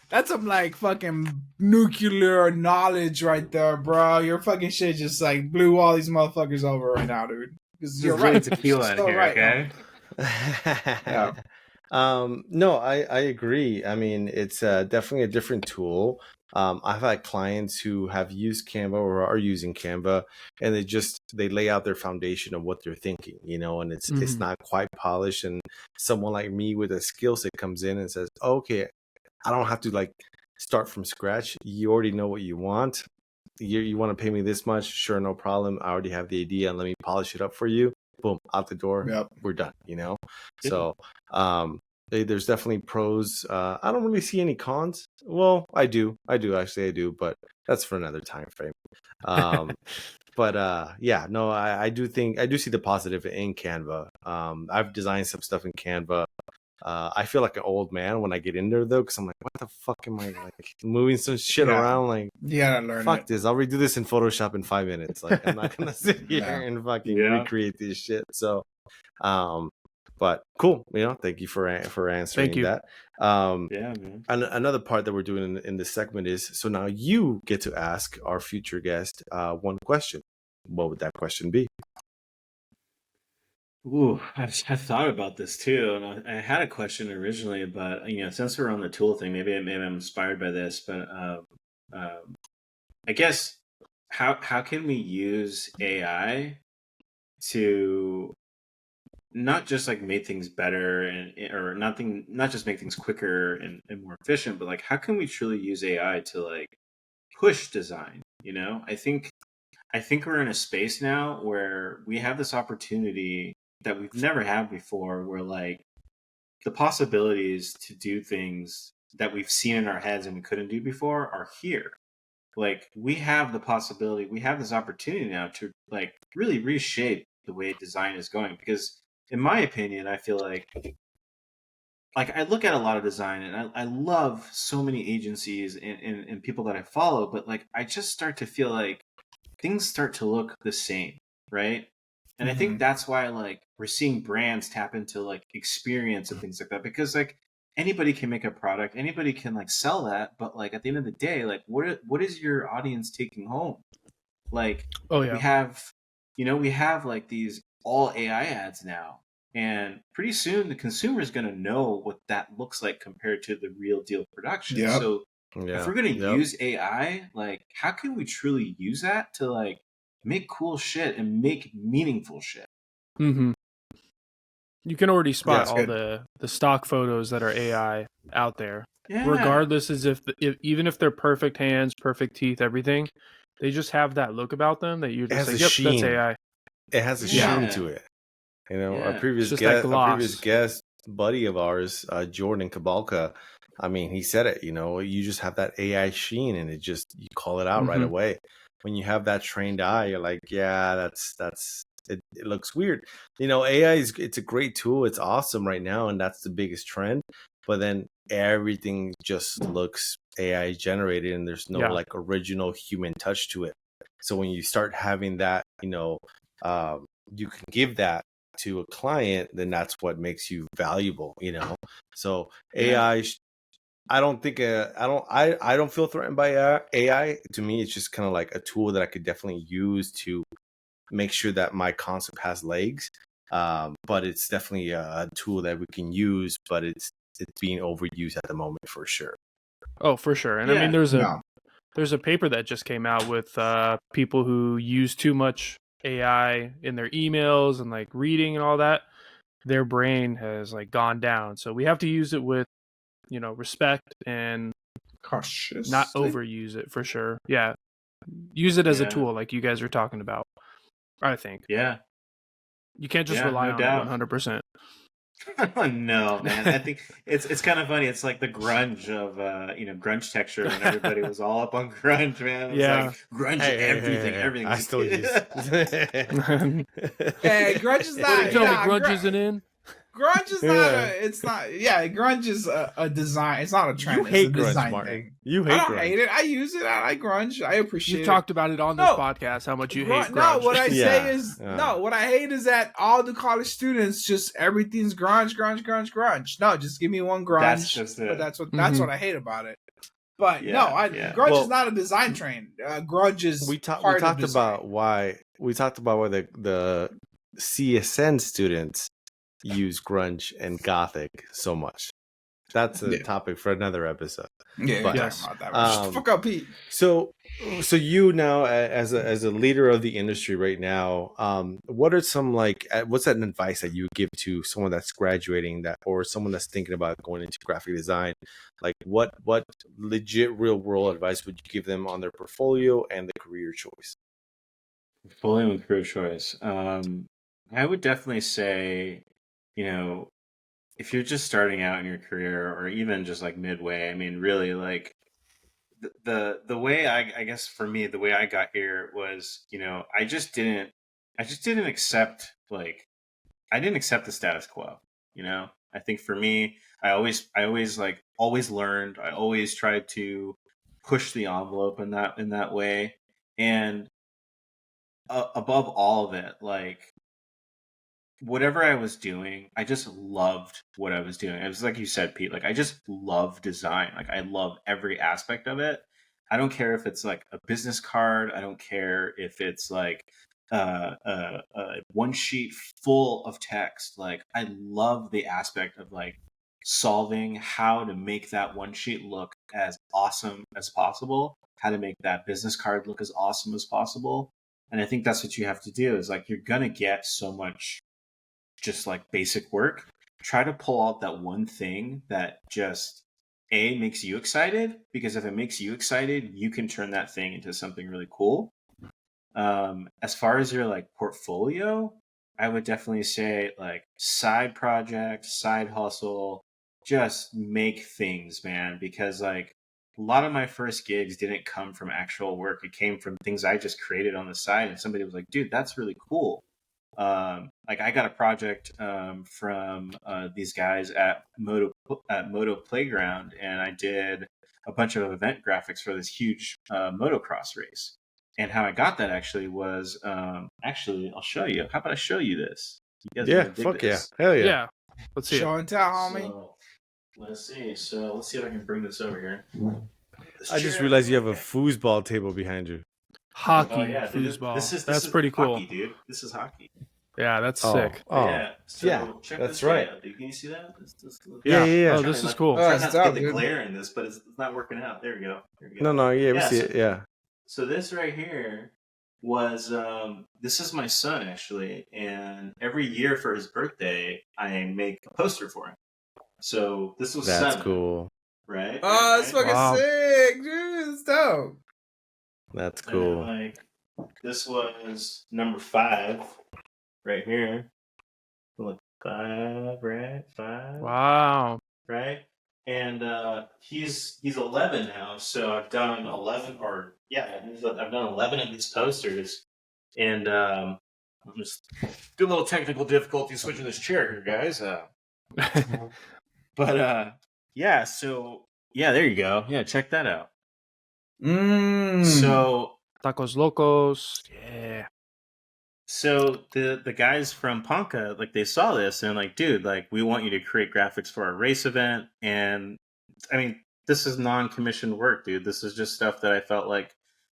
That's some like fucking nuclear knowledge right there, bro. Your fucking shit just like blew all these motherfuckers over right now, dude. Because you're right. Tequila in here, okay? Yeah. No, I agree. I mean, it's definitely a different tool. I've had clients who have used Canva or are using Canva, and they lay out their foundation of what they're thinking, and it's not quite polished. And someone like me with a skill set comes in and says, okay, I don't have to like start from scratch. You already know what you want. You want to pay me this much? Sure, no problem. I already have the idea, and let me polish it up for you. Boom, out the door. Yep. We're done. So there's definitely pros. I don't really see any cons. Well, I do, but that's for another time frame. But yeah, no, I do see the positive in Canva. I've designed some stuff in Canva. I feel like an old man when I get in there though, because I'm like, what the fuck am I like moving some shit Yeah. around? Like, You gotta learn fuck it. this. I'll redo this in Photoshop in 5 minutes. Like, I'm not gonna sit here Yeah. and fucking Yeah. recreate this shit. So, but cool. Thank you for answering Thank you. that. Yeah, man. And another part that we're doing in this segment is, so now you get to ask our future guest one question. What would that question be? Ooh, I've thought about this too, and I had a question originally, but since we're on the tool thing, maybe I'm inspired by this. But I guess how can we use AI to not just like make things better or not just make things quicker and more efficient, but like how can we truly use AI to like push design? I think we're in a space now where we have this opportunity that we've never had before, where like the possibilities to do things that we've seen in our heads and we couldn't do before are here. Like we have the possibility, we have this opportunity now to like really reshape the way design is going. Because in my opinion, I feel like I look at a lot of design and I love so many agencies and people that I follow, but like I just start to feel like things start to look the same, right? And I think that's why like we're seeing brands tap into like experience and things like that, because like anybody can make a product, anybody can like sell that, but like at the end of the day, like what is your audience taking home? Like we have like these all AI ads now, and pretty soon the consumer is going to know what that looks like compared to the real deal production. Yep. So if we're going to use AI, like how can we truly use that to like make cool shit and make meaningful shit? Mm-hmm. You can already spot all good. the stock photos that are AI out there. Yeah. Regardless, as if even if they're perfect hands, perfect teeth, everything, they just have that look about them that you're just like, yep, that's AI. It has a Yeah. sheen to it. Our Yeah. previous It's just that guest, gloss. buddy of ours, Jordan Kabalka. I mean, he said it. You just have that AI sheen, and you call it out right away. When you have that trained eye, you're like, yeah, it looks weird. AI it's a great tool. It's awesome right now, and that's the biggest trend. But then everything just looks AI generated, and there's no like original human touch to it. So when you start having that, you can give that to a client, then that's what makes you valuable. So AI. I don't think I don't feel threatened by AI. To me, it's just kind of like a tool that I could definitely use to make sure that my concept has legs. But it's definitely a tool that we can use, but it's being overused at the moment for sure. Oh, for sure. And I mean, there's a paper that just came out with people who use too much AI in their emails and like reading and all that. Their brain has like gone down. So we have to use it with, respect and cautious, not overuse it for sure. Yeah. Use it as a tool like you guys are talking about, I think. Yeah. You can't just rely on it 100%. No, man. I think it's kind of funny. It's like the grunge of grunge texture when everybody was all up on grunge, man. It's like grunge everything. Everything. I still use Hey, grunge is not. Grunge isn't in. Grunge is not it's not. Yeah, grunge is a design. It's not a trend. You hate it's a grunge, Martin. Thing. You hate I don't grunge. hate it. I use it. I like grunge. I appreciate it. You talked about it on this podcast, how much you hate grunge. No, what I say is, no, what I hate is that all the college students just, everything's grunge. No, just give me one grunge. That's just it. But that's what I hate about it. But grunge is not a design trend. Grunge is we talked about why the CSN students use grunge and gothic so much. That's a topic for another episode. Yeah, but, about that. Fuck up, Pete. So you now, as a leader of the industry right now, what are some what's that advice that you give to someone that's graduating or someone that's thinking about going into graphic design? Like what legit real world advice would you give them on their portfolio and the career choice? Portfolio and career choice. I would definitely say, if you're just starting out in your career or even just like midway, I mean, really like the way I guess for me, the way I got here was, I just didn't accept I didn't accept the status quo, I think for me, I always like always learned. I always tried to push the envelope in that way, and above all of it, like whatever I was doing, I just loved what I was doing. It was like you said, Pete, like I just love design. Like I love every aspect of it. I don't care if it's like a business card. I don't care if it's like one sheet full of text. Like I love the aspect of like solving how to make that one sheet look as awesome as possible, how to make that business card look as awesome as possible. And I think that's what you have to do is like, you're going to get so much just like basic work. Try to pull out that one thing that just makes you excited, because if it makes you excited, you can turn that thing into something really cool. As far as your like portfolio, I would definitely say like side project, side hustle, just make things, man, because like a lot of my first gigs didn't come from actual work. It came from things I just created on the side, and somebody was like, dude, that's really cool. Like I got a project from these guys at Moto Playground, and I did a bunch of event graphics for this huge motocross race. And how I got that actually was actually I'll show you. How about I show you this? You guys Yeah, fuck this? yeah, hell yeah. Yeah, let's see. Show and tell, homie. So, let's see. So let's see if I can bring this over here. I just realized you have a foosball table behind you. Hockey, Oh, yeah, dude, foosball. this That's is pretty cool. hockey, dude. This is hockey. Yeah, that's Oh, sick. oh. Yeah. So Yeah, check that's this right. out, dude. Can you see that? This Yeah. Oh, this is cool. Try Oh, not it's to get dope, the dude. glare in this, but it's not working out. There we go. There we go. No, yeah, we Yeah, see so- it. Yeah. So this right here was this is my son actually, and every year for his birthday, I make a poster for him. So this was That's 7, cool. right? Oh, it's fucking Wow. sick, dude. It's dope. That's And then, cool. like this was number 5, right here. Look, 5, right? 5. Wow. Right? And he's 11 now, so I've done 11, I've done 11 of these posters, and I'm just do a little technical difficulty switching this chair here, guys. But yeah, so yeah, there you go. Yeah, check that out. So Tacos Locos. Yeah. So the guys from Ponca, like they saw this and like, dude, like we want you to create graphics for our race event. And I mean, this is non-commissioned work, dude. This is just stuff that I felt like,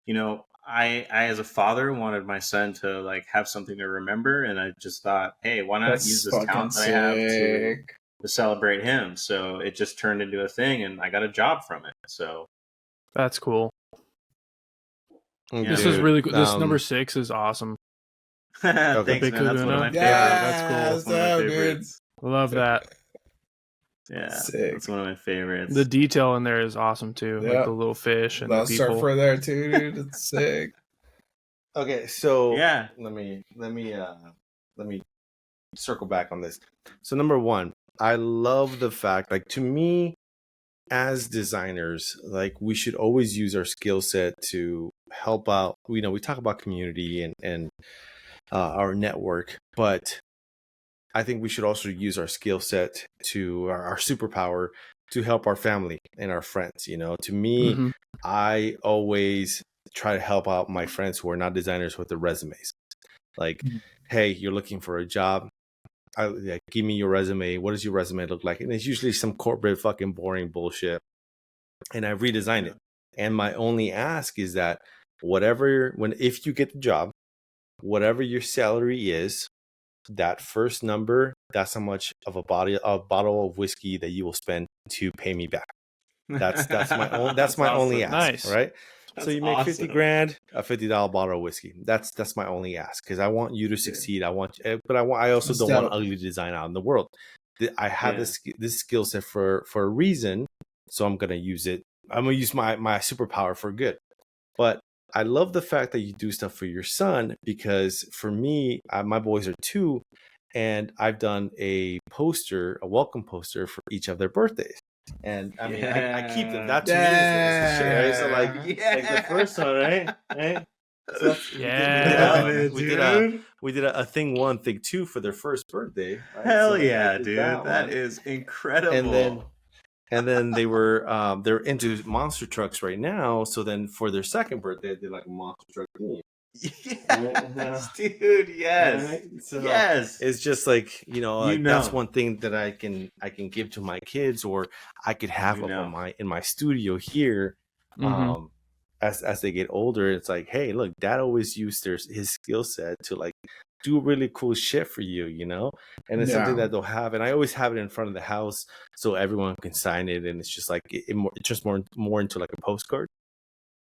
you know, I as a father wanted my son to like have something to remember, and I just thought, hey, why not use this talent that I have to celebrate him? So it just turned into a thing, and I got a job from it. So That's cool. Yeah. This is really cool. This number 6 is awesome. Thanks, Big man. That's one of my Kahuna. favorites. Yeah, that's One of my so good. favorites. Love that. Yeah, Sick. that's one of my favorites. The detail in there is awesome too. Yep. Like the little fish and Little the people. surfer there too, dude. It's sick. Okay, so Yeah. let me circle back on this. So number 1, I love the fact, like, to me, as designers, like, we should always use our skill set to help out. We talk about community and our network, but I think we should also use our skill set to our superpower to help our family and our friends. To me, Mhm. I always try to help out my friends who are not designers with their resumes. Like, hey, you're looking for a job. Give me your resume. What does your resume look like? And it's usually some corporate fucking boring bullshit. And I redesign it. And my only ask is that if you get the job, whatever your salary is, that first number, that's how much of a bottle of whiskey that you will spend to pay me back. That's my only ask. Nice. Right? That's so you make awesome. 50 grand, a $50 bottle of whiskey. That's my only ask, because I want you to succeed. I also That's don't want dope. ugly design out in the world. I have this skill set for a reason, so I'm gonna use it. I'm gonna use my superpower for good. But I love the fact that you do stuff for your son, because for me, my boys are 2, and I've done a welcome poster for each of their birthdays. And I mean, I keep them. That to me is shit, right? So like the first one, right? So Yeah. we did a we did a thing 1, thing 2 for their first birthday. Right? Hell So yeah, dude! That is incredible. And then they're into monster trucks right now. So then for their second birthday, they did like a monster truck theme. Yes, dude. Yes, Right? So yes. it's just like that's one thing that I can give to my kids, or I could have in my studio here. As they get older, it's like, hey, look, Dad always used his skill set to like do really cool shit for you, and it's something that they'll have, and I always have it in front of the house so everyone can sign it, and it's just like it's just more into like a postcard.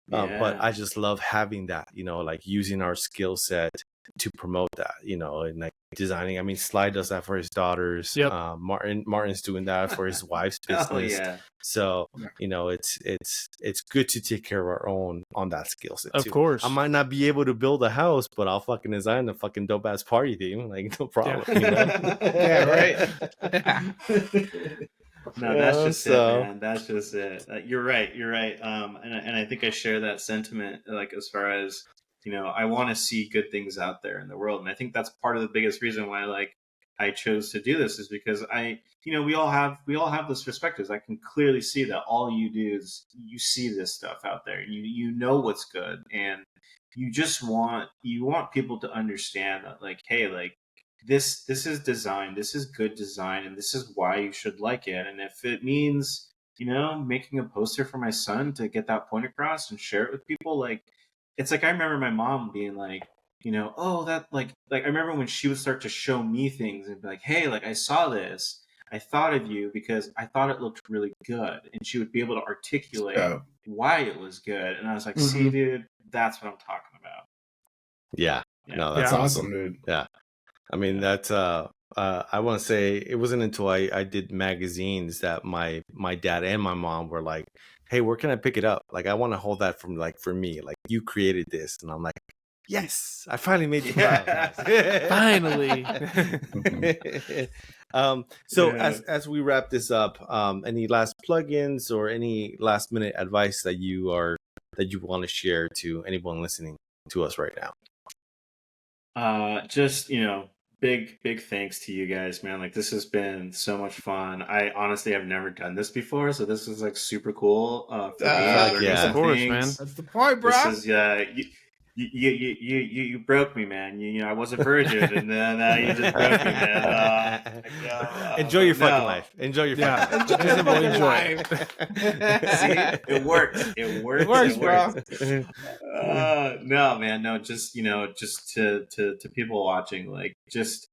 But I just love having that, like using our skill set to promote that, and like designing. I mean, Sly does that for his daughters. Yep. Martin's doing that for his wife's business. So it's good to take care of our own on that skill set too. Of course, I might not be able to build a house, but I'll fucking design a fucking dope ass party theme. Like, no problem. Yeah, right. No, that's just it, man. That's just it. You're right. And I think I share that sentiment. Like, as far as I want to see good things out there in the world, and I think that's part of the biggest reason why I chose to do this, is because we all have this perspectives. I can clearly see that all you do is you see this stuff out there. You know what's good, and you just want people to understand that, like, hey, like, this is design, this is good design, and this is why you should like it. And if it means making a poster for my son to get that point across and share it with people, like, it's like, I remember my mom being like, oh, that like I remember when she would start to show me things and be like, hey, like, I saw this, I thought of you because I thought it looked really good, and she would be able to articulate why it was good. And I was like, see, dude, that's what I'm talking about. No, that's awesome, dude. I mean, that's I want to say it wasn't until I did magazines that my dad and my mom were like, hey, where can I pick it up? Like, I want to hold that for me. Like, you created this. And I'm like, yes, I finally made you proud. Finally. So as we wrap this up, any last plugins or any last minute advice that you want to share to anyone listening to us right now? Just big thanks to you guys, man. Like, this has been so much fun. I honestly have never done this before, so this is like super cool for me. Of course, man. That's the point, bro. This is you broke me, man. I was a virgin, and then you just broke me, man. Enjoy your fucking life. Enjoy your fucking life. Enjoy life. See, it works. It works, bro. No, man, no. Just just to people watching, like, just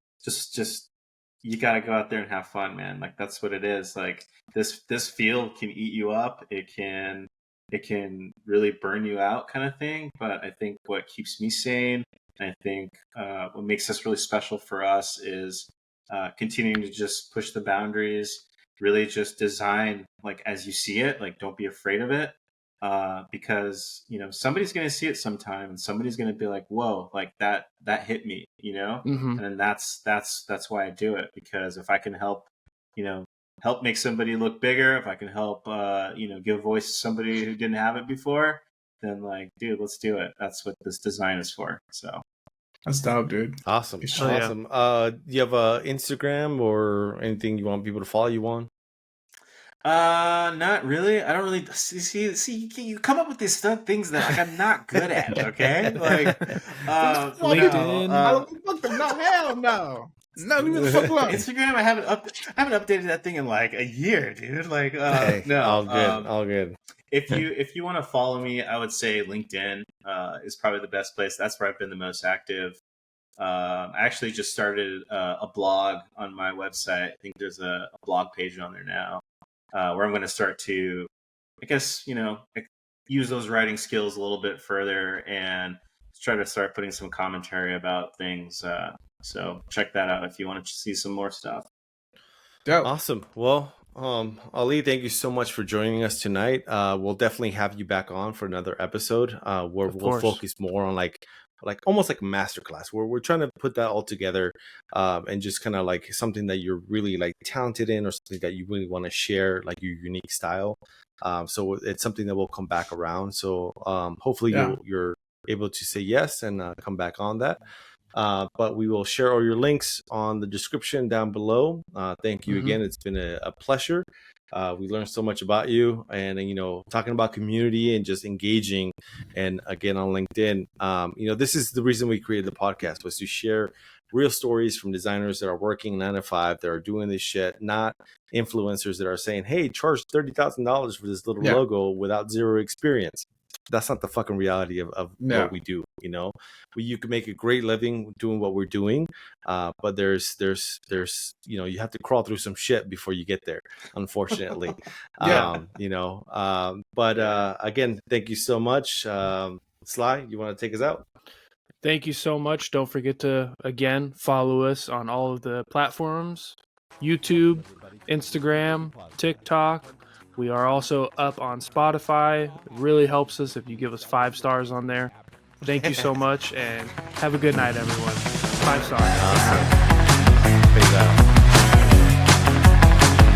you gotta go out there and have fun, man. Like, that's what it is. Like, this field can eat you up. It can really burn you out, kind of thing. But I think what keeps me sane, and I think what makes this really special for us, is continuing to just push the boundaries, really just design like as you see it. Like, don't be afraid of it, because somebody's going to see it sometime, and somebody's going to be like, whoa, like that hit me, and then that's why I do it, because if I can help make somebody look bigger, if I can help give voice to somebody who didn't have it before, then, like, dude, let's do it. That's what this design is for. So that's dope, dude. Awesome. Awesome. Do you have a Instagram or anything you want people to follow you on? Not really. I don't really see. You come up with these things that, like, I'm not good at. Okay, like LinkedIn. No, hell no. No, leave me the fuck alone. Instagram, I haven't updated that thing in like a year, dude. Like, hey, no, all good. If you want to follow me, I would say LinkedIn is probably the best place. That's where I've been the most active. I actually just started a blog on my website. I think there's a blog page on there now, where I'm going to start to, I guess, use those writing skills a little bit further and try to start putting some commentary about things. So check that out if you want to see some more stuff. Dope. Awesome. Well, Ali, thank you so much for joining us tonight. We'll definitely have you back on for another episode where we'll focus more on like almost like a masterclass, where we're trying to put that all together and just kind of like something that you're really like talented in, or something that you really want to share, like your unique style. So it's something that will come back around. So hopefully you're able to say yes and come back on that. But we will share all your links on the description down below. Thank you again. It's been a pleasure. We learned so much about you, and talking about community and just engaging. And again, on LinkedIn, this is the reason we created the podcast, was to share real stories from designers that are working 9 to 5, that are doing this shit, not influencers that are saying, hey, charge $30,000 for this little logo without zero experience. That's not the fucking reality of what we do. You can make a great living doing what we're doing, but there's you have to crawl through some shit before you get there, unfortunately. Again, thank you so much. Sly, you want to take us out? Thank you so much. Don't forget to, again, follow us on all of the platforms: YouTube, Instagram, TikTok. We are also up on Spotify. It really helps us if you give us 5 stars on there. Thank you so much, and have a good night, everyone. 5 stars. Peace out.